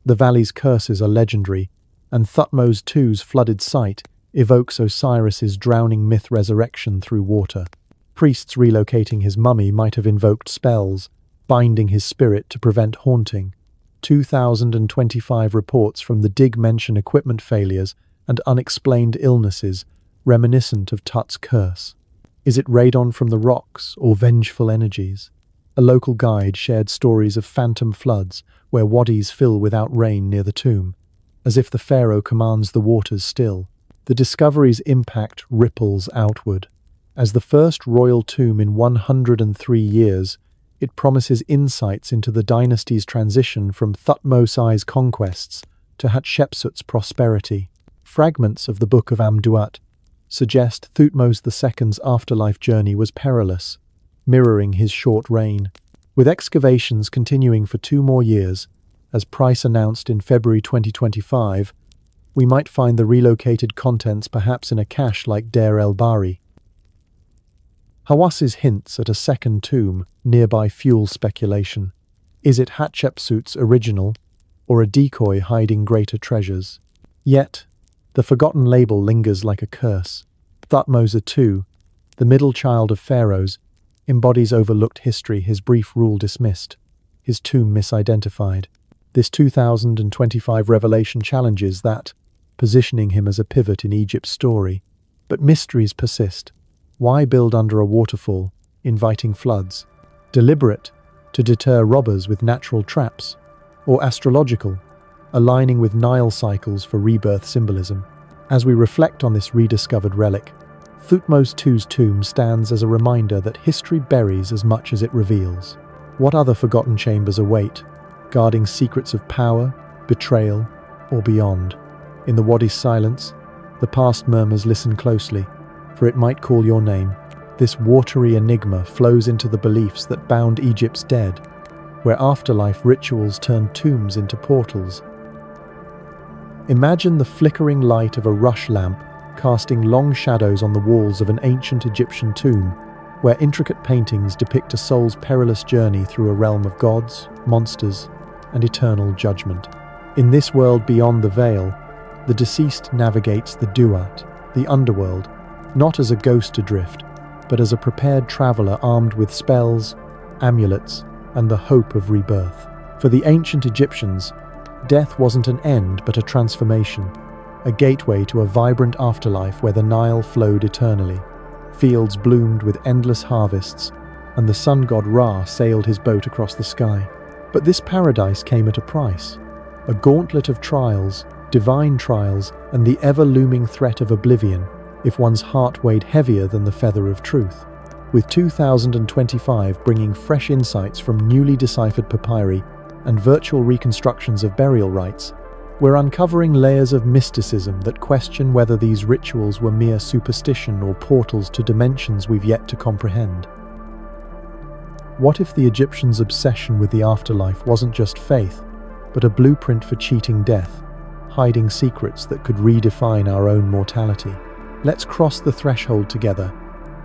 The valley's curses are legendary, and Thutmose II's flooded site evokes Osiris's drowning myth resurrection through water. Priests relocating his mummy might have invoked spells, binding his spirit to prevent haunting. 2025 reports from the dig mention equipment failures and unexplained illnesses reminiscent of Tut's curse. Is it radon from the rocks or vengeful energies? A local guide shared stories of phantom floods where wadis fill without rain near the tomb, as if the pharaoh commands the waters still. The discovery's impact ripples outward. As the first royal tomb in 103 years, it promises insights into the dynasty's transition from Thutmose I's conquests to Hatshepsut's prosperity. Fragments of the Book of Amduat suggest Thutmose II's afterlife journey was perilous, mirroring his short reign. With excavations continuing for 2 more years, as Price announced in February 2025, we might find the relocated contents perhaps in a cache like Deir el-Bahri. Hawas's hints at a second tomb nearby fuel speculation. Is it Hatshepsut's original, or a decoy hiding greater treasures? Yet, the forgotten label lingers like a curse. Thutmose II, the middle child of pharaohs, embodies overlooked history, his brief rule dismissed, his tomb misidentified. This 2025 revelation challenges that, positioning him as a pivot in Egypt's story. But mysteries persist. Why build under a waterfall, inviting floods? Deliberate, to deter robbers with natural traps? Or astrological, aligning with Nile cycles for rebirth symbolism? As we reflect on this rediscovered relic, Thutmose II's tomb stands as a reminder that history buries as much as it reveals. What other forgotten chambers await, guarding secrets of power, betrayal, or beyond? In the wadi's silence, the past murmurs, listen closely, for it might call your name. This watery enigma flows into the beliefs that bound Egypt's dead, where afterlife rituals turned tombs into portals. Imagine the flickering light of a rush lamp casting long shadows on the walls of an ancient Egyptian tomb, where intricate paintings depict a soul's perilous journey through a realm of gods, monsters, and eternal judgment. In this world beyond the veil, the deceased navigates the duat, the underworld, not as a ghost adrift, but as a prepared traveler armed with spells, amulets, and the hope of rebirth. For the ancient Egyptians, death wasn't an end but a transformation, a gateway to a vibrant afterlife where the Nile flowed eternally. Fields bloomed with endless harvests, and the sun god Ra sailed his boat across the sky. But this paradise came at a price, a gauntlet of trials, divine trials, and the ever-looming threat of oblivion, if one's heart weighed heavier than the feather of truth. With 2025 bringing fresh insights from newly deciphered papyri and virtual reconstructions of burial rites, we're uncovering layers of mysticism that question whether these rituals were mere superstition or portals to dimensions we've yet to comprehend. What if the Egyptians' obsession with the afterlife wasn't just faith, but a blueprint for cheating death, hiding secrets that could redefine our own mortality? Let's cross the threshold together,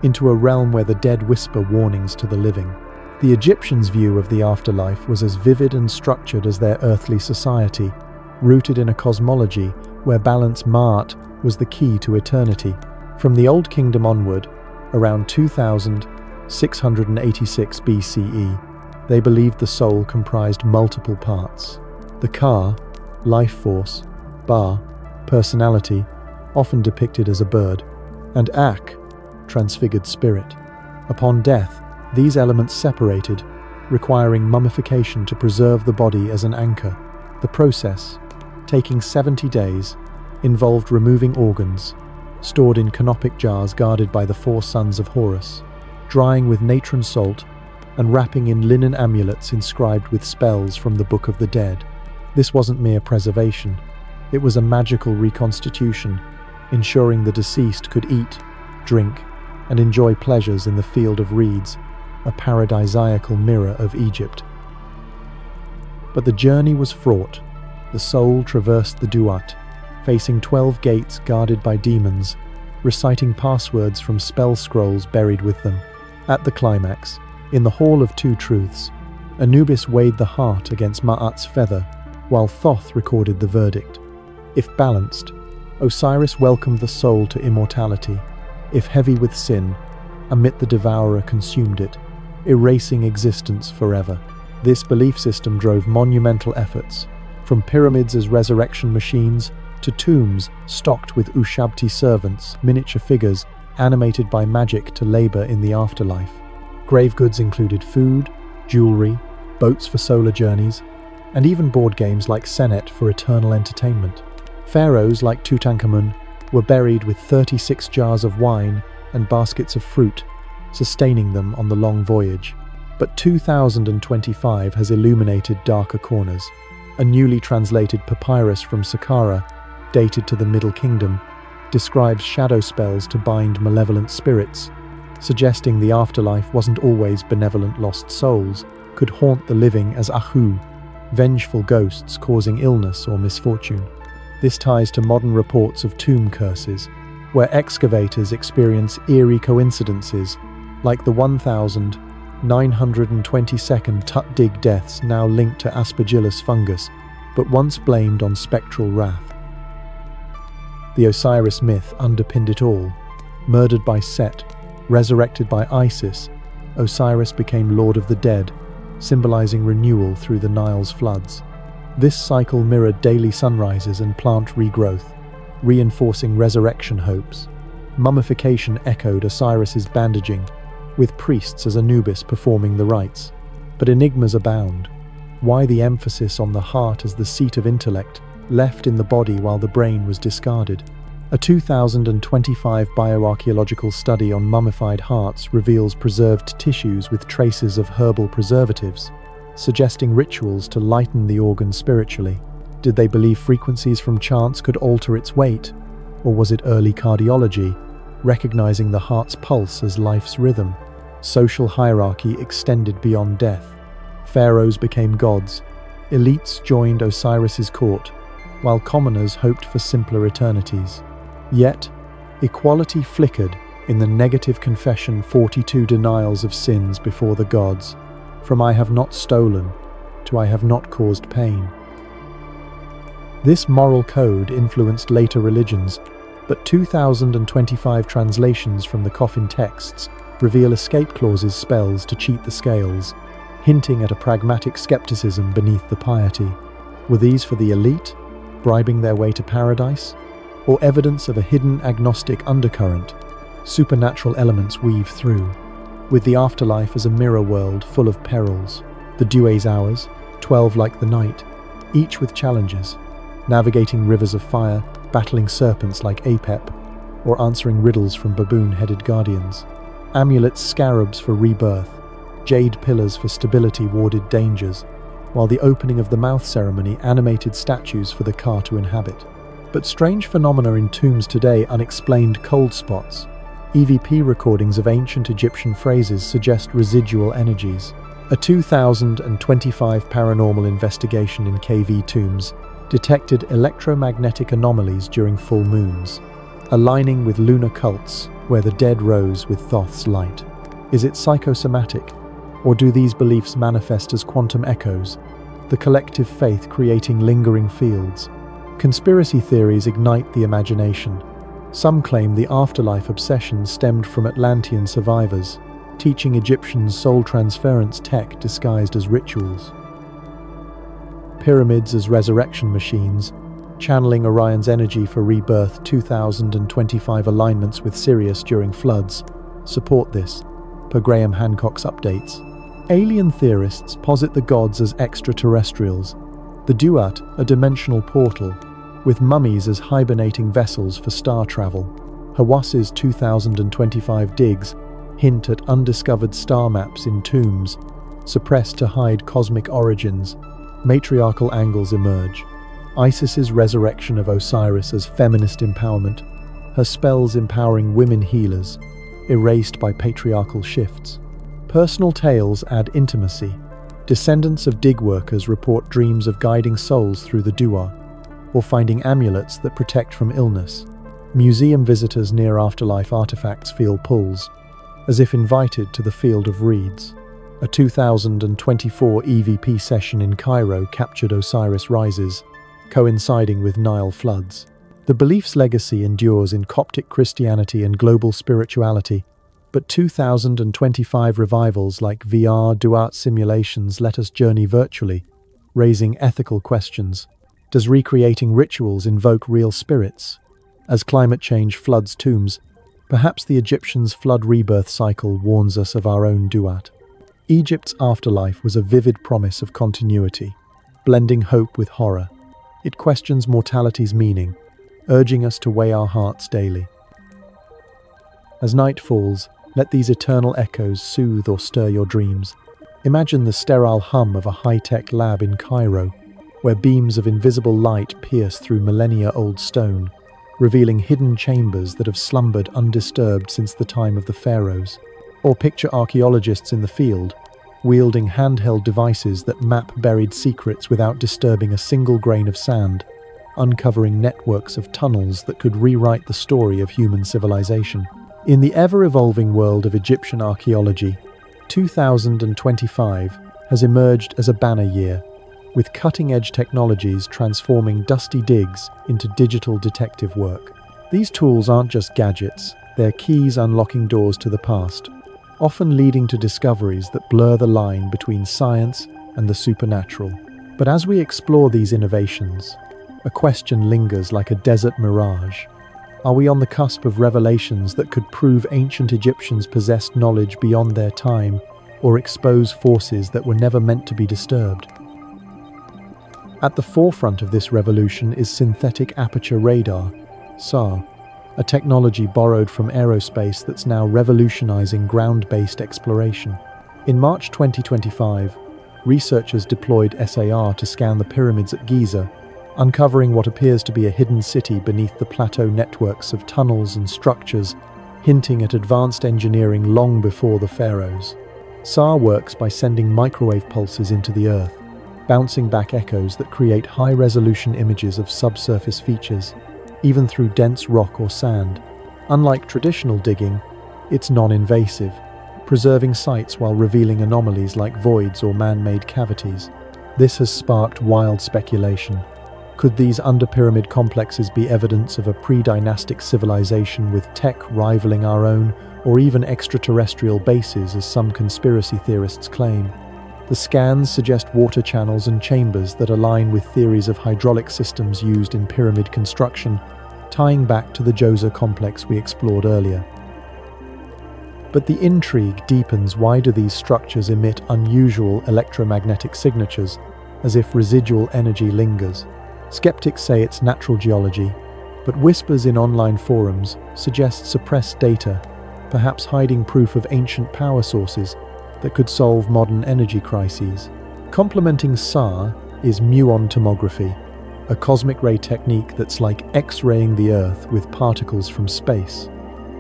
into a realm where the dead whisper warnings to the living. The Egyptians' view of the afterlife was as vivid and structured as their earthly society, rooted in a cosmology where balance ma'at was the key to eternity. From the Old Kingdom onward, around 2686 BCE, they believed the soul comprised multiple parts. The Ka, life force, Ba, personality, often depicted as a bird, and Ak, transfigured spirit. Upon death, these elements separated, requiring mummification to preserve the body as an anchor. The process, taking 70 days, involved removing organs, stored in canopic jars guarded by the 4 sons of Horus, drying with natron salt, and wrapping in linen amulets inscribed with spells from the Book of the Dead. This wasn't mere preservation, it was a magical reconstitution, ensuring the deceased could eat, drink, and enjoy pleasures in the field of reeds, a paradisiacal mirror of Egypt. But the journey was fraught. The soul traversed the Duat, facing 12 gates guarded by demons, reciting passwords from spell scrolls buried with them. At the climax, in the Hall of Two Truths, Anubis weighed the heart against Ma'at's feather, while Thoth recorded the verdict. If balanced, Osiris welcomed the soul to immortality. If heavy with sin, Amit the Devourer consumed it, erasing existence forever. This belief system drove monumental efforts, from pyramids as resurrection machines to tombs stocked with Ushabti servants, miniature figures animated by magic to labor in the afterlife. Grave goods included food, jewelry, boats for solar journeys, and even board games like Senet for eternal entertainment. Pharaohs like Tutankhamun were buried with 36 jars of wine and baskets of fruit, sustaining them on the long voyage. But 2025 has illuminated darker corners. A newly translated papyrus from Saqqara, dated to the Middle Kingdom, describes shadow spells to bind malevolent spirits, suggesting the afterlife wasn't always benevolent lost souls, could haunt the living as Ahu, vengeful ghosts causing illness or misfortune. This ties to modern reports of tomb curses, where excavators experience eerie coincidences, like the 1,922nd Tut dig deaths now linked to Aspergillus fungus, but once blamed on spectral wrath. The Osiris myth underpinned it all. Murdered by Set, resurrected by Isis, Osiris became Lord of the Dead, symbolizing renewal through the Nile's floods. This cycle mirrored daily sunrises and plant regrowth, reinforcing resurrection hopes. Mummification echoed Osiris's bandaging, with priests as Anubis performing the rites. But enigmas abound. Why the emphasis on the heart as the seat of intellect, left in the body while the brain was discarded? A 2025 bioarchaeological study on mummified hearts reveals preserved tissues with traces of herbal preservatives, suggesting rituals to lighten the organ spiritually. Did they believe frequencies from chants could alter its weight? Or was it early cardiology, recognizing the heart's pulse as life's rhythm? Social hierarchy extended beyond death. Pharaohs became gods. Elites joined Osiris's court, while commoners hoped for simpler eternities. Yet, equality flickered in the negative confession 42 denials of sins before the gods, from I have not stolen to I have not caused pain. This moral code influenced later religions, but 2025 translations from the coffin texts reveal escape clauses spells to cheat the scales, hinting at a pragmatic skepticism beneath the piety. Were these for the elite, bribing their way to paradise? Or evidence of a hidden agnostic undercurrent? Supernatural elements weave through, with the afterlife as a mirror world full of perils. The Dues hours, 12 like the night, each with challenges, navigating rivers of fire, battling serpents like Apep, or answering riddles from baboon-headed guardians. Amulets, scarabs for rebirth, jade pillars for stability warded dangers, while the opening of the mouth ceremony animated statues for the Ka to inhabit. But strange phenomena in tombs today: unexplained cold spots. EVP recordings of ancient Egyptian phrases suggest residual energies. A 2025 paranormal investigation in KV tombs detected electromagnetic anomalies during full moons, aligning with lunar cults where the dead rose with Thoth's light. Is it psychosomatic, or do these beliefs manifest as quantum echoes, the collective faith creating lingering fields? Conspiracy theories ignite the imagination. Some claim the afterlife obsession stemmed from Atlantean survivors, teaching Egyptians soul transference tech disguised as rituals. Pyramids as resurrection machines, channeling Orion's energy for rebirth. 2025 alignments with Sirius during floods support this, per Graham Hancock's updates. Alien theorists posit the gods as extraterrestrials, the Duat a dimensional portal, with mummies as hibernating vessels for star travel. Hawas's 2025 digs hint at undiscovered star maps in tombs, suppressed to hide cosmic origins. Matriarchal angles emerge. Isis's resurrection of Osiris as feminist empowerment, her spells empowering women healers. erased by patriarchal shifts. Personal tales add intimacy. Descendants of dig workers report dreams of guiding souls through the Dua, or finding amulets that protect from illness. Museum visitors near afterlife artifacts feel pulls, as if invited to the field of reeds. A 2024 EVP session in Cairo captured Osiris rises, coinciding with Nile floods. The belief's legacy endures in Coptic Christianity and global spirituality, but 2025 revivals like VR Duat simulations let us journey virtually, raising ethical questions. Does recreating rituals invoke real spirits? As climate change floods tombs, perhaps the Egyptians' flood rebirth cycle warns us of our own Duat. Egypt's afterlife was a vivid promise of continuity, blending hope with horror. It questions mortality's meaning, urging us to weigh our hearts daily. As night falls, let these eternal echoes soothe or stir your dreams. Imagine the sterile hum of a high-tech lab in Cairo, where beams of invisible light pierce through millennia-old stone, revealing hidden chambers that have slumbered undisturbed since the time of the pharaohs. Or picture archaeologists in the field, wielding handheld devices that map buried secrets without disturbing a single grain of sand, uncovering networks of tunnels that could rewrite the story of human civilization. In the ever-evolving world of Egyptian archaeology, 2025 has emerged as a banner year, with cutting-edge technologies transforming dusty digs into digital detective work. These tools aren't just gadgets, they're keys unlocking doors to the past, often leading to discoveries that blur the line between science and the supernatural. But as we explore these innovations, a question lingers like a desert mirage. Are we on the cusp of revelations that could prove ancient Egyptians possessed knowledge beyond their time, or expose forces that were never meant to be disturbed? At the forefront of this revolution is synthetic aperture radar, SAR, a technology borrowed from aerospace that's now revolutionizing ground-based exploration. In March 2025, researchers deployed SAR to scan the pyramids at Giza, uncovering what appears to be a hidden city beneath the plateau networks of tunnels and structures, hinting at advanced engineering long before the pharaohs. SAR works by sending microwave pulses into the earth, bouncing back echoes that create high-resolution images of subsurface features, even through dense rock or sand. Unlike traditional digging, it's non-invasive, preserving sites while revealing anomalies like voids or man-made cavities. This has sparked wild speculation. Could these under-pyramid complexes be evidence of a pre-dynastic civilization with tech rivaling our own, or even extraterrestrial bases, as some conspiracy theorists claim? The scans suggest water channels and chambers that align with theories of hydraulic systems used in pyramid construction, tying back to the Djoser complex we explored earlier. But the intrigue deepens. Why do these structures emit unusual electromagnetic signatures, as if residual energy lingers? Skeptics say it's natural geology, but whispers in online forums suggest suppressed data, perhaps hiding proof of ancient power sources that could solve modern energy crises. Complementing SAR is muon tomography, a cosmic ray technique that's like X-raying the Earth with particles from space.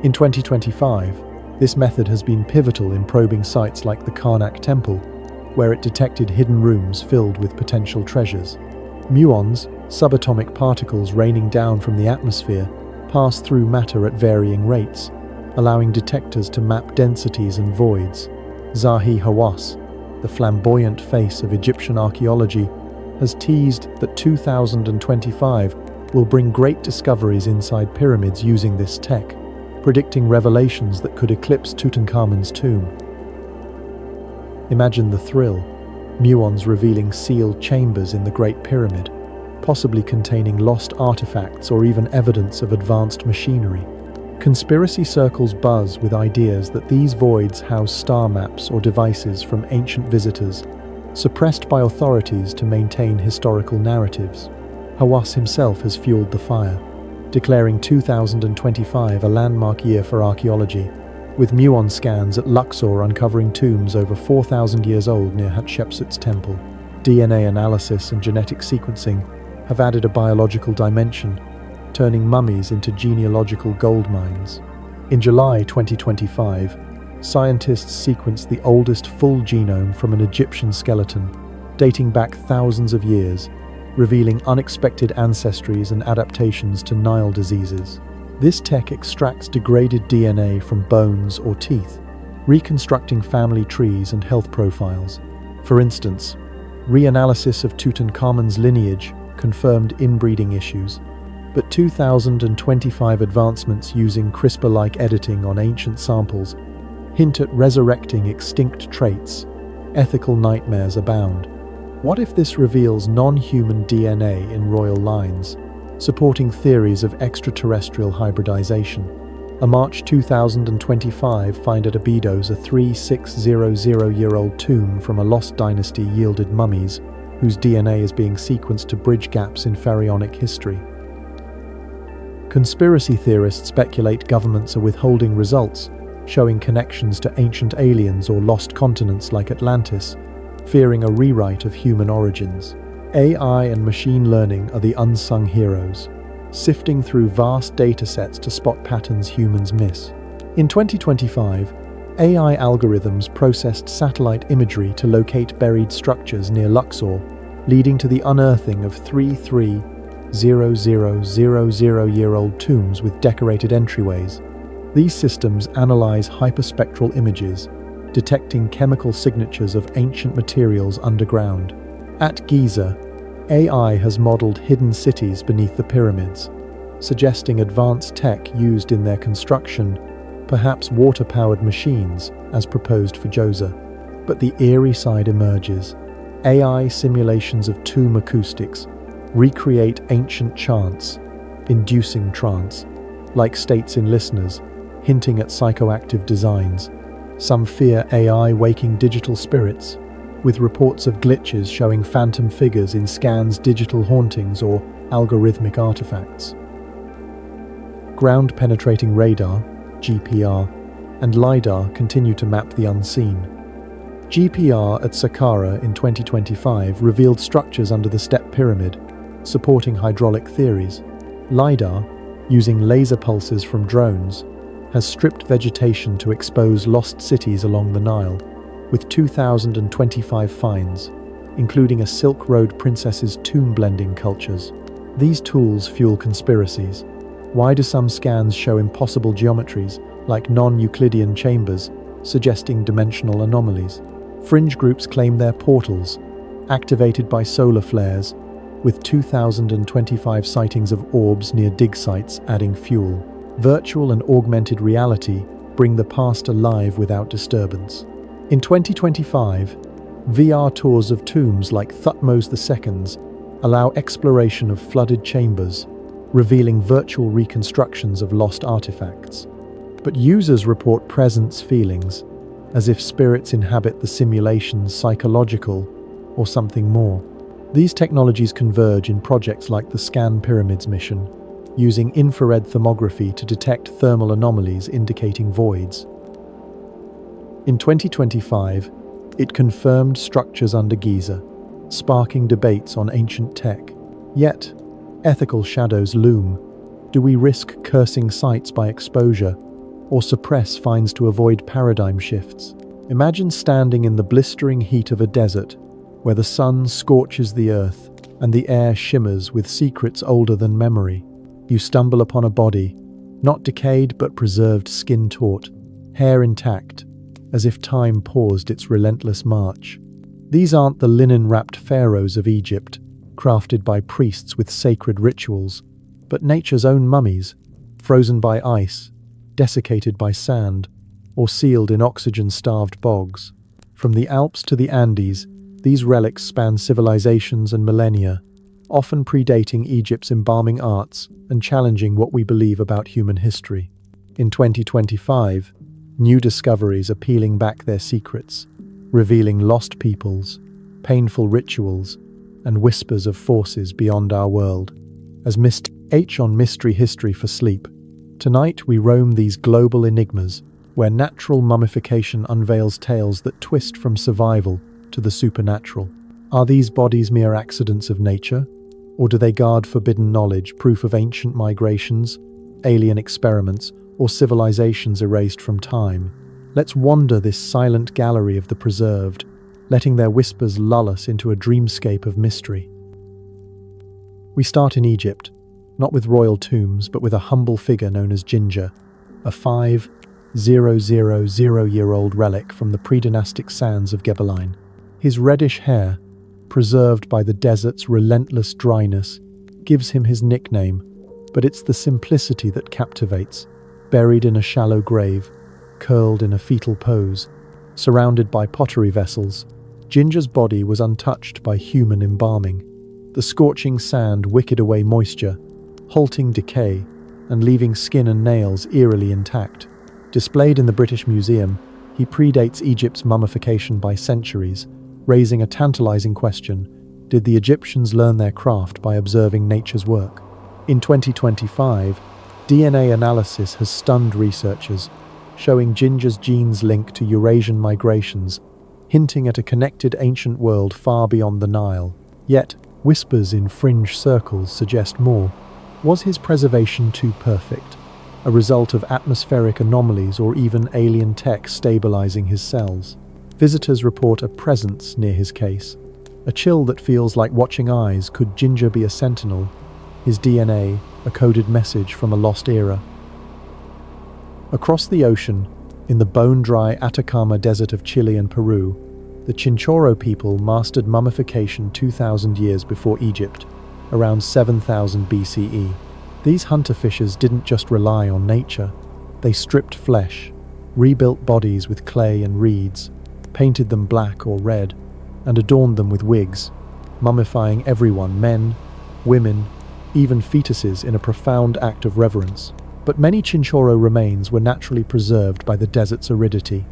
In 2025, this method has been pivotal in probing sites like the Karnak Temple, where it detected hidden rooms filled with potential treasures. Muons, subatomic particles raining down from the atmosphere, pass through matter at varying rates, allowing detectors to map densities and voids. Zahi Hawass, the flamboyant face of Egyptian archaeology, has teased that 2025 will bring great discoveries inside pyramids using this tech, predicting revelations that could eclipse Tutankhamun's tomb. Imagine the thrill, muons revealing sealed chambers in the Great Pyramid, possibly containing lost artifacts or even evidence of advanced machinery. Conspiracy circles buzz with ideas that these voids house star maps or devices from ancient visitors, suppressed by authorities to maintain historical narratives. Hawass himself has fueled the fire, declaring 2025 a landmark year for archaeology, with muon scans at Luxor uncovering tombs over 4,000 years old near Hatshepsut's temple. DNA analysis and genetic sequencing have added a biological dimension, turning mummies into genealogical gold mines. In July 2025, scientists sequenced the oldest full genome from an Egyptian skeleton, dating back thousands of years, revealing unexpected ancestries and adaptations to Nile diseases. This tech extracts degraded DNA from bones or teeth, reconstructing family trees and health profiles. For instance, reanalysis of Tutankhamun's lineage confirmed inbreeding issues, but 2025 advancements using CRISPR-like editing on ancient samples hint at resurrecting extinct traits. Ethical nightmares abound. What if this reveals non-human DNA in royal lines, supporting theories of extraterrestrial hybridization? A March 2025 find at Abydos, a 3600-year-old tomb from a lost dynasty yielded mummies, whose DNA is being sequenced to bridge gaps in pharaonic history. Conspiracy theorists speculate governments are withholding results, showing connections to ancient aliens or lost continents like Atlantis, fearing a rewrite of human origins. AI and machine learning are the unsung heroes, sifting through vast datasets to spot patterns humans miss. In 2025, AI algorithms processed satellite imagery to locate buried structures near Luxor, leading to the unearthing of 3300-year-old tombs with decorated entryways. These systems analyze hyperspectral images, detecting chemical signatures of ancient materials underground. At Giza, AI has modeled hidden cities beneath the pyramids, suggesting advanced tech used in their construction, perhaps water-powered machines, as proposed for Djoser. But the eerie side emerges. AI simulations of tomb acoustics recreate ancient chants, inducing trance, like states in listeners, hinting at psychoactive designs. Some fear AI waking digital spirits, with reports of glitches showing phantom figures in scans, digital hauntings, or algorithmic artifacts. Ground-penetrating radar, GPR, and LiDAR continue to map the unseen. GPR at Saqqara in 2025 revealed structures under the Step Pyramid, supporting hydraulic theories. LiDAR, using laser pulses from drones, has stripped vegetation to expose lost cities along the Nile, with 2,025 finds, including a Silk Road princess's tomb blending cultures. These tools fuel conspiracies. Why do some scans show impossible geometries, like non-Euclidean chambers, suggesting dimensional anomalies? Fringe groups claim they're portals, activated by solar flares, with 2,025 sightings of orbs near dig sites adding fuel. Virtual and augmented reality bring the past alive without disturbance. In 2025, VR tours of tombs like Thutmose II's allow exploration of flooded chambers, revealing virtual reconstructions of lost artifacts. But users report presence feelings, as if spirits inhabit the simulation's psychological or something more. These technologies converge in projects like the Scan Pyramids mission, using infrared thermography to detect thermal anomalies indicating voids. In 2025, it confirmed structures under Giza, sparking debates on ancient tech. Yet, ethical shadows loom. Do we risk cursing sites by exposure, or suppress finds to avoid paradigm shifts? Imagine standing in the blistering heat of a desert, where the sun scorches the earth and the air shimmers with secrets older than memory. You stumble upon a body, not decayed but preserved, skin taut, hair intact, as if time paused its relentless march. These aren't the linen-wrapped pharaohs of Egypt, crafted by priests with sacred rituals, but nature's own mummies, frozen by ice, desiccated by sand, or sealed in oxygen-starved bogs. From the Alps to the Andes, these relics span civilizations and millennia, often predating Egypt's embalming arts and challenging what we believe about human history. In 2025, new discoveries are peeling back their secrets, revealing lost peoples, painful rituals, and whispers of forces beyond our world. As H on Mystery History for Sleep, tonight we roam these global enigmas, where natural mummification unveils tales that twist from survival to the supernatural. Are these bodies mere accidents of nature? Or do they guard forbidden knowledge, proof of ancient migrations, alien experiments, or civilizations erased from time. Let's wander this silent gallery of the preserved, letting their whispers lull us into a dreamscape of mystery. We start in Egypt, not with royal tombs, but with a humble figure known as Djoser, a 5,000-year-old relic from the pre-dynastic sands of Gebelein. His reddish hair, preserved by the desert's relentless dryness, gives him his nickname, but it's the simplicity that captivates. Buried in a shallow grave, curled in a fetal pose, surrounded by pottery vessels, Djoser's body was untouched by human embalming. The scorching sand wicked away moisture, halting decay, and leaving skin and nails eerily intact. Displayed in the British Museum, he predates Egypt's mummification by centuries, raising a tantalizing question: did the Egyptians learn their craft by observing nature's work? In 2025, DNA analysis has stunned researchers, showing Djoser's genes link to Eurasian migrations, hinting at a connected ancient world far beyond the Nile. Yet, whispers in fringe circles suggest more. Was his preservation too perfect, a result of atmospheric anomalies or even alien tech stabilizing his cells? Visitors report a presence near his case, a chill that feels like watching eyes. Could Djoser be a sentinel, his DNA a coded message from a lost era? Across the ocean, in the bone-dry Atacama Desert of Chile and Peru, the Chinchorro people mastered mummification 2,000 years before Egypt, around 7,000 BCE. These hunter fishers didn't just rely on nature. They stripped flesh, rebuilt bodies with clay and reeds, painted them black or red, and adorned them with wigs, mummifying everyone, men, women, even fetuses, in a profound act of reverence. But many Chinchorro remains were naturally preserved by the desert's aridity,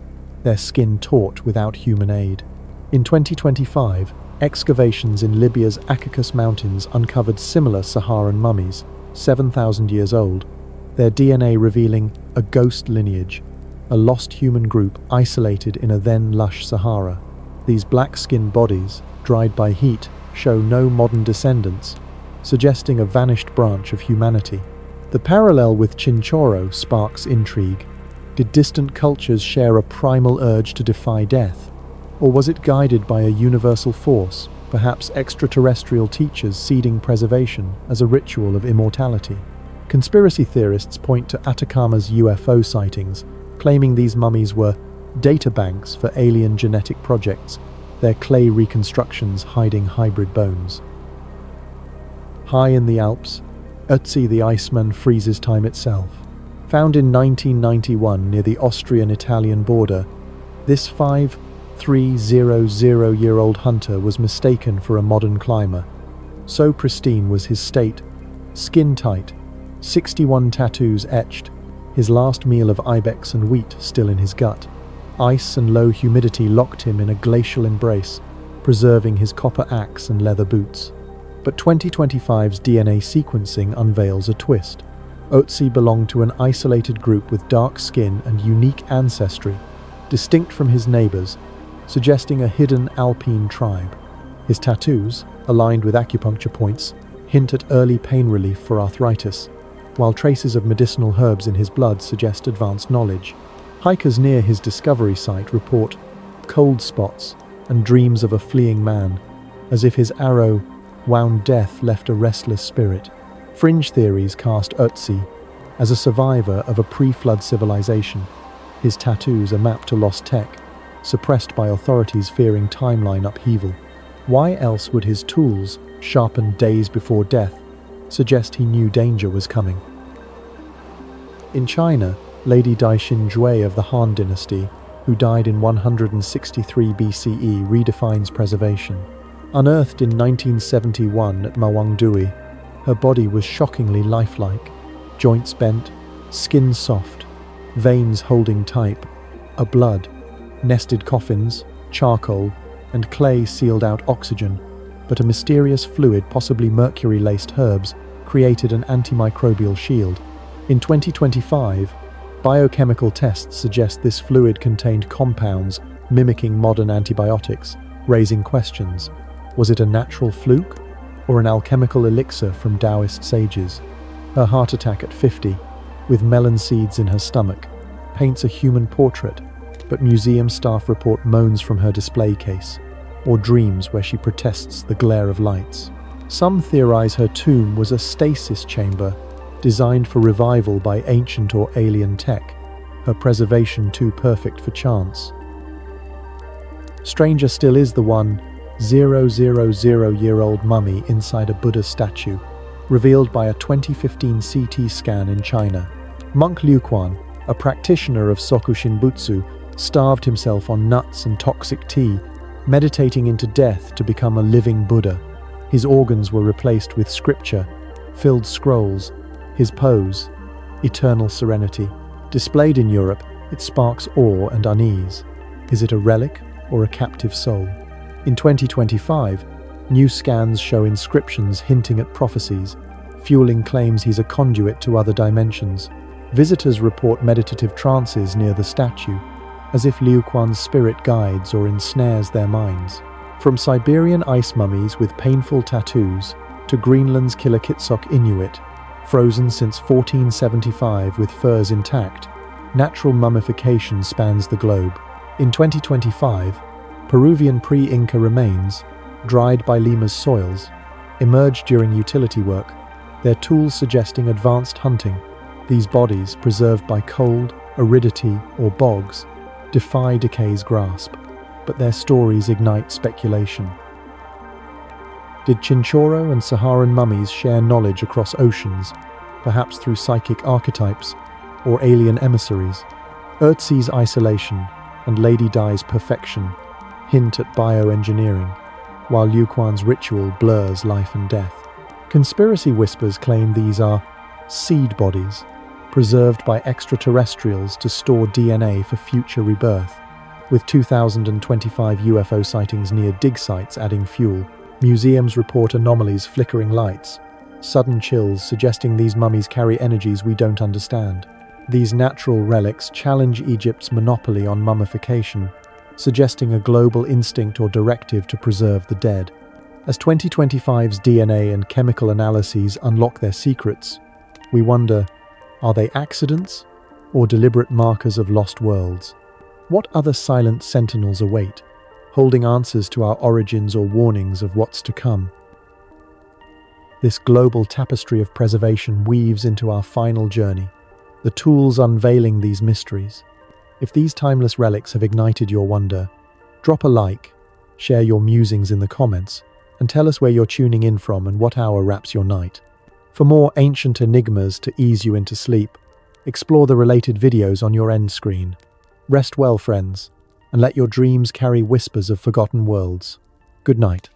their skin taut without human aid. In 2025, excavations in Libya's Akakos Mountains uncovered similar Saharan mummies, 7,000 years old, their DNA revealing a ghost lineage, a lost human group isolated in a then lush Sahara. These black-skinned bodies, dried by heat, show no modern descendants, suggesting a vanished branch of humanity. The parallel with Chinchorro sparks intrigue. Did distant cultures share a primal urge to defy death? Or was it guided by a universal force, perhaps extraterrestrial teachers seeding preservation as a ritual of immortality? Conspiracy theorists point to Atacama's UFO sightings, claiming these mummies were databanks for alien genetic projects, their clay reconstructions hiding hybrid bones. High in the Alps, Ötzi the Iceman freezes time itself. Found in 1991 near the Austrian-Italian border, this 5,300-year-old hunter was mistaken for a modern climber. So pristine was his state, skin tight, 61 tattoos etched, his last meal of ibex and wheat still in his gut. Ice and low humidity locked him in a glacial embrace, preserving his copper axe and leather boots. But 2025's DNA sequencing unveils a twist. Ötzi belonged to an isolated group with dark skin and unique ancestry, distinct from his neighbors, suggesting a hidden alpine tribe. His tattoos, aligned with acupuncture points, hint at early pain relief for arthritis, while traces of medicinal herbs in his blood suggest advanced knowledge. Hikers near his discovery site report cold spots and dreams of a fleeing man, as if his arrow wound death left a restless spirit. Fringe theories cast Ötzi as a survivor of a pre-flood civilization. His tattoos are mapped to lost tech, suppressed by authorities fearing timeline upheaval. Why else would his tools, sharpened days before death, suggest he knew danger was coming? In China, Lady Daixin Jue of the Han Dynasty, who died in 163 BCE, redefines preservation. Unearthed in 1971 at Mawangdui, her body was shockingly lifelike, joints bent, skin soft, veins holding type, a blood, nested coffins, charcoal, and clay sealed out oxygen, but a mysterious fluid, possibly mercury-laced herbs, created an antimicrobial shield. In 2025, biochemical tests suggest this fluid contained compounds mimicking modern antibiotics, raising questions. Was it a natural fluke, or an alchemical elixir from Taoist sages? Her heart attack at 50, with melon seeds in her stomach, paints a human portrait, but museum staff report moans from her display case, or dreams where she protests the glare of lights. Some theorize her tomb was a stasis chamber designed for revival by ancient or alien tech, her preservation too perfect for chance. Stranger still is the 1,000-year-old mummy inside a Buddha statue, revealed by a 2015 CT scan in China. Monk Liu Quan, a practitioner of Soku Shinbutsu, starved himself on nuts and toxic tea, meditating into death to become a living Buddha. His organs were replaced with scripture-filled scrolls. His pose, eternal serenity. Displayed in Europe, it sparks awe and unease. Is it a relic or a captive soul? In 2025, new scans show inscriptions hinting at prophecies, fueling claims he's a conduit to other dimensions. Visitors report meditative trances near the statue, as if Liu Quan's spirit guides or ensnares their minds. From Siberian ice mummies with painful tattoos to Greenland's Kilakitsok Inuit, frozen since 1475 with furs intact, natural mummification spans the globe. In 2025, Peruvian pre-Inca remains, dried by Lima's soils, emerged during utility work, their tools suggesting advanced hunting. These bodies, preserved by cold, aridity, or bogs, defy decay's grasp, but their stories ignite speculation. Did Chinchorro and Saharan mummies share knowledge across oceans, perhaps through psychic archetypes or alien emissaries? Ötzi's isolation and Lady Di's perfection hint at bioengineering, while Liu Quan's ritual blurs life and death. Conspiracy whispers claim these are seed bodies, preserved by extraterrestrials to store DNA for future rebirth. With 2025 UFO sightings near dig sites adding fuel, museums report anomalies, flickering lights, sudden chills suggesting these mummies carry energies we don't understand. These natural relics challenge Egypt's monopoly on mummification, suggesting a global instinct or directive to preserve the dead. As 2025's DNA and chemical analyses unlock their secrets, we wonder, are they accidents or deliberate markers of lost worlds? What other silent sentinels await, holding answers to our origins or warnings of what's to come? This global tapestry of preservation weaves into our final journey, the tools unveiling these mysteries. If these timeless relics have ignited your wonder, drop a like, share your musings in the comments, and tell us where you're tuning in from and what hour wraps your night. For more ancient enigmas to ease you into sleep, explore the related videos on your end screen. Rest well, friends, and let your dreams carry whispers of forgotten worlds. Good night.